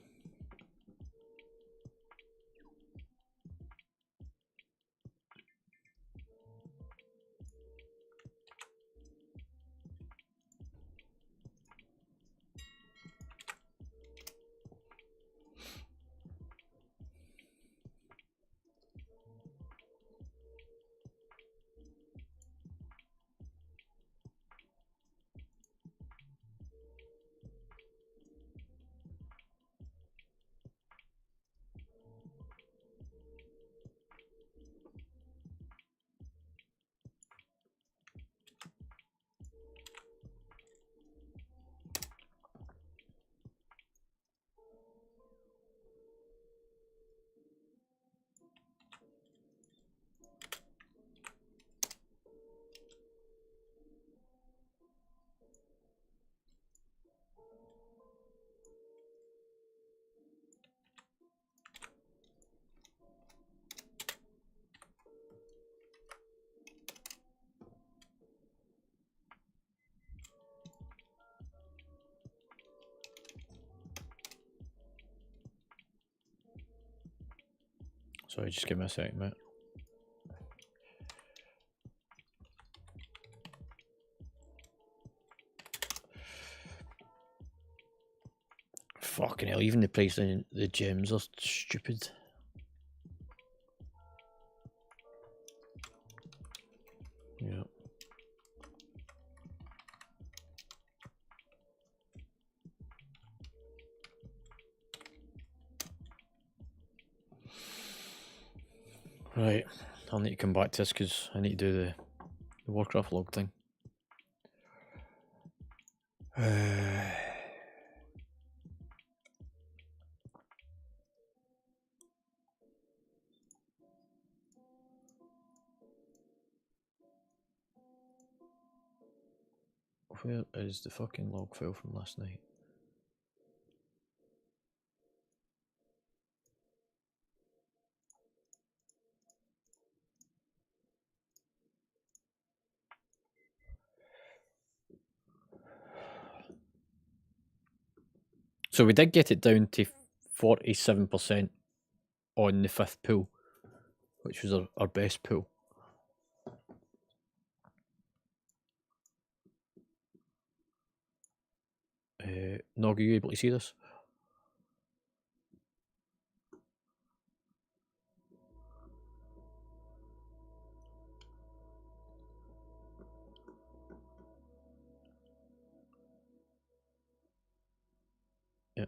Sorry, just give me a second, mate. Fucking hell, even the price on the gems are stupid. Yeah. Right, I'll need to come back to this because I need to do the Warcraft log thing. Where is the fucking log file from last night? So we did get it down to 47% on the 5th pool, which was our best pool. Nog, are you able to see this? Yeah.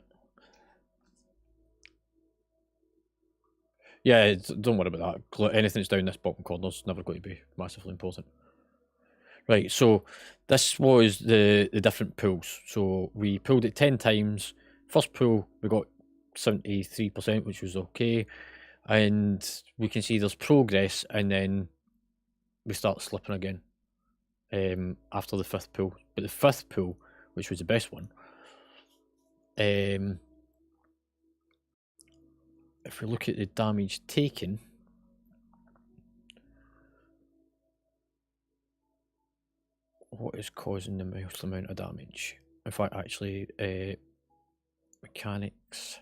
Yeah, don't worry about that. Anything that's down this bottom corner is never going to be massively important. Right, so this was the different pools. So we pulled it 10 times. First pool, we got 73%, which was okay. And we can see there's progress, and then we start slipping again after the fifth pool. But the fifth pool, which was the best one, if we look at the damage taken, what is causing the most amount of damage? In fact, actually, mechanics.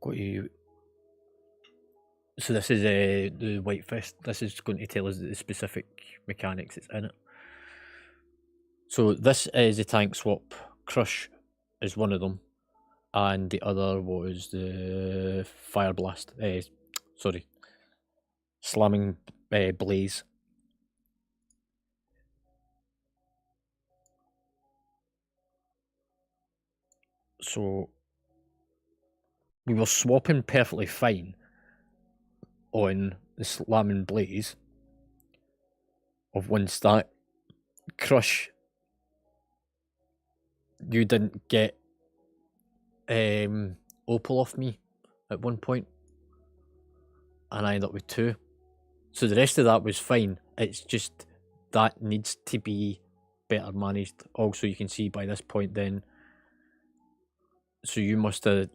Got you. So this is the White Fist. This is going to tell us the specific mechanics that's in it. So this is a tank swap. Crush is one of them, and the other was the Fire Blast. Sorry, Slamming Blaze. So we were swapping perfectly fine on the Slamming Blaze of one stack. Crush, you didn't get Opal off me at one point, and I ended up with 2. So the rest of that was fine. It's just that needs to be better managed. Also, you can see by this point then, so you must have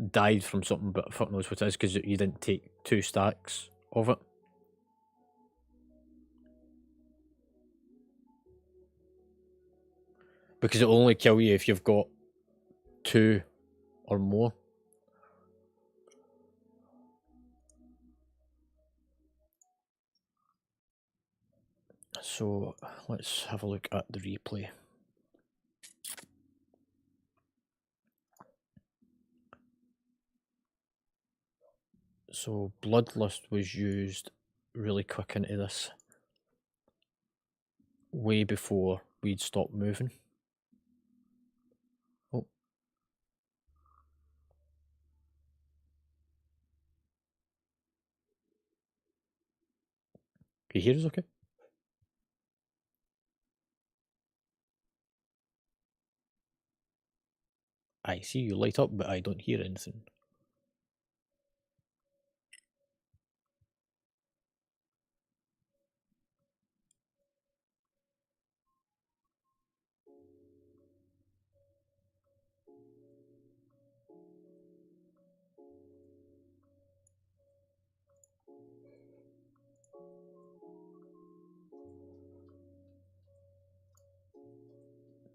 died from something, but fuck knows what it is, because you didn't take 2 stacks of it. Because it'll only kill you if you've got 2 or more. So let's have a look at the replay. So Bloodlust was used really quick into this, way before we'd stopped moving. Oh. Can you hear us okay? I see you light up, but I don't hear anything.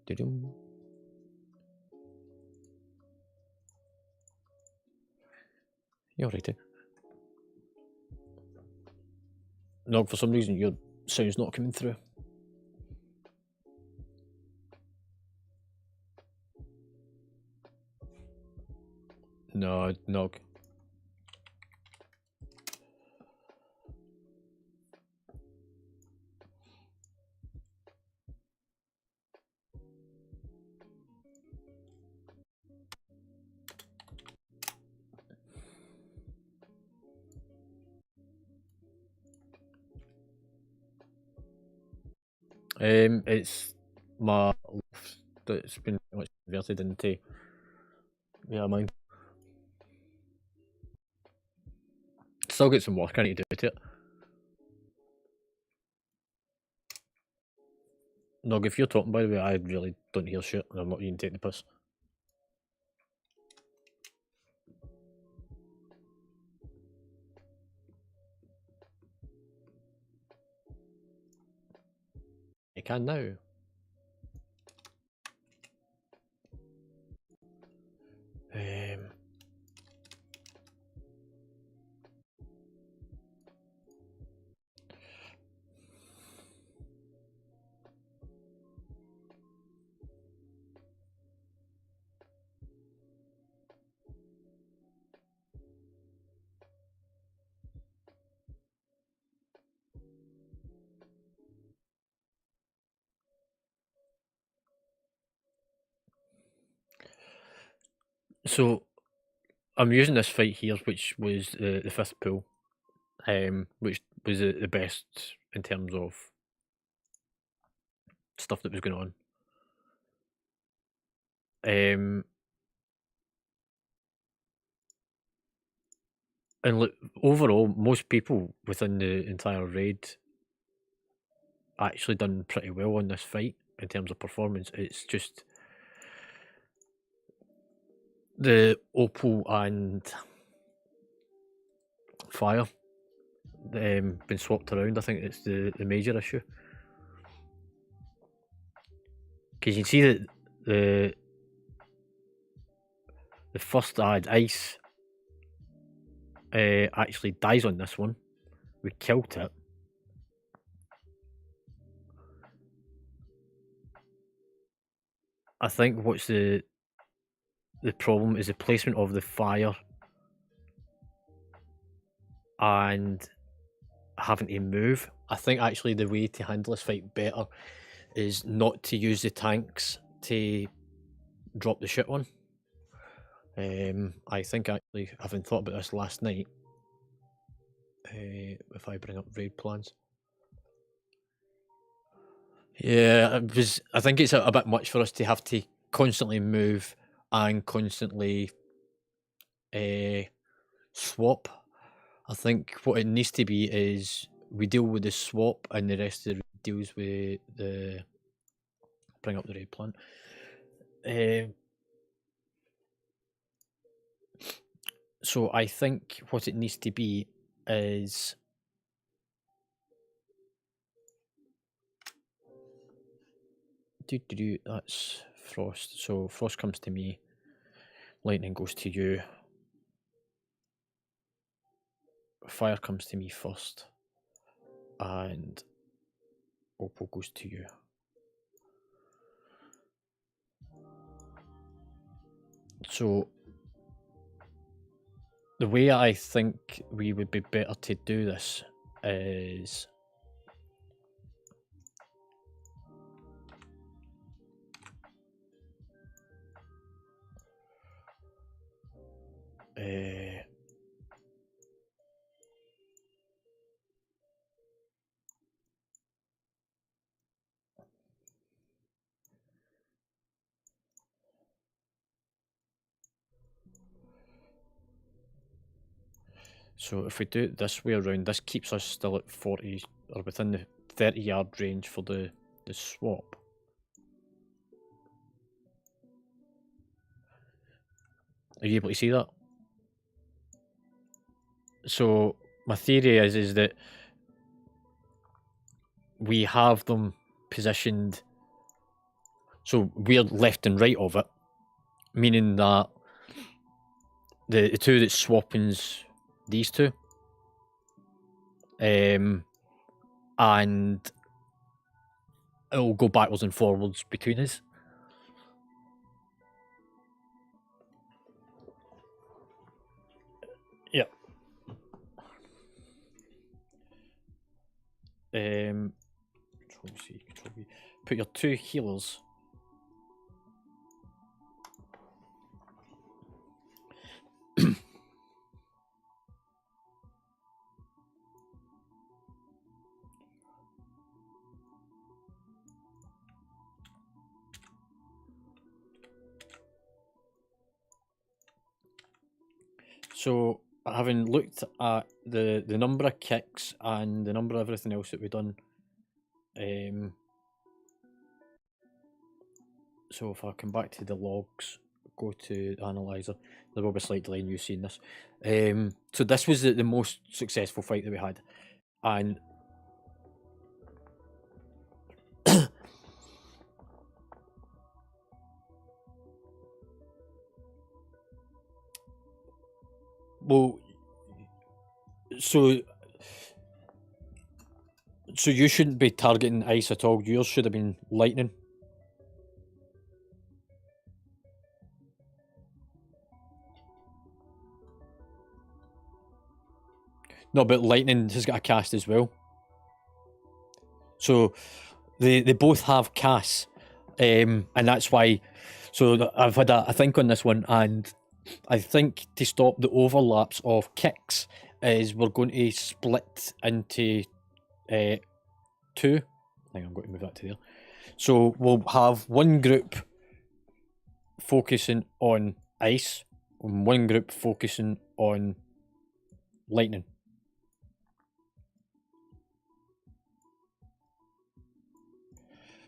Doo-doo. You're right. No, for some reason your sound's not coming through. No, Nog. It's my life that's been much converted into mine. Still got some work I need to do to it. Nog, if you're talking, by the way, I really don't hear shit, and I'm not even taking the piss. I can now. So I'm using this fight here, which was the fifth pool, which was the best in terms of stuff that was going on. And look, overall, most people within the entire raid actually done pretty well on this fight in terms of performance. It's just the Opal and Fire been swapped around. I think it's the major issue. Because you can see that the first ad, Ice, actually dies on this one. We killed it. I think what's the problem is the placement of the fire and having to move. I think actually the way to handle this fight better is not to use the tanks to drop the shit on. I think actually, having thought about this last night, if I bring up raid plans, yeah, I think it's a bit much for us to have to constantly move and constantly swap. I think what it needs to be is we deal with the swap and the rest of the raid deals with the bring up the raid plan. So I think what it needs to be is that's Frost. So Frost comes to me, Lightning goes to you, Fire comes to me first, and Opal goes to you. So the way I think we would be better to do this is so if we do it this way around, this keeps us still at 40 or within the 30-yard range for the swap. Are you able to see that? So my theory is that we have them positioned so we're left and right of it, meaning that the two that's swapping's these two, and it'll go backwards and forwards between us. Yep. Control C, Control V. Put your two healers. So, having looked at the number of kicks and the number of everything else that we've done, so if I come back to the logs, go to the analyzer, there will be a slight delay in you seeing this. So this was the most successful fight that we had, and well, so you shouldn't be targeting Ice at all. Yours should have been Lightning. No, but Lightning has got a cast as well. So they both have casts, and that's why. So I've had a think on this one, and I think to stop the overlaps of kicks is we're going to split into two. I think I'm going to move that to there. So we'll have one group focusing on ice and one group focusing on lightning.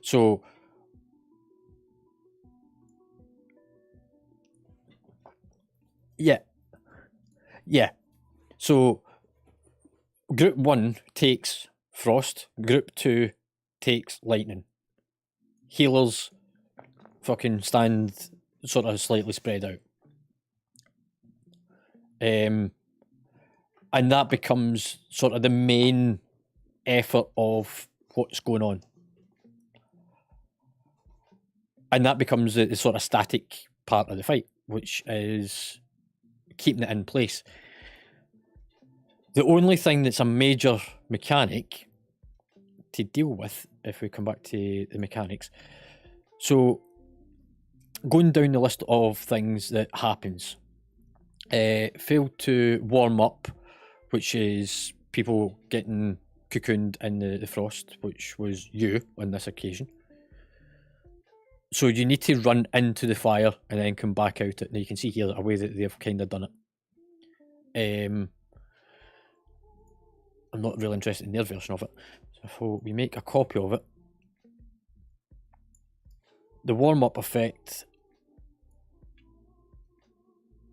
So yeah. So group 1 takes frost, group 2 takes lightning. Healers fucking stand sort of slightly spread out. And that becomes sort of the main effort of what's going on. And that becomes the sort of static part of the fight, which is keeping it in place. The only thing that's a major mechanic to deal with, if we come back to the mechanics, so going down the list of things that happens, failed to warm up, which is people getting cocooned in the frost, which was you on this occasion. So you need to run into the fire and then come back out it. Now you can see here a way that they've kind of done it. I'm not really interested in their version of it. So if we make a copy of it, the warm-up effect,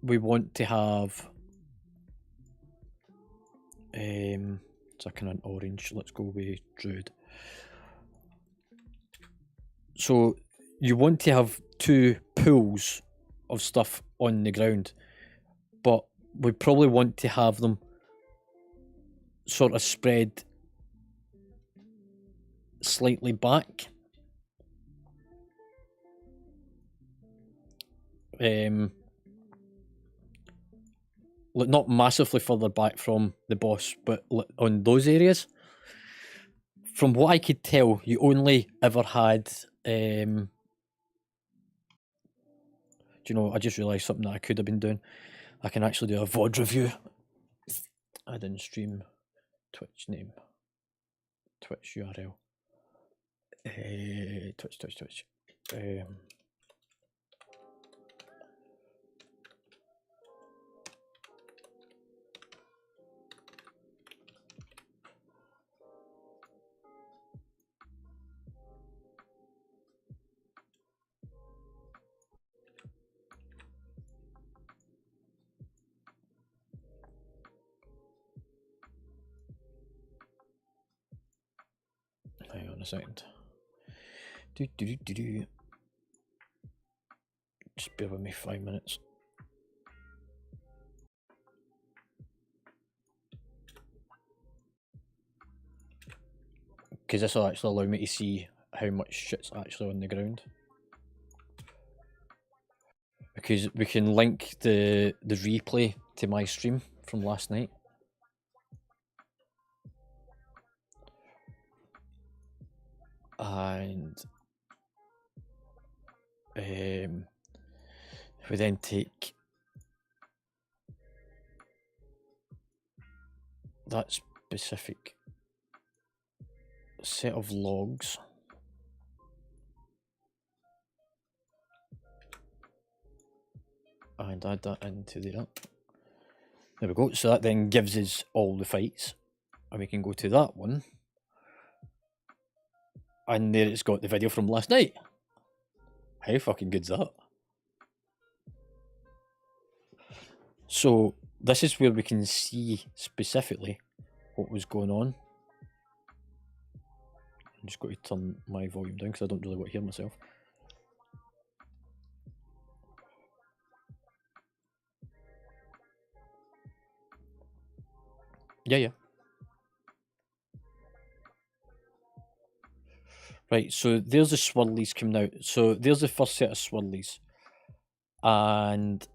we want to have it's a kind of orange. Let's go with Druid. So you want to have 2 pools of stuff on the ground, but we probably want to have them sort of spread slightly back. Not massively further back from the boss, but on those areas. From what I could tell, you only ever had do you know, I just realised something that I could have been doing. I can actually do a VOD review. I didn't stream Twitch name. Twitch URL. Twitch. Hang on a second. Just bear with me 5 minutes. Because this will actually allow me to see how much shit's actually on the ground. Because we can link the replay to my stream from last night. And we then take that specific set of logs and add that into there. There we go. So that then gives us all the fights, and we can go to that one, and there it's got the video from last night. How fucking good's that? So this is where we can see specifically what was going on. I'm just going to turn my volume down because I don't really want to hear myself. Yeah. Right, so there's the swirlies coming out. So there's the first set of swirlies. And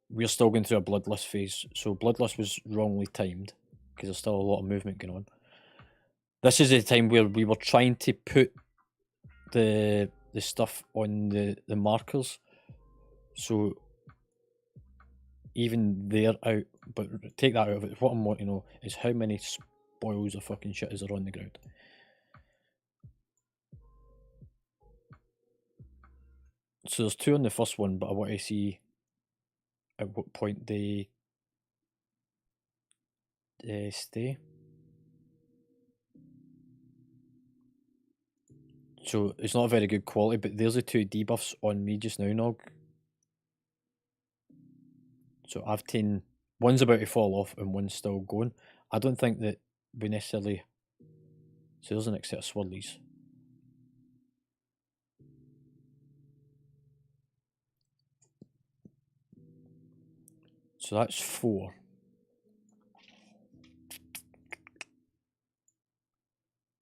we're still going through a bloodlust phase. So bloodlust was wrongly timed because there's still a lot of movement going on. This is the time where we were trying to put the stuff on the markers. So even they're out. But take that out of it. What I'm wanting to know is how many spoils of fucking shit is there on the ground. So there's 2 on the first one, but I want to see at what point they stay. So it's not a very good quality, but there's the 2 debuffs on me just now, Nog. So I've taken, one's about to fall off and one's still going. I don't think that we necessarily, so there's the next set of swirlies. So that's 4.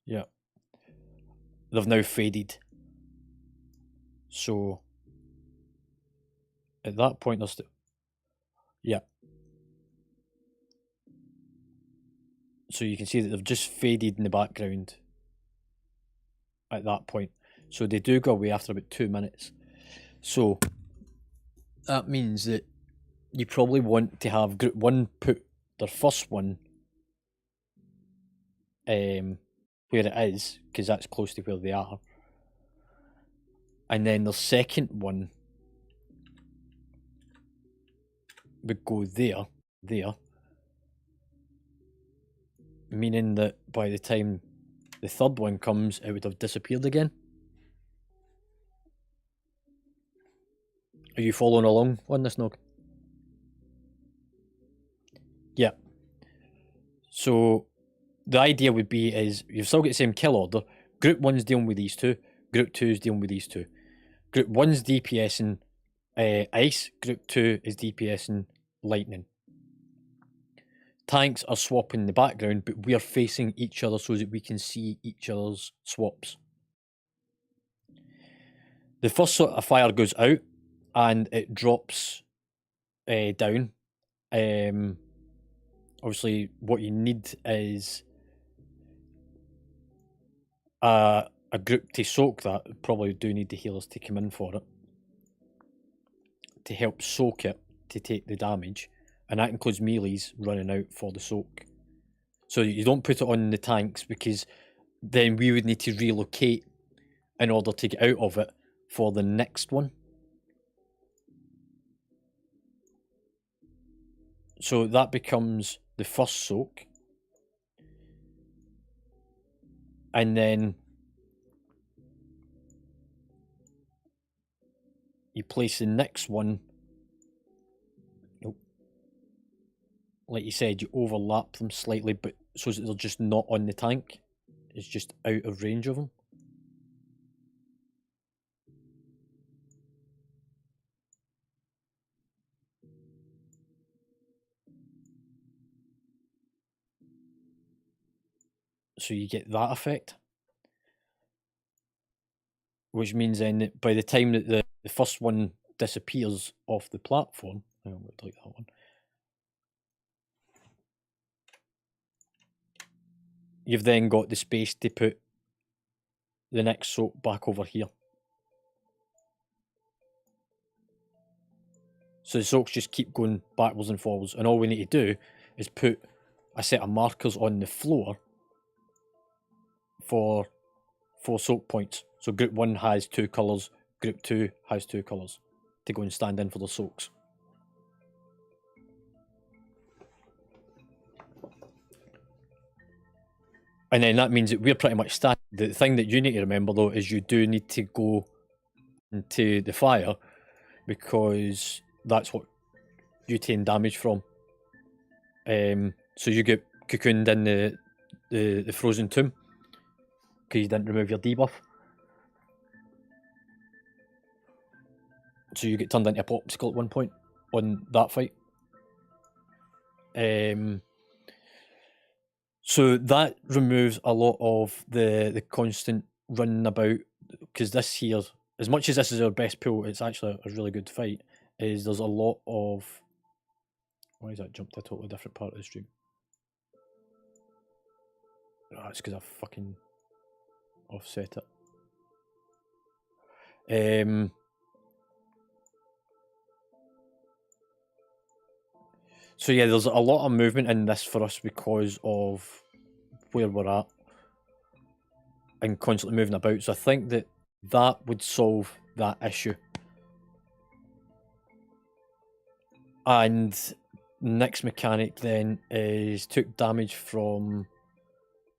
Yeah. They've now faded. So at that point there's yeah. So you can see that they've just faded in the background at that point. So they do go away after about 2 minutes. So that means that you probably want to have group 1 put their first one where it is, because that's close to where they are. And then the second one would go there, meaning that by the time the third one comes, it would have disappeared again. Are you following along on this, Nog? Yeah. So the idea would be is you've still got the same kill order. Group 1's dealing with these 2. Group 2's dealing with these 2. Group 1's DPSing ice. Group 2 is DPSing lightning. Tanks are swapping in the background, but we are facing each other so that we can see each other's swaps. The first sort of fire goes out and it drops down. Obviously, what you need is a group to soak that. Probably do need the healers to come in for it to help soak it to take the damage, and that includes melees running out for the soak. So you don't put it on the tanks because then we would need to relocate in order to get out of it for the next one. So that becomes the first soak. And then you place the next one. Nope. Like you said, you overlap them slightly, but so that they're just not on the tank. It's just out of range of them. So you get that effect. Which means then that by the time that the first one disappears off the platform, I don't like that one. You've then got the space to put the next soap back over here. So the soaks just keep going backwards and forwards, and all we need to do is put a set of markers on the floor for 4 soak points. So group 1 has 2 colours, group 2 has 2 colours to go and stand in for the soaks. And then that means that we're pretty much standing. The thing that you need to remember though is you do need to go into the fire because that's what you take damage from. So you get cocooned in the frozen tomb because you didn't remove your debuff. So you get turned into a popsicle at one point on that fight. So that removes a lot of the constant running about, because this here, as much as this is our best pool, it's actually a really good fight, is there's a lot of... Why is that jumped to a totally different part of the stream? Oh, it's because I fucking offset it. So yeah, there's a lot of movement in this for us because of where we're at and constantly moving about. So I think that would solve that issue. And next mechanic then is took damage from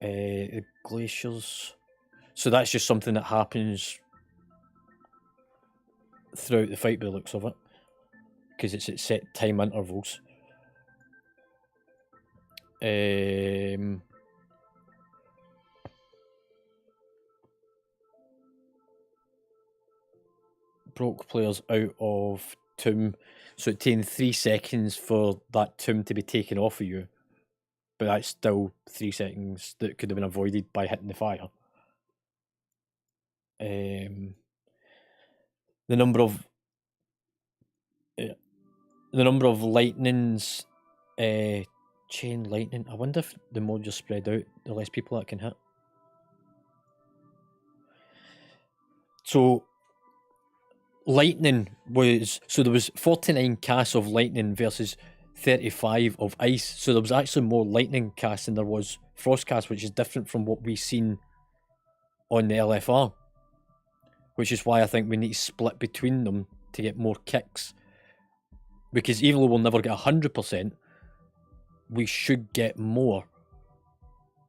the glaciers. So that's just something that happens throughout the fight by the looks of it, because it's at set time intervals. Broke players out of tomb, so it takes 3 seconds for that tomb to be taken off of you, but that's still 3 seconds that could have been avoided by hitting the fire. The number of lightnings, chain lightning. I wonder if the more just spread out, the less people that can hit. So lightning was, so there was 49 casts of lightning versus 35 of ice. So there was actually more lightning casts than there was frost casts, which is different from what we've seen on the LFR. Which is why I think we need to split between them to get more kicks. Because even though we'll never get 100%, we should get more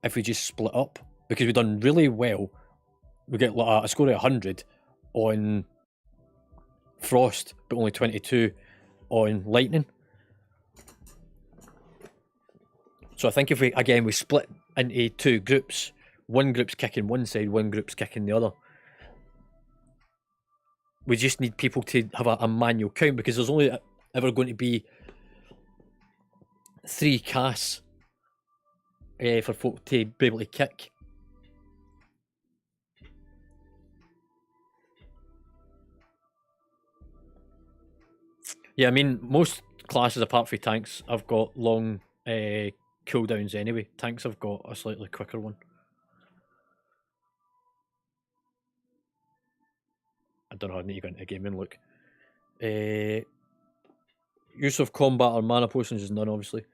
if we just split up. Because we've done really well. We get like a score of 100 on frost, but only 22 on lightning. So I think if we split into 2 groups, one group's kicking one side, one group's kicking the other. We just need people to have a manual count, because there's only ever going to be 3 casts for folk to be able to kick. Yeah, I mean, most classes apart from tanks have got long cooldowns anyway. Tanks have got a slightly quicker one. I don't know, I need to go into a game and look. Use of combat or mana potions is none, obviously.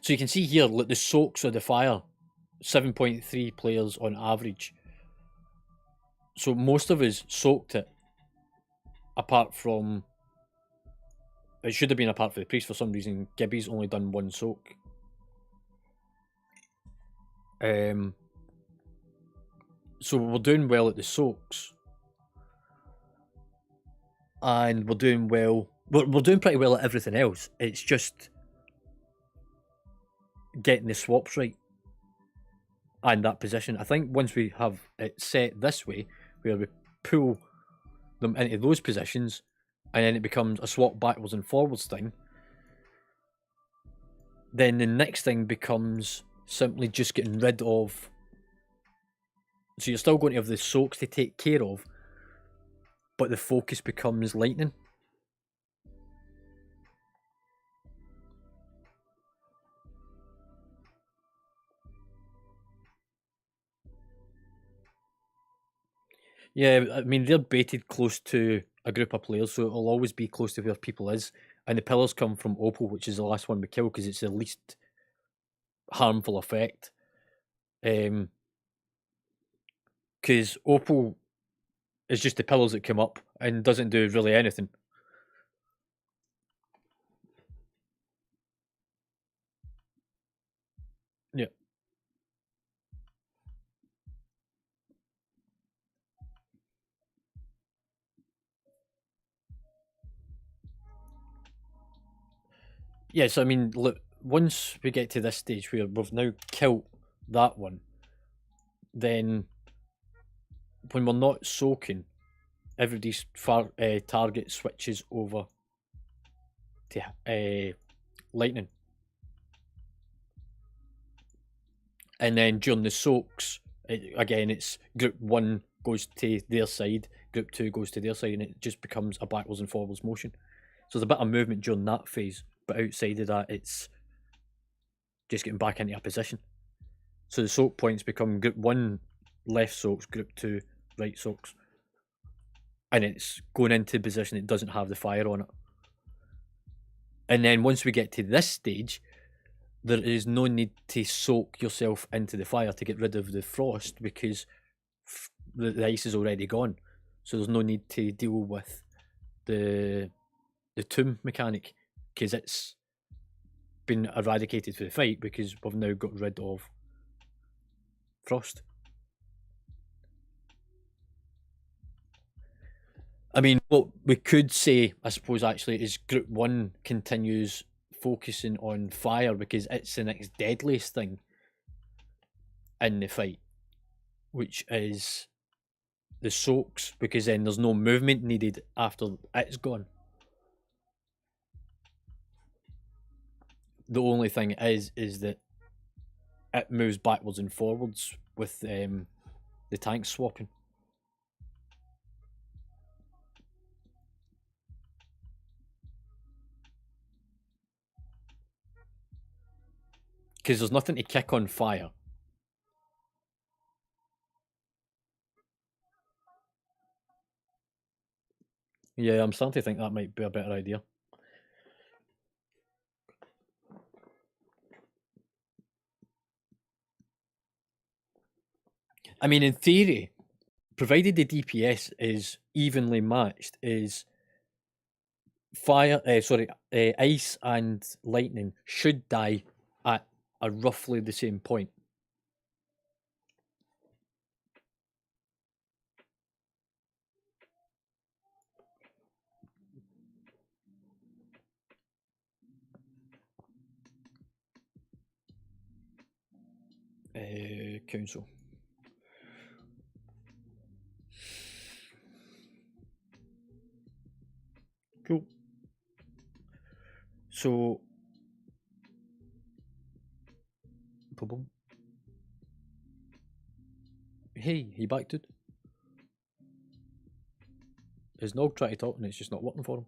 So you can see here, look, the soaks of the fire, 7.3 players on average. So most of us soaked it, apart from... It should have been apart from the priest. For some reason, Gibby's only done 1 soak. So we're doing well at the soaks. And we're doing well... We're doing pretty well at everything else. It's just getting the swaps right and that position. I think once we have it set this way, where we pull them into those positions, and then it becomes a swap backwards and forwards thing, then the next thing becomes simply just getting rid of... So you're still going to have the soaks to take care of, but the focus becomes lightning. Yeah, I mean, they're baited close to a group of players, so it'll always be close to where people is. And the pillars come from Opal, which is the last one we kill, because it's the least harmful effect. Because Opal is just the pillars that come up and doesn't do really anything. Yeah. Yeah, so I mean, look, once we get to this stage where we've now killed that one, then when we're not soaking, everybody's target switches over to lightning. And then during the soaks, again, it's group 1 goes to their side, group 2 goes to their side, and it just becomes a backwards and forwards motion. So there's a bit of movement during that phase, but outside of that, it's just getting back into a position. So the soak points become group 1 left soaks, group 2 right soaks. And it's going into a position that doesn't have the fire on it. And then once we get to this stage, there is no need to soak yourself into the fire to get rid of the frost because the ice is already gone. So there's no need to deal with the tomb mechanic because it's been eradicated for the fight because we've now got rid of frost. I mean, what we could say, I suppose, actually, is Group 1 continues focusing on fire because it's the next deadliest thing in the fight, which is the soaks, because then there's no movement needed after it's gone. The only thing is that it moves backwards and forwards with the tanks swapping. Because there's nothing to kick on fire. Yeah, I'm starting to think that might be a better idea. I mean, in theory, provided the DPS is evenly matched, is fire, ice and lightning should die at a roughly the same point. Council. Cool. So, boom. Hey, he back, dude. His nog trying to talk and it's just not working for him.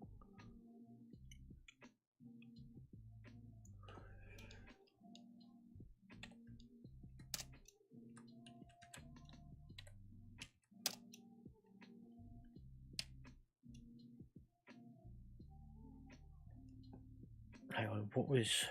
Hang on, what was...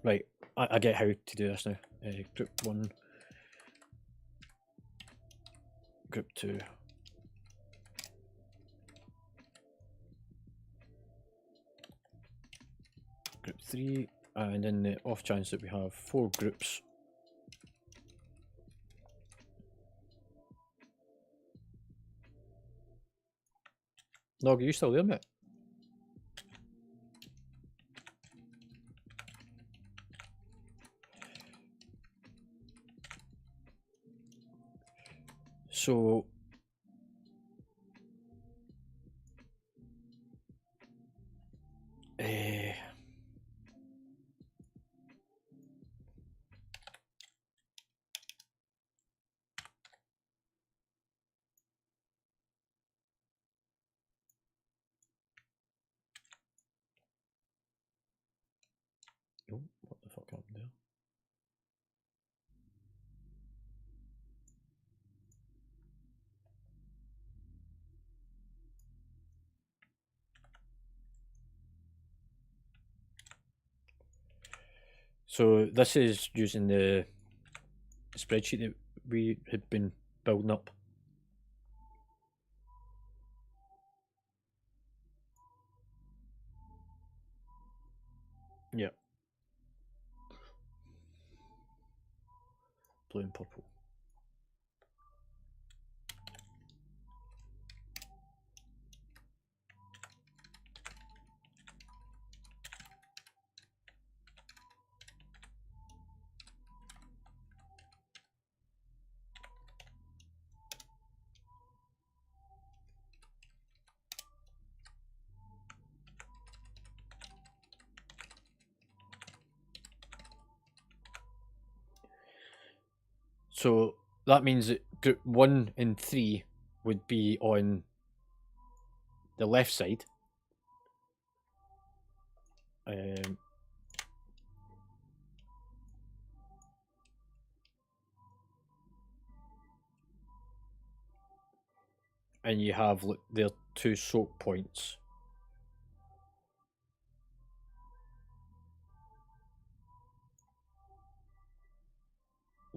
Right, I get how to do this now. Group 1, Group 2. Group 3, and in the off chance that we have 4 groups. Nog, are you still there, mate? So... Oh, what the fuck happened there? So this is using the spreadsheet that we had been building up. Yeah. Blue and purple. So that means that group 1 and 3 would be on the left side. And you have their 2 soak points.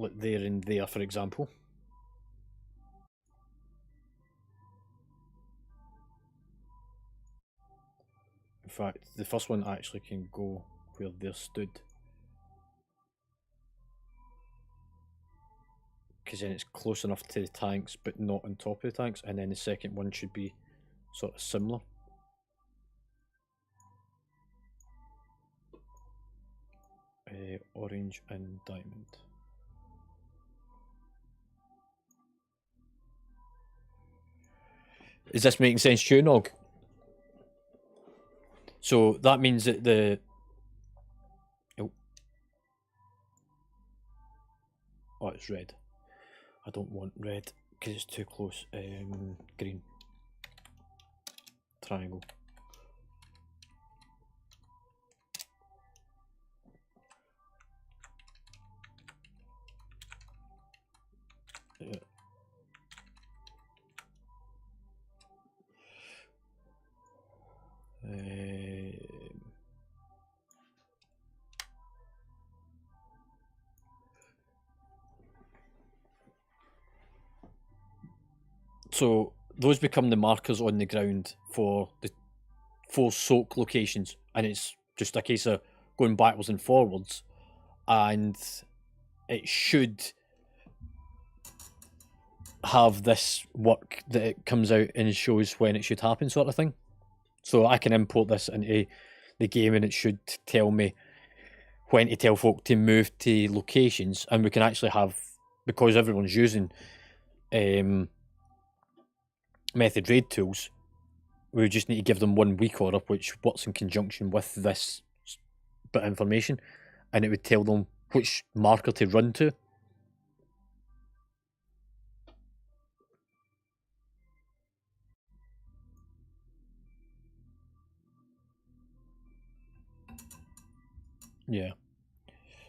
Like there and there, for example. In fact, the first one actually can go where they're stood. Because then it's close enough to the tanks, but not on top of the tanks. And then the second one should be sort of similar. Orange and diamond. Is this making sense to you, Nog? So that means that the... Oh, it's red. I don't want red because it's too close. Green. Triangle. Yeah. So those become the markers on the ground for the 4 soak locations, and it's just a case of going backwards and forwards, and it should have this work that it comes out and shows when it should happen, sort of thing. So I can import this into the game and it should tell me when to tell folk to move to locations, and we can actually have, because everyone's using method raid tools, we just need to give them 1 week order, which works in conjunction with this bit of information, and it would tell them which marker to run to. Yeah.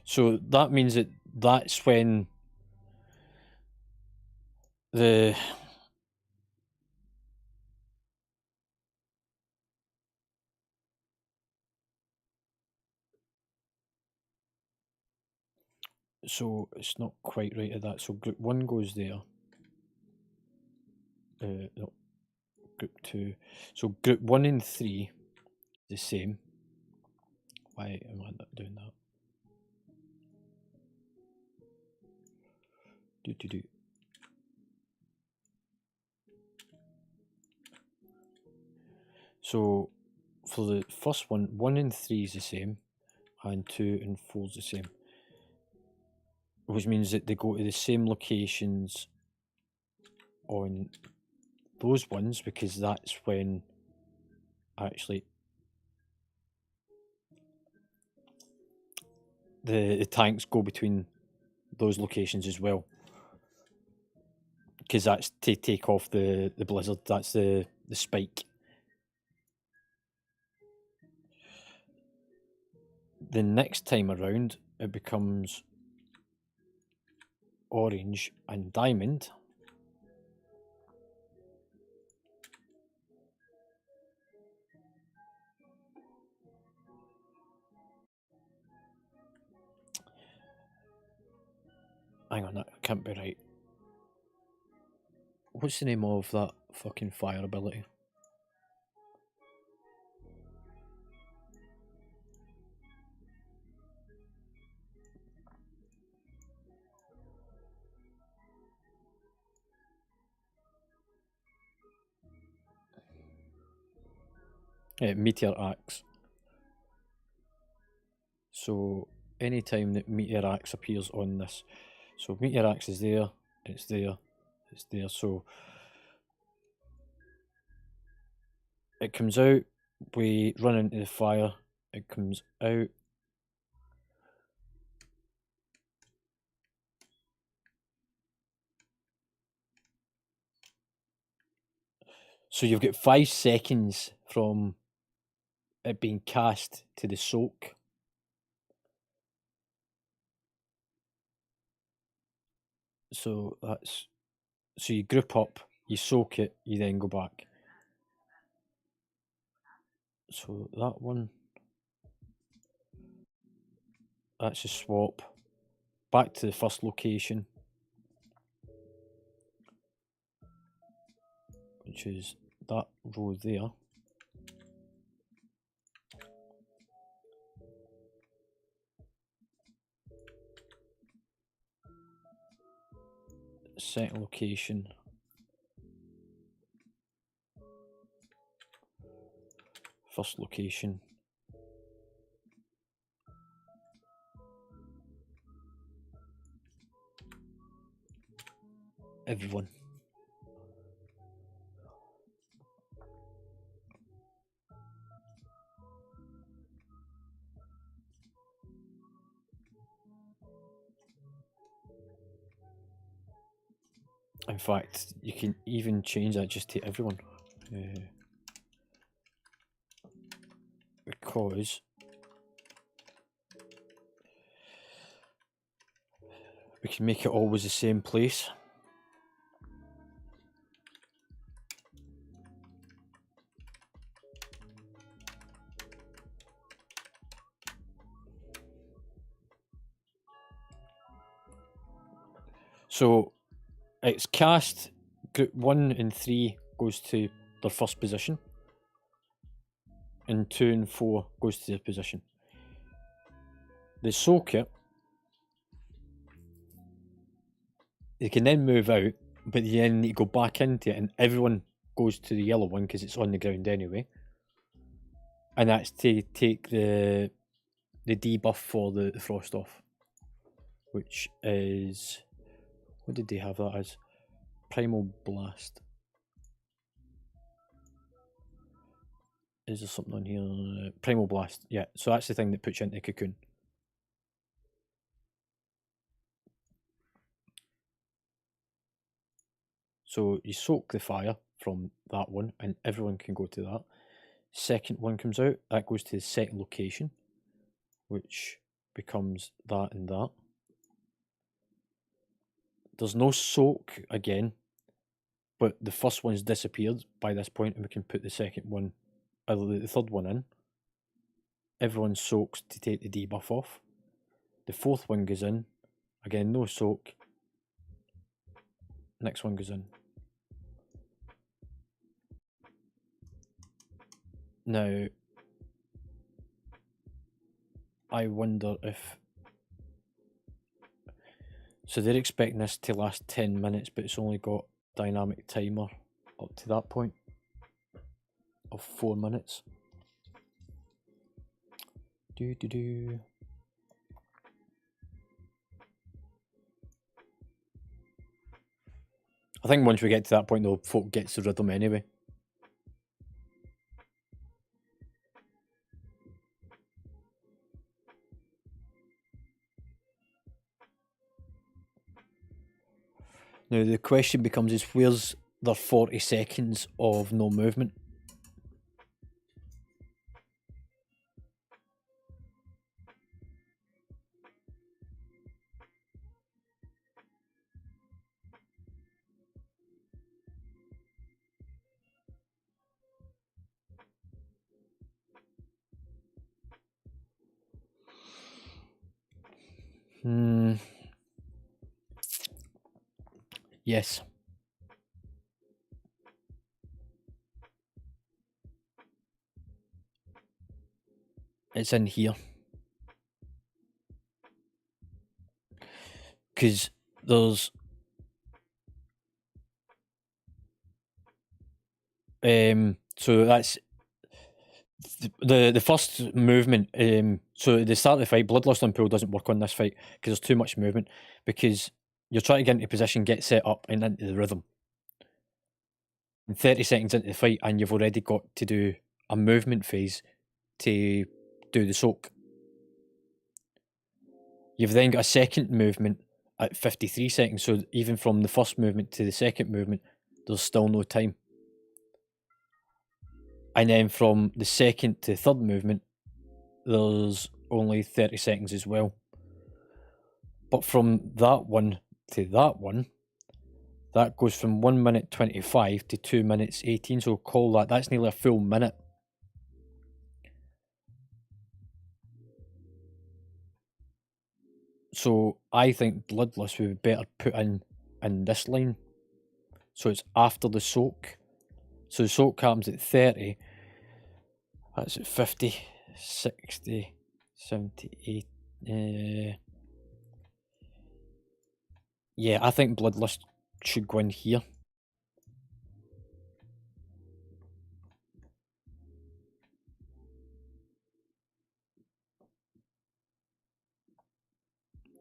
So that means that that's when the... So it's not quite right at that. So group 1 goes there. No, group 2. So group 1 and 3, the same. Why am I not doing that? Do. So for the first one, 1 and 3 is the same, and 2 and 4 is the same. Which means that they go to the same locations on those ones, because that's when actually the tanks go between those locations as well. Because that's to take off the blizzard, that's the spike. The next time around, it becomes orange and diamond. Hang on, that can't be right. What's the name of that fucking fire ability? Meteor Axe. So anytime that Meteor Axe appears on this, so Meteor Axe is there, it's there, it's there. So it comes out, we run into the fire, it comes out. So you've got 5 seconds from it being cast to the soak. So you group up, you soak it, you then go back. So that one, that's a swap. Back to the first location, which is that row there. Second location. First location. Everyone. In fact, you can even change that just to everyone. Because we can make it always the same place. So it's cast, group 1 and 3 goes to their first position, and 2 and 4 goes to their position. They soak it. They can then move out, but you then need to go back into it, and everyone goes to the yellow one because it's on the ground anyway. And that's to take the debuff for the frost off, which is, what did they have that as? Primal Blast. Is there something on here? Primal Blast, yeah. So that's the thing that puts you into Cocoon. So you soak the fire from that one, and everyone can go to that. Second one comes out, that goes to the second location, which becomes that and that. There's no soak again, but the first one's disappeared by this point, and we can put the second one, the third one in. Everyone soaks to take the debuff off. The fourth one goes in. Again, no soak. Next one goes in. Now, I wonder if... So they're expecting this to last 10 minutes, but it's only got dynamic timer up to that point of 4 minutes. I think once we get to that point, though, folk gets the rhythm anyway. Now the question becomes is, where's their 40 seconds of no movement? Yes. It's in here. Because there's... so that's... The first movement, so the start of the fight, Bloodlust on Pool doesn't work on this fight because there's too much movement, because you're trying to get into position, get set up and into the rhythm. And 30 seconds into the fight and you've already got to do a movement phase to do the soak. You've then got a second movement at 53 seconds, so even from the first movement to the second movement, there's still no time. And then from the second to third movement, there's only 30 seconds as well. But from that one to that one, that goes from 1 minute 25 to 2 minutes 18. So call that, that's nearly a full minute. So I think Bloodlust would be better put in this line. So it's after the soak. So the soak happens at 30. That's at 50, 60, 70, 80. Yeah, I think Bloodlust should go in here.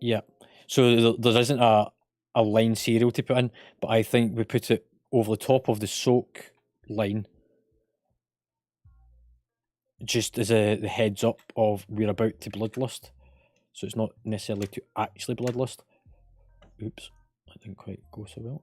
Yeah. So there isn't a line serial to put in, but I think we put it over the top of the soak line, just as the heads up of we're about to Bloodlust. So it's not necessarily to actually Bloodlust. Oops, that didn't quite go so well.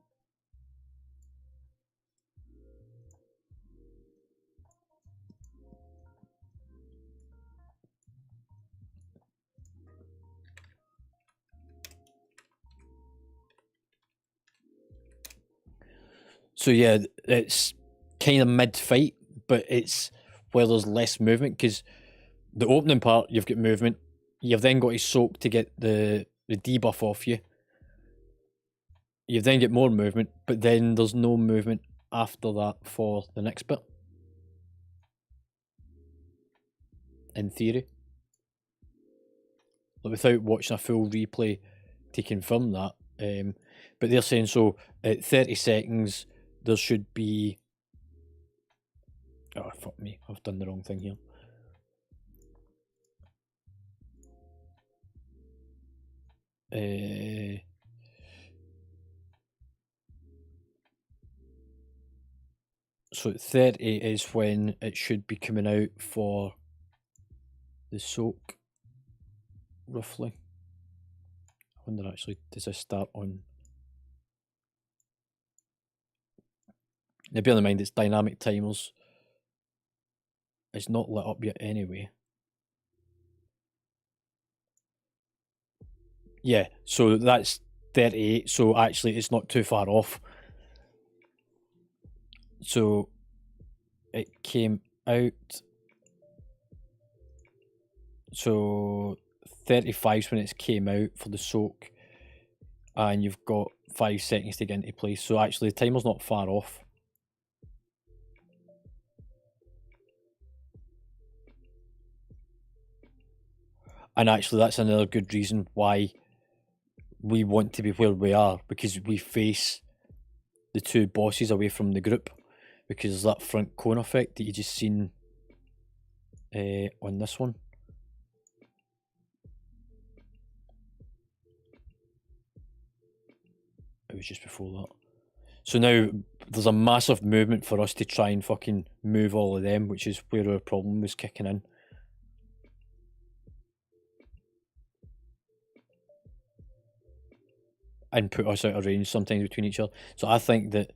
So yeah, it's kind of mid-fight, but it's where there's less movement, because the opening part, you've got movement. You've then got to soak to get the debuff off you. You then get more movement, but then there's no movement after that for the next bit. In theory. Like, without watching a full replay to confirm that. But they're saying, so at 30 seconds, there should be... Oh, fuck me. I've done the wrong thing here. So 30 is when it should be coming out for the soak, roughly. I wonder, actually, does this start on... Now, bear in mind, it's dynamic timers. It's not lit up yet anyway. Yeah, so that's 38, so actually it's not too far off. So it came out... So 35 is when it came out for the soak, and you've got 5 seconds to get into place. So actually the timer's not far off. And actually that's another good reason why we want to be where we are, because we face the two bosses away from the group, because there's that front cone effect that you just seen on this one. It was just before that. So now there's a massive movement for us to try and fucking move all of them, which is where our problem was kicking in. And put us out of range sometimes between each other. So I think that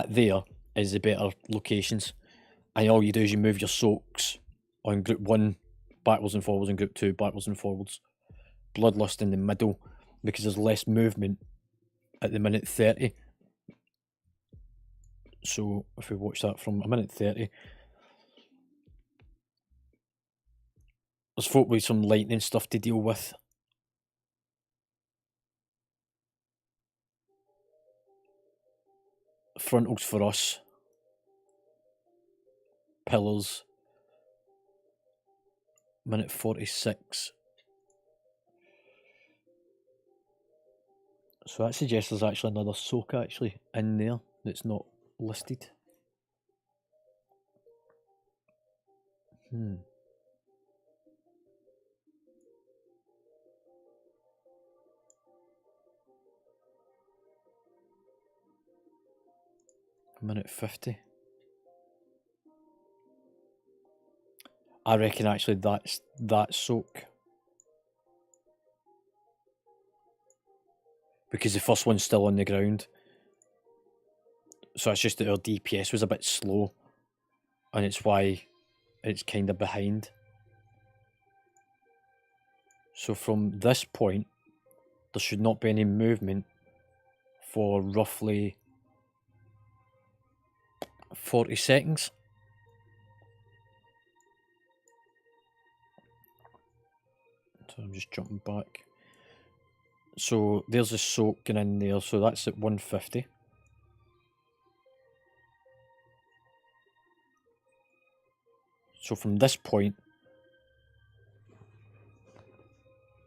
there is the better locations. And all you do is you move your soaks on group 1 backwards and forwards, and group 2 backwards and forwards. Bloodlust in the middle, because there's less movement at the minute 30. So if we watch that from a minute 30, there's folk with some lightning stuff to deal with. Frontals for us. Pillars. Minute 46. So that suggests there's actually another soak actually in there that's not listed. Minute 50. I reckon actually that's that soak. Because the first one's still on the ground. So it's just that our DPS was a bit slow. and it's why it's kind of behind. So from this point, there should not be any movement for roughly 40 seconds. So I'm just jumping back. So there's a soak going in there, so that's at 150. So from this point,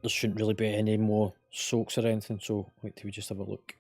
there shouldn't really be any more soaks or anything. So wait till we just have a look.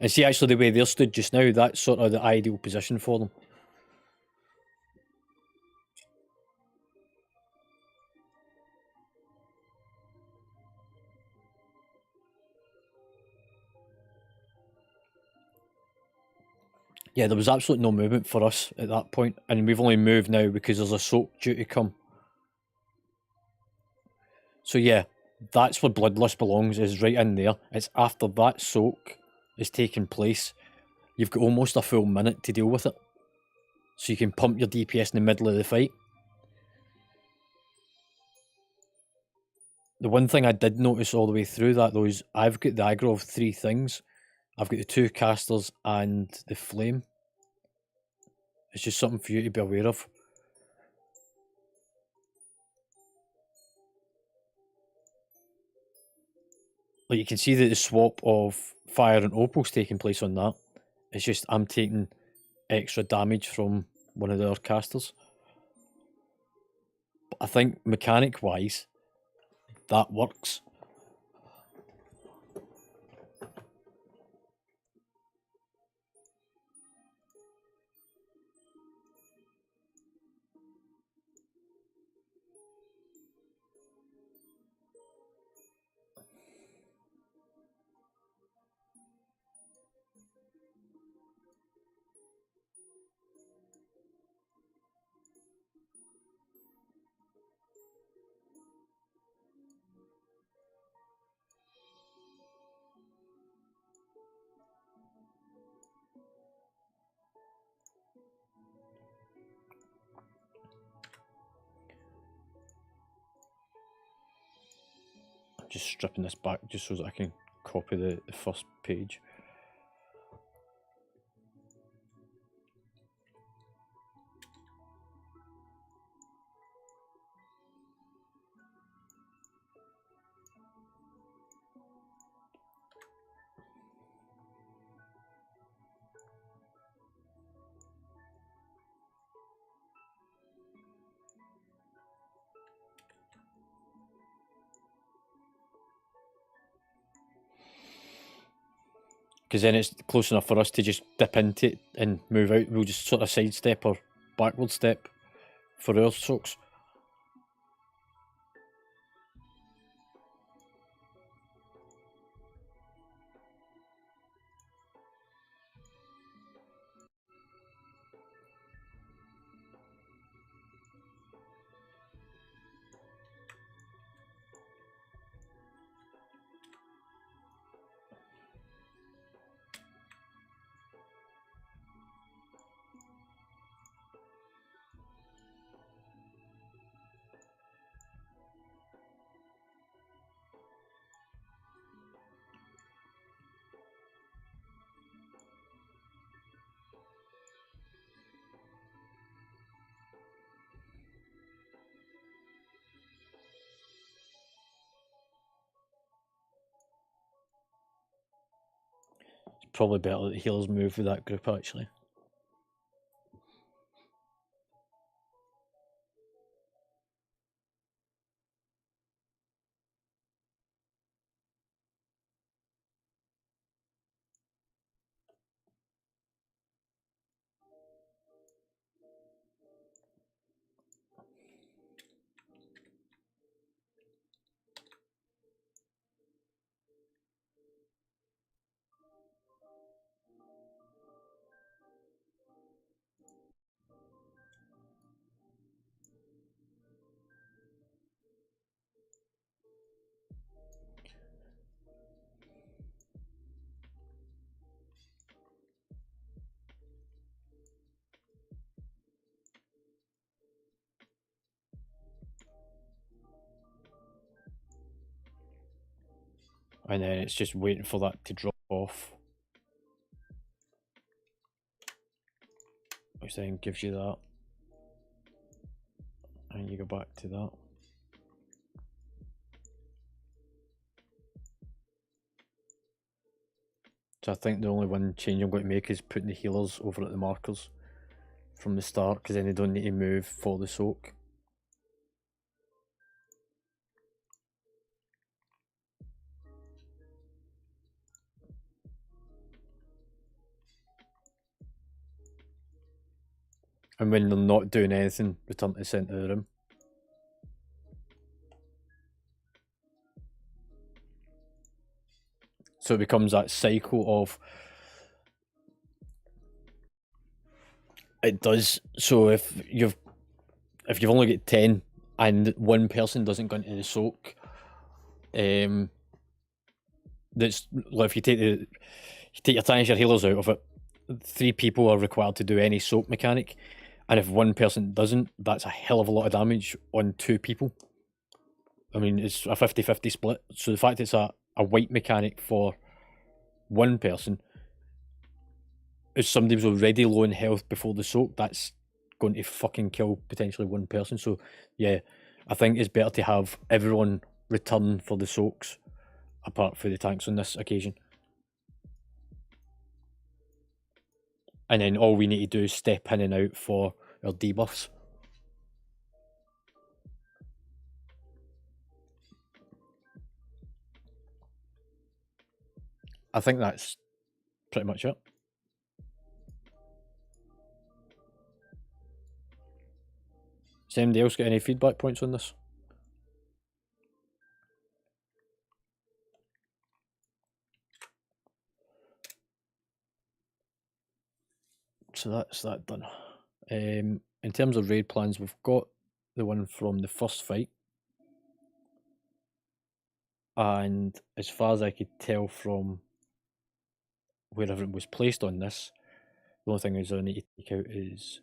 And see, actually, the way they're stood just now, that's sort of the ideal position for them. Yeah, there was absolutely no movement for us at that point, and we've only moved now because there's a soak due to come. So yeah, that's where Bloodlust belongs, is right in there. It's after that soak is taking place. You've got almost a full minute to deal with it. So you can pump your DPS in the middle of the fight. The one thing I did notice all the way through that, though, is I've got the aggro of 3 things. I've got the 2 casters and the flame. It's just something for you to be aware of. Like, you can see that the swap of fire and opal's taking place on that. It's just I'm taking extra damage from one of the other casters. But I think mechanic-wise, that works. I'm just stripping this back just so that I can copy the first page. Because then it's close enough for us to just dip into it and move out. We'll just sort of sidestep or backward step for our soaks. It's probably better that the healers move with that group, actually. And then it's just waiting for that to drop off, which then gives you that, and you go back to that. So I think the only one change I'm going to make is putting the healers over at the markers from the start, because then they don't need to move for the soak. And when they're not doing anything, return to the centre of the room. So it becomes that cycle of... It does. So if you've only got 10 and one person doesn't go into the soak, that's, well, if you take your tanks, your healers out of it, 3 people are required to do any soak mechanic, and if one person doesn't, that's a hell of a lot of damage on 2 people. I mean, it's a 50-50 split, so the fact it's a white mechanic for one person, if somebody's already low in health before the soak, that's going to fucking kill potentially one person. So yeah, I think it's better to have everyone return for the soaks, apart from the tanks on this occasion. And then all we need to do is step in and out for our debuffs. I think that's pretty much it. Does anybody else get any feedback points on this? So that's that done. In terms of raid plans, we've got the one from the first fight. And as far as I could tell from wherever it was placed on this, the only thing I need to take out is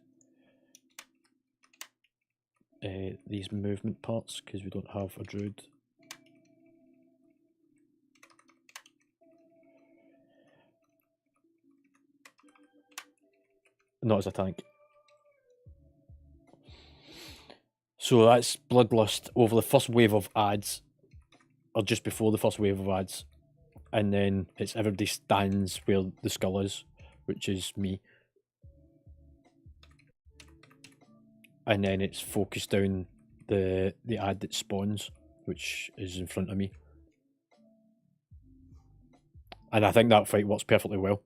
these movement parts, because we don't have a druid. Not as a tank. So that's Bloodlust over the first wave of ads, or just before the first wave of ads, and then it's everybody stands where the skull is, which is me. And then it's focused down the ad that spawns, which is in front of me. And I think that fight works perfectly well.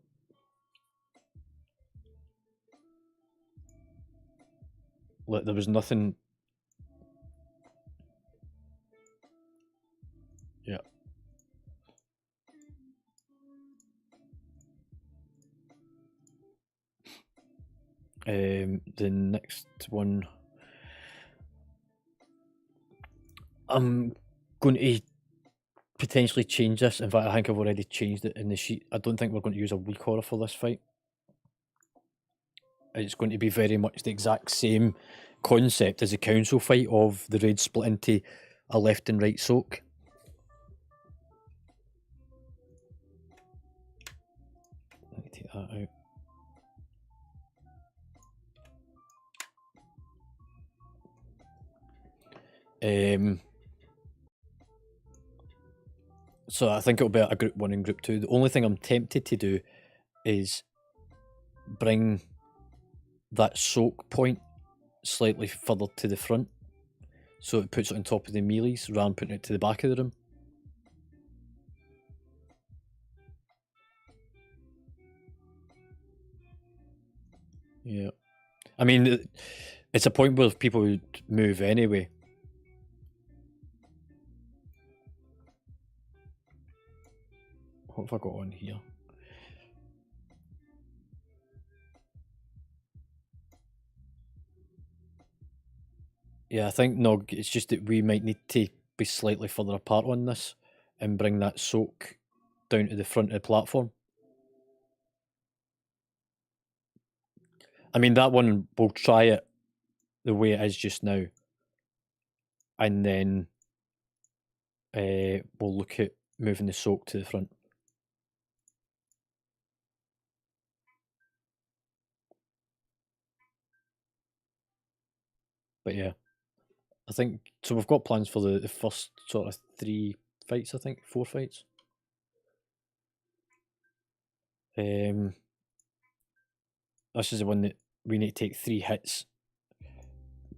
Like, there was nothing... Yeah. The next one... I'm going to potentially change this. In fact, I think I've already changed it in the sheet. I don't think we're going to use a weak horror for this fight. It's going to be very much the exact same concept as the council fight of the raid split into a left and right soak. Let me take that out. So I think it'll be a group 1 and group 2. The only thing I'm tempted to do is bring that soak point slightly further to the front, so it puts it on top of the melees rather than putting it to the back of the room. Yeah. I mean, it's a point where people would move anyway. What have I got on here? Yeah, I think, no, it's just that we might need to be slightly further apart on this and bring that soak down to the front of the platform. I mean, that one, we'll try it the way it is just now. And then we'll look at moving the soak to the front. But yeah, I think so. We've got plans for the first sort of 3 fights. I think 4 fights. This is the one that we need to take 3 hits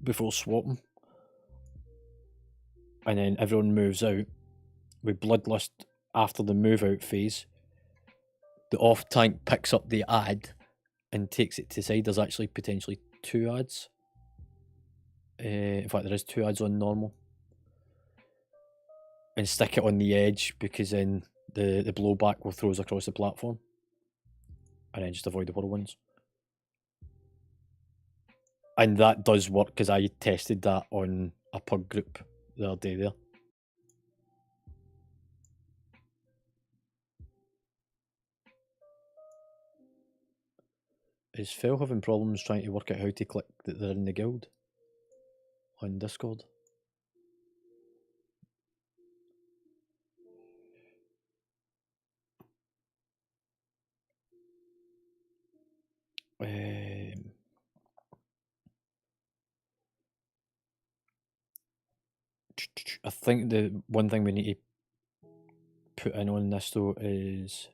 before swapping, and then everyone moves out. We bloodlust after the move out phase. The off tank picks up the ad and takes it to the side. There's actually potentially 2 ads. In fact, there is 2 ads on normal. And stick it on the edge, because then the blowback will throw us across the platform. And then just avoid the whirlwinds. And that does work, because I tested that on a pug group the other day there. Is Phil having problems trying to work out how to click that they're in the guild on Discord? I think the one thing we need to put in on this though is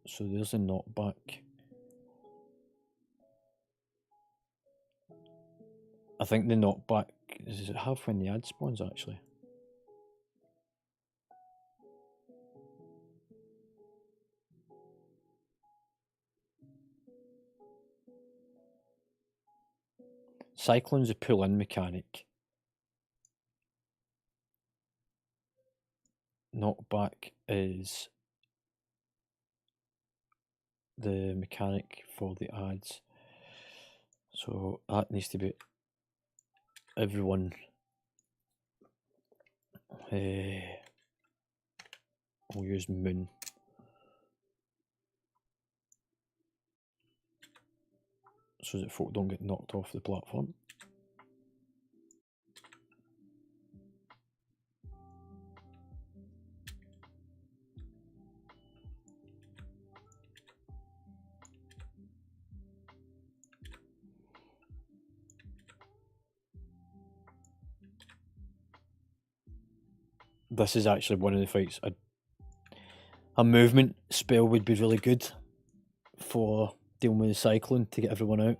so there's a knockback. I think the knockback, does it have when the ad spawns actually? Cyclone's a pull-in mechanic. Knockback is the mechanic for the ads. So that needs to be everyone. We'll use Moon. So that folk don't get knocked off the platform. This is actually one of the fights. A movement spell would be really good for dealing with the Cyclone to get everyone out.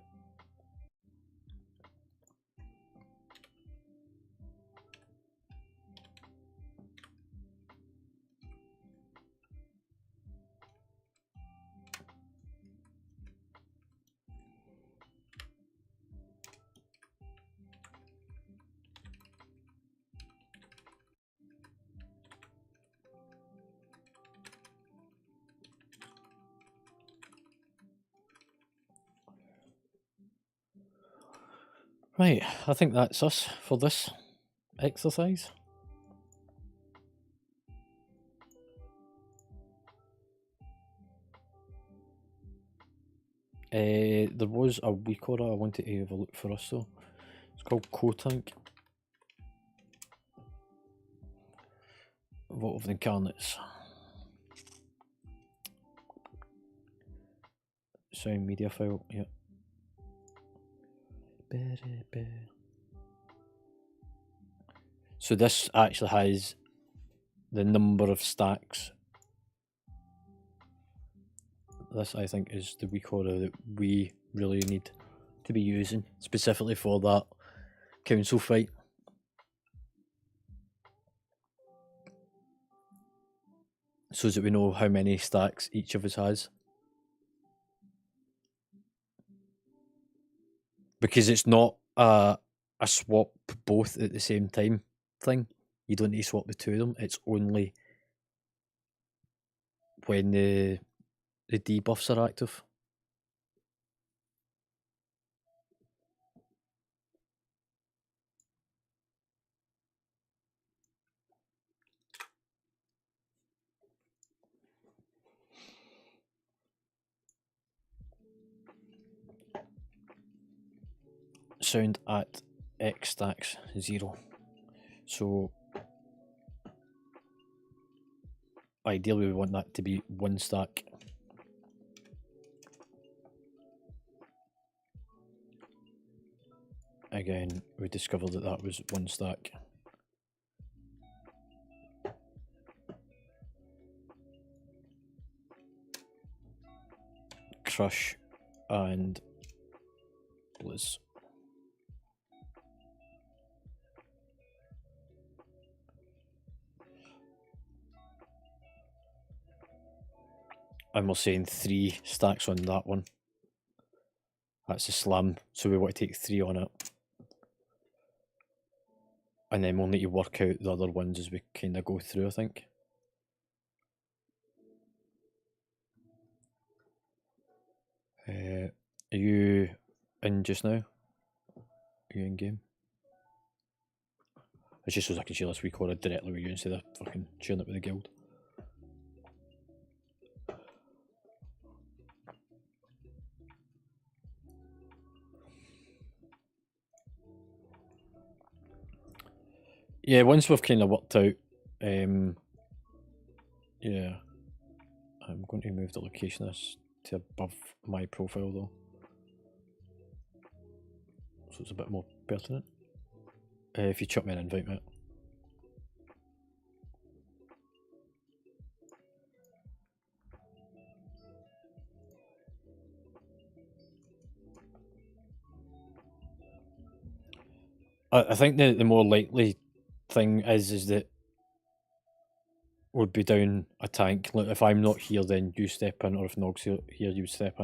Right, I think that's us for this exercise. There was a weak order I wanted to have a look for us though. It's called Kotank. Vote of the Incarnates. Sound media file, yeah. So this actually has the number of stacks. This, I think, is the weak order that we really need to be using, specifically for that council fight. So that we know how many stacks each of us has. Because it's not a swap both at the same time thing. You don't need to swap the 2 of them. It's only when the debuffs are active. sound at X stacks 0. So ideally we want that to be 1 stack. Again, we discovered that that was 1 stack. Crush and Blizz. And we're saying 3 stacks on that one. That's a slam, so we want to take 3 on it. And then we'll need to work out the other ones as we kind of go through, I think. Are you in just now? Are you in game? It's just so I can share this recorder directly with you instead of fucking sharing it with the guild. Yeah, once we've kind of worked out, yeah, I'm going to move the location of this to above my profile though, so it's a bit more pertinent. If you chuck me an invite, mate. I think the more likely thing is that would be down a tank. Like if I'm not here, then you step in, or if Nog's here, you step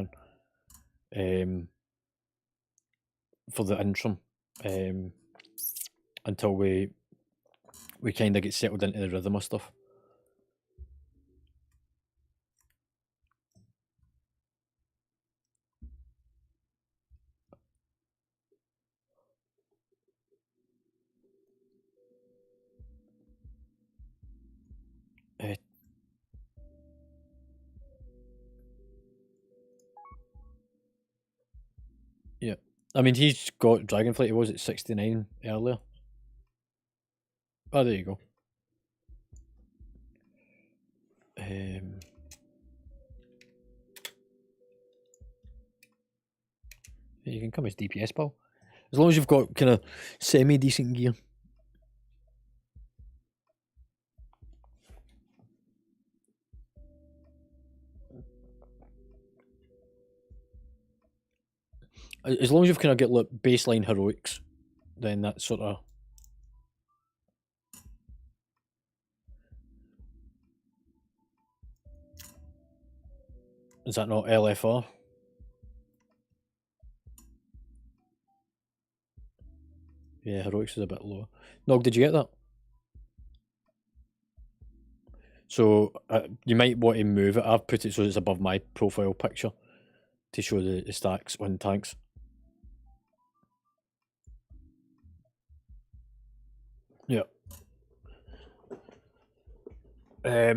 in. For the interim, until we kind of get settled into the rhythm of stuff. Yeah, I mean he's got Dragonflight. He was at 69 earlier. Oh, there you go. You can come as DPS, pal. As long as you've got kind of semi-decent gear. As long as you've kind of got like baseline heroics, then that's sort of... Is that not LFR? Yeah, heroics is a bit lower. Nog, did you get that? So you might want to move it. I've put it so it's above my profile picture to show the stacks on tanks. Yeah. I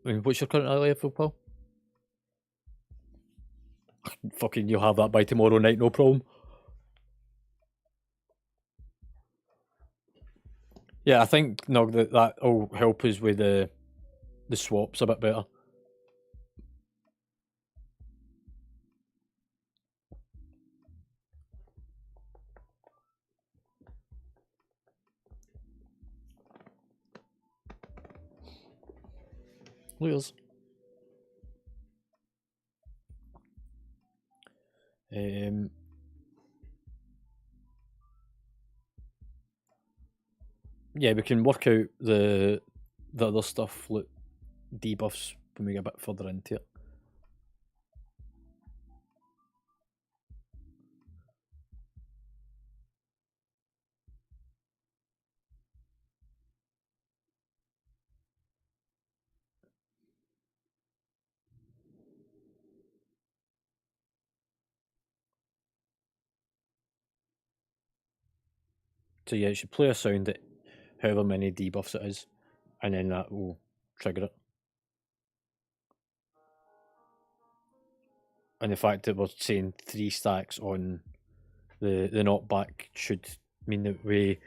mean, what's your current ally level, pal? Fucking, you'll have that by tomorrow night, no problem. Yeah, I think Nog that'll help us with the swaps a bit better. Wheels. Yeah, we can work out the other stuff, like debuffs, when we get a bit further into it. So yeah, it should play a sound at however many debuffs it is, and then that will trigger it. and the fact that we're saying 3 stacks on the knockback should mean that we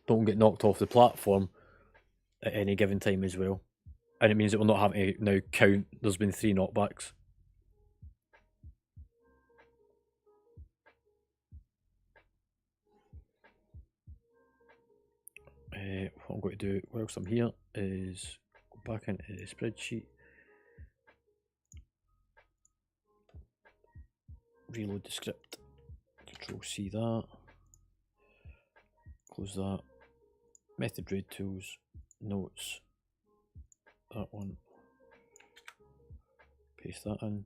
don't get knocked off the platform at any given time as well. And it means that we're not having to now count there's been 3 knockbacks. What I'm going to do whilst I'm here is go back into the spreadsheet, reload the script, Control C that, close that, method read tools, notes, that one, paste that in.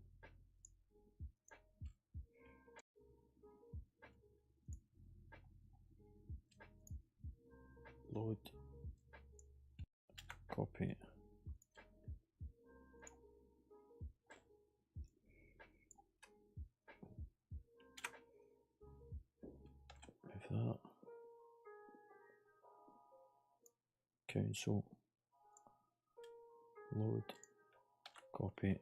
Load, copy, move that, console, load, copy,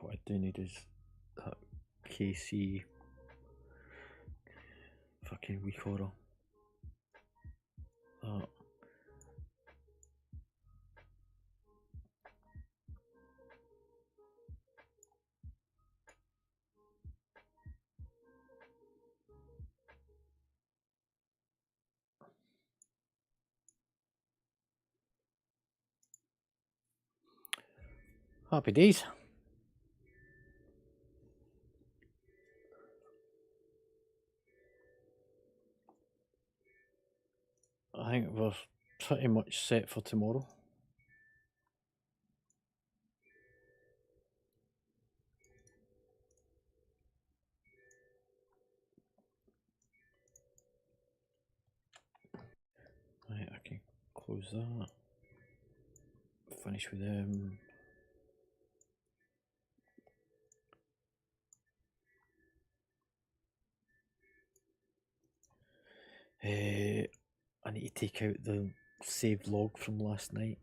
what I do need is that KC fucking weak horror. That. Happy days. I think we're pretty much set for tomorrow. Right, I can close that. Finish with them. I need to take out the saved log from last night.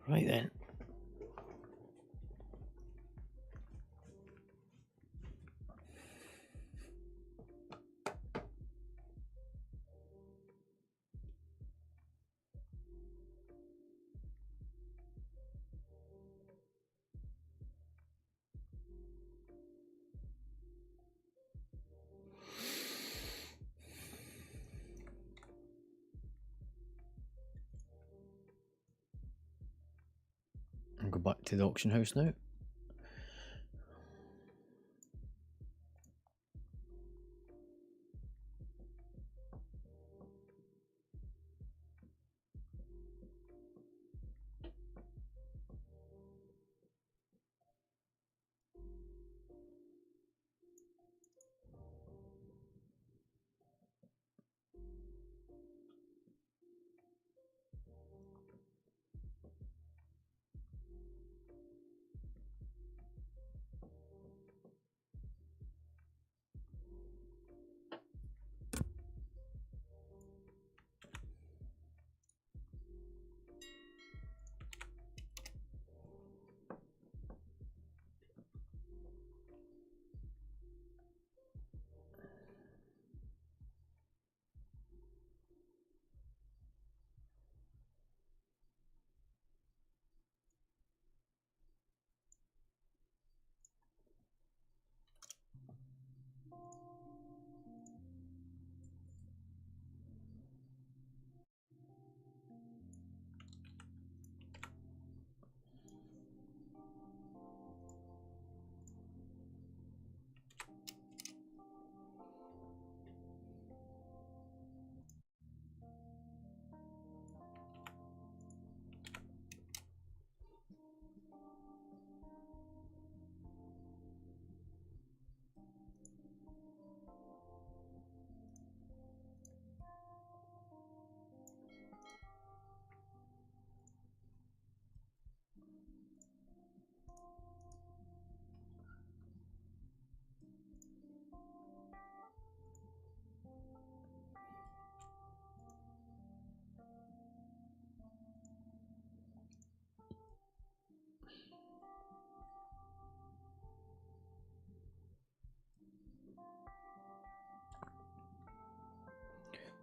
Right then. I'll go back to the auction house now.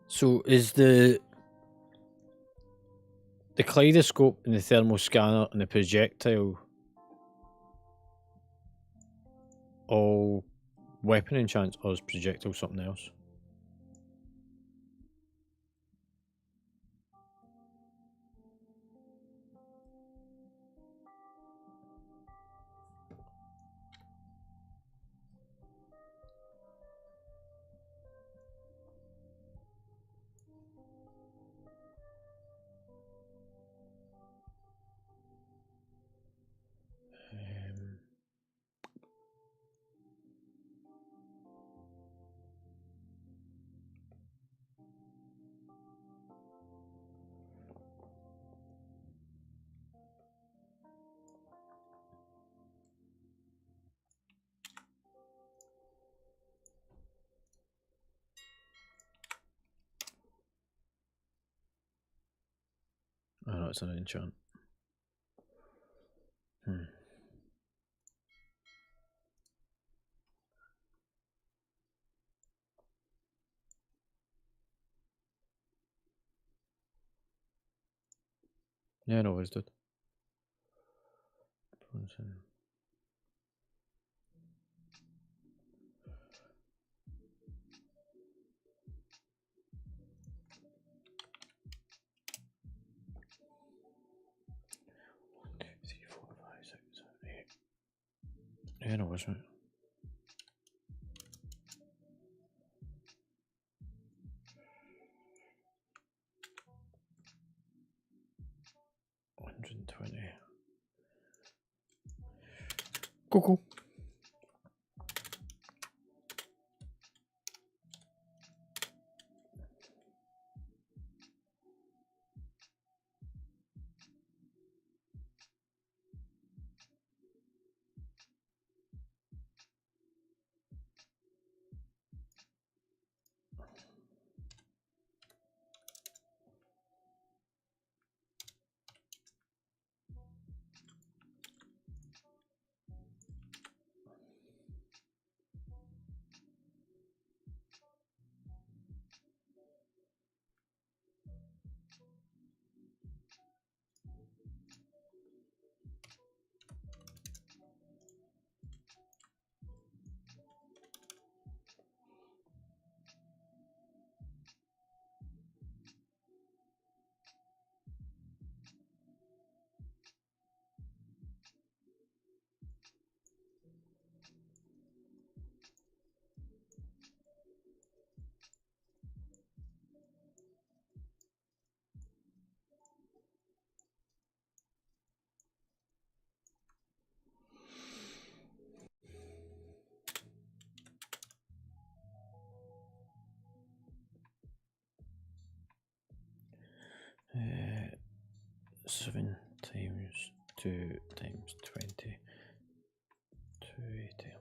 So is the kaleidoscope and the thermal scanner and the projectile all weapon enchants, or is projectile something else? Oh no, it's an enchant. Yeah, no worries, dude. Yeah, no worries, mate. $120. Cool. 7 times 2 times 20. 280.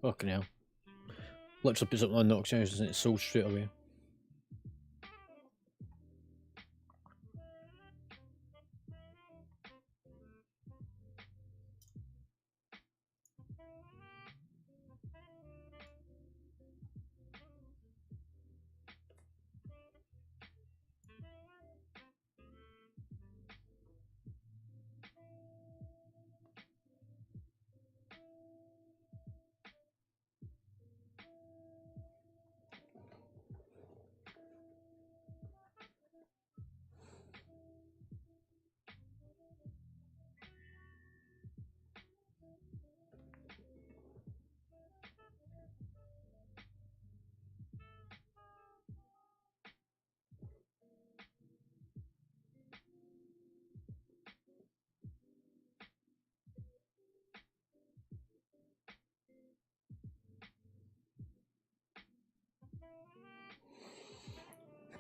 Fucking hell. Literally puts up on knocks out and it's sold straight away.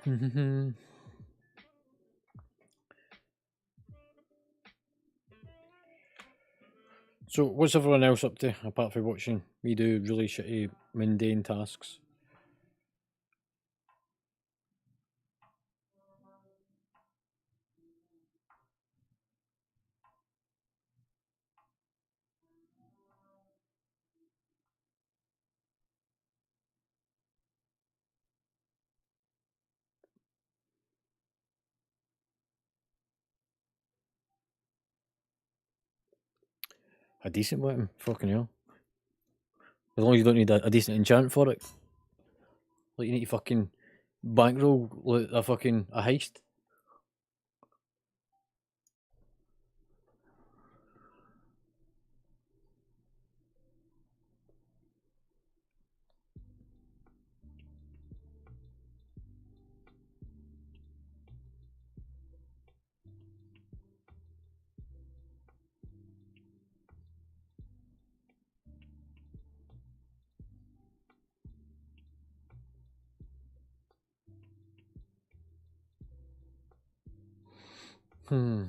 So, what's everyone else up to apart from watching me do really shitty mundane tasks? A decent weapon? Fucking hell. As long as you don't need a decent enchant for it. Like, you need to fucking bankroll like a fucking a heist. Hmm.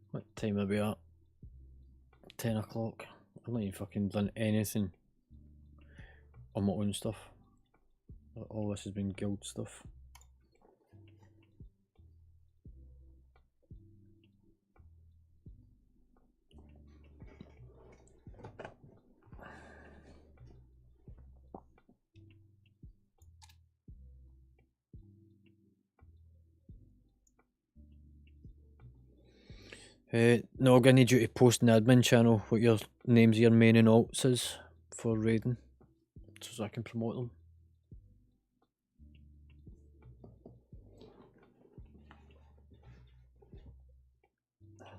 What time are we at? 10 o'clock. I've not even fucking done anything on my own stuff. All this has been guild stuff. No, I'm gonna need you to post in the admin channel what your names of your main and alts is for raiding, so I can promote them.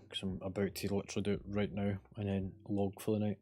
Because I'm about to literally do it right now and then log for the night.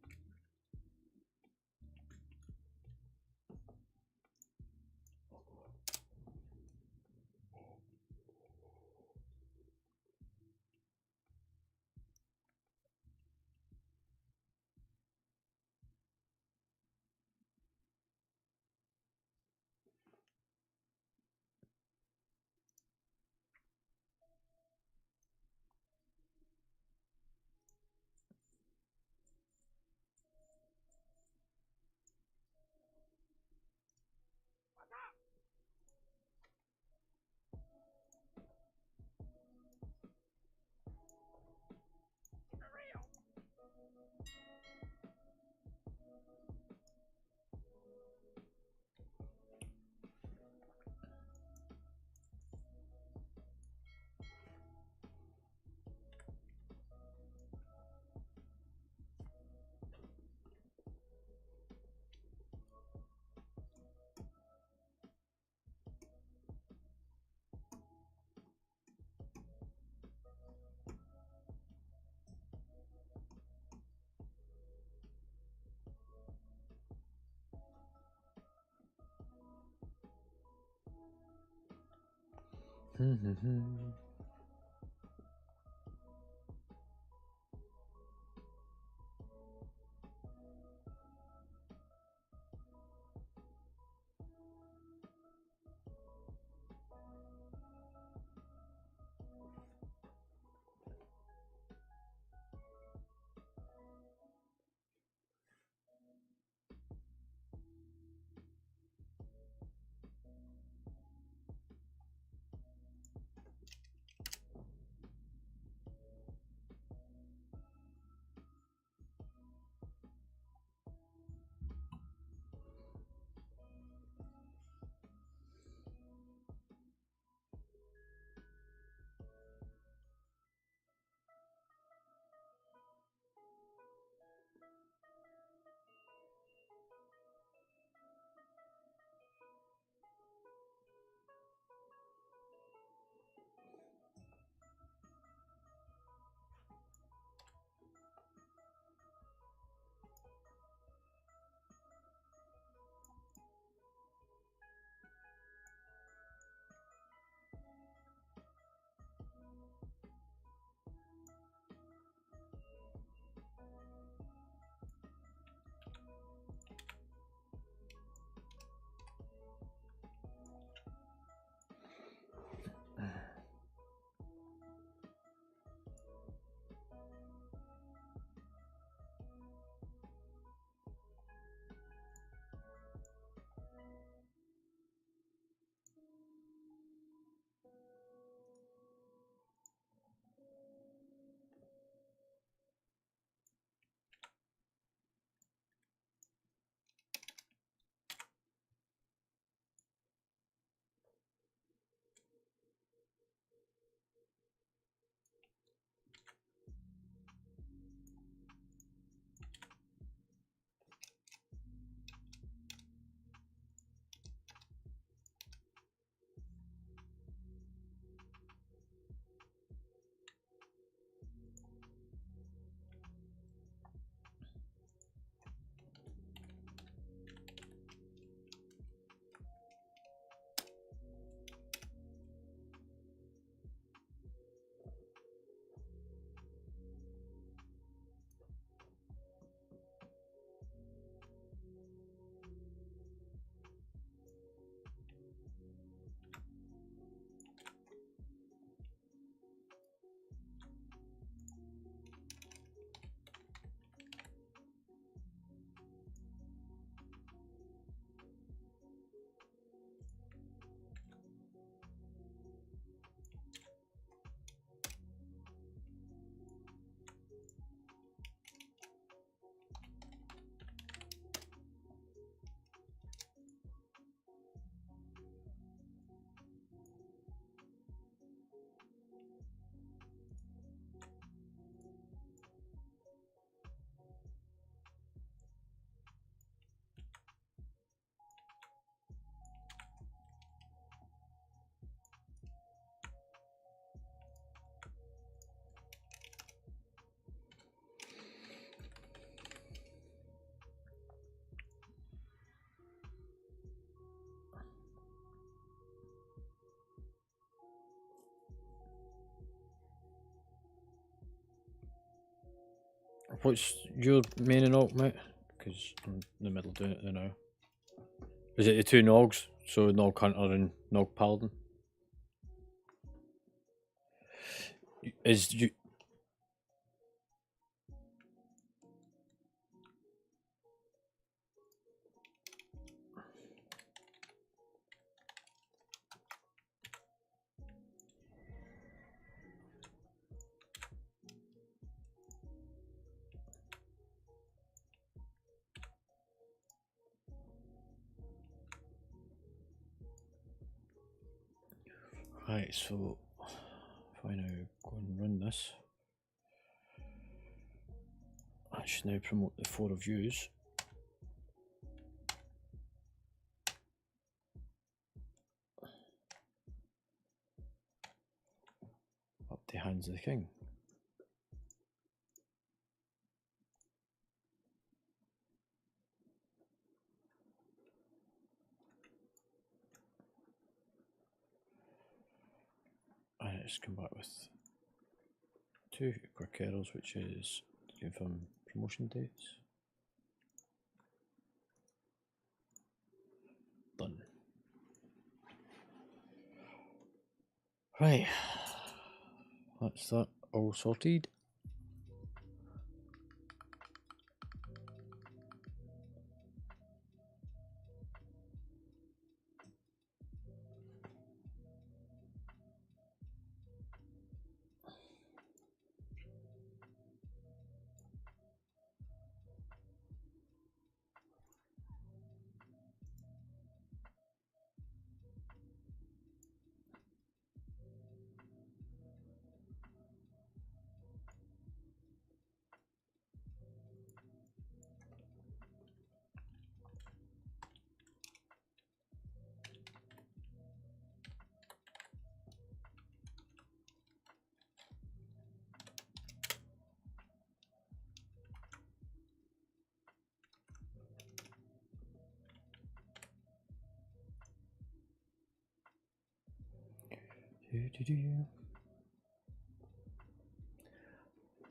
what's your main and alt, mate? Because I'm in the middle of doing it now. Is it the two Nogs? So Nog Hunter and Nog Paladin? Is you... Right, so if I now go and run this, I should now promote the 4 of yous. Up to hands of the king. And it's come back with 2 quick errors, which is confirm promotion dates. Done. Right, that's that all sorted.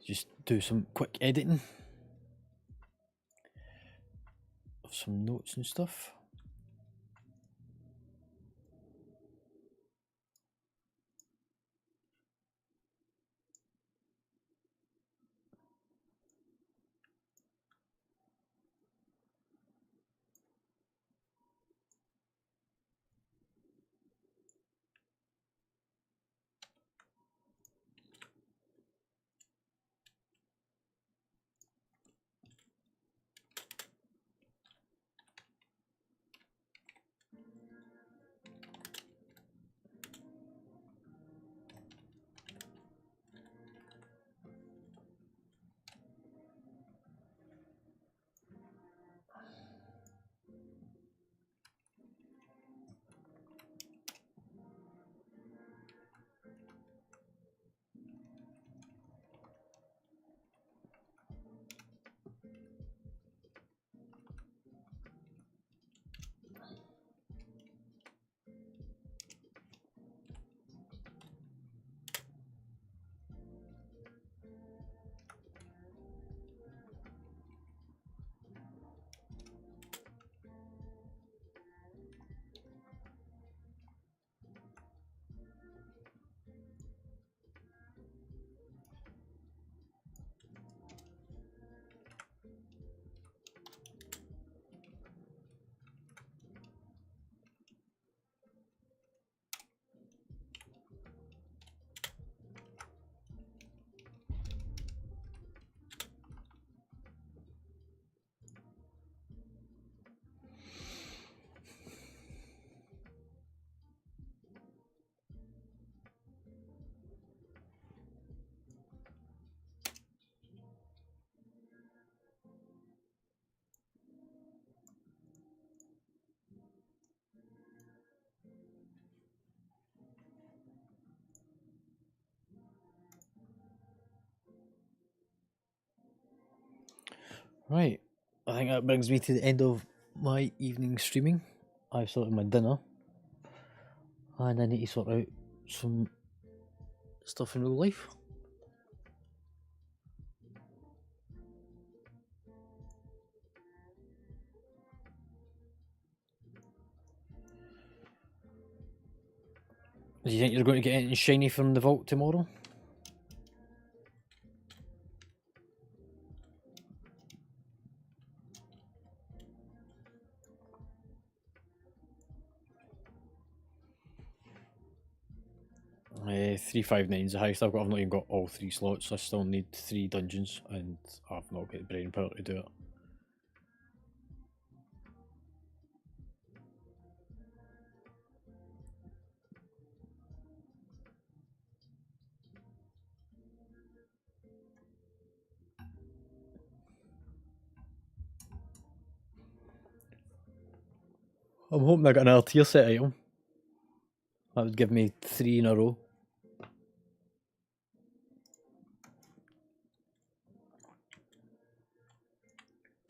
Just do some quick editing of some notes and stuff. Right, I think that brings me to the end of my evening streaming. I've sorted my dinner, and I need to sort out some stuff in real life. Do you think you're going to get anything shiny from the vault tomorrow? Uh, 359 is the highest I've got. I've not even got all 3 slots. I still need 3 dungeons, and I've not got the brain power to do it. I'm hoping I got another tier set item. That would give me 3 in a row.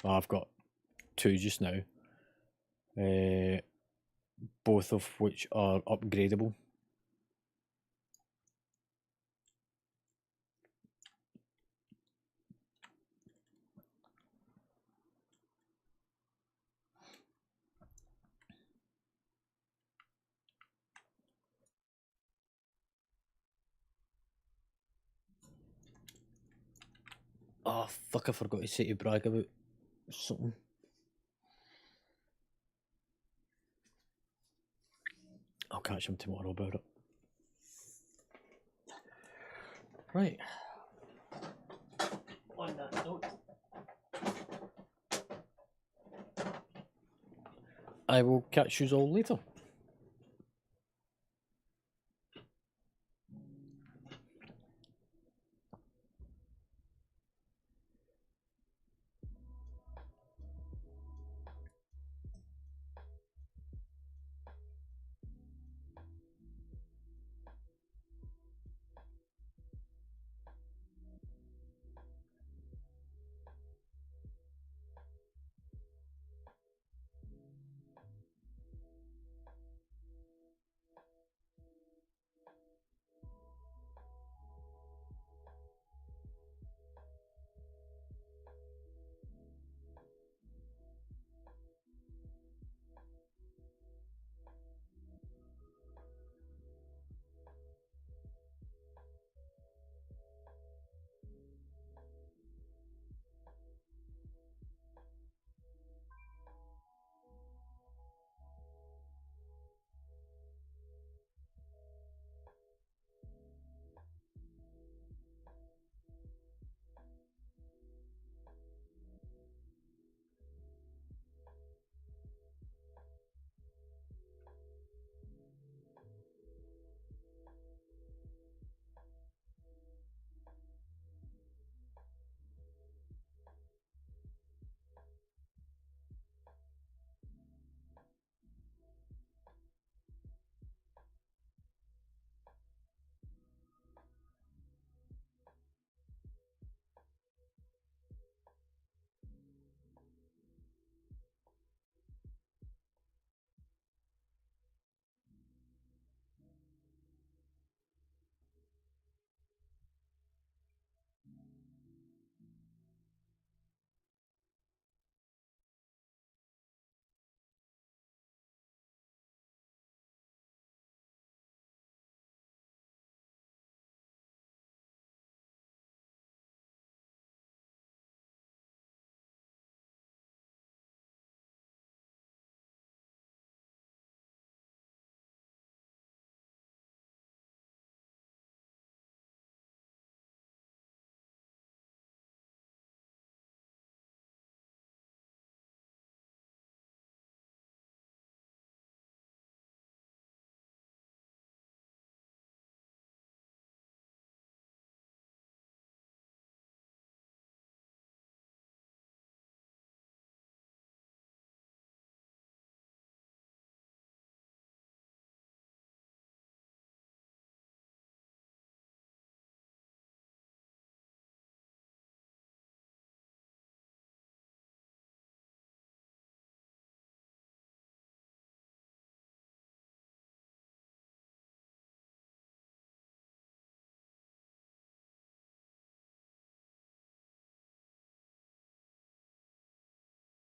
Oh, I've got 2 just now. Both of which are upgradable. Oh fuck, I forgot to say to brag about something. I'll catch him tomorrow about it. Right. On that note, I will catch you all later.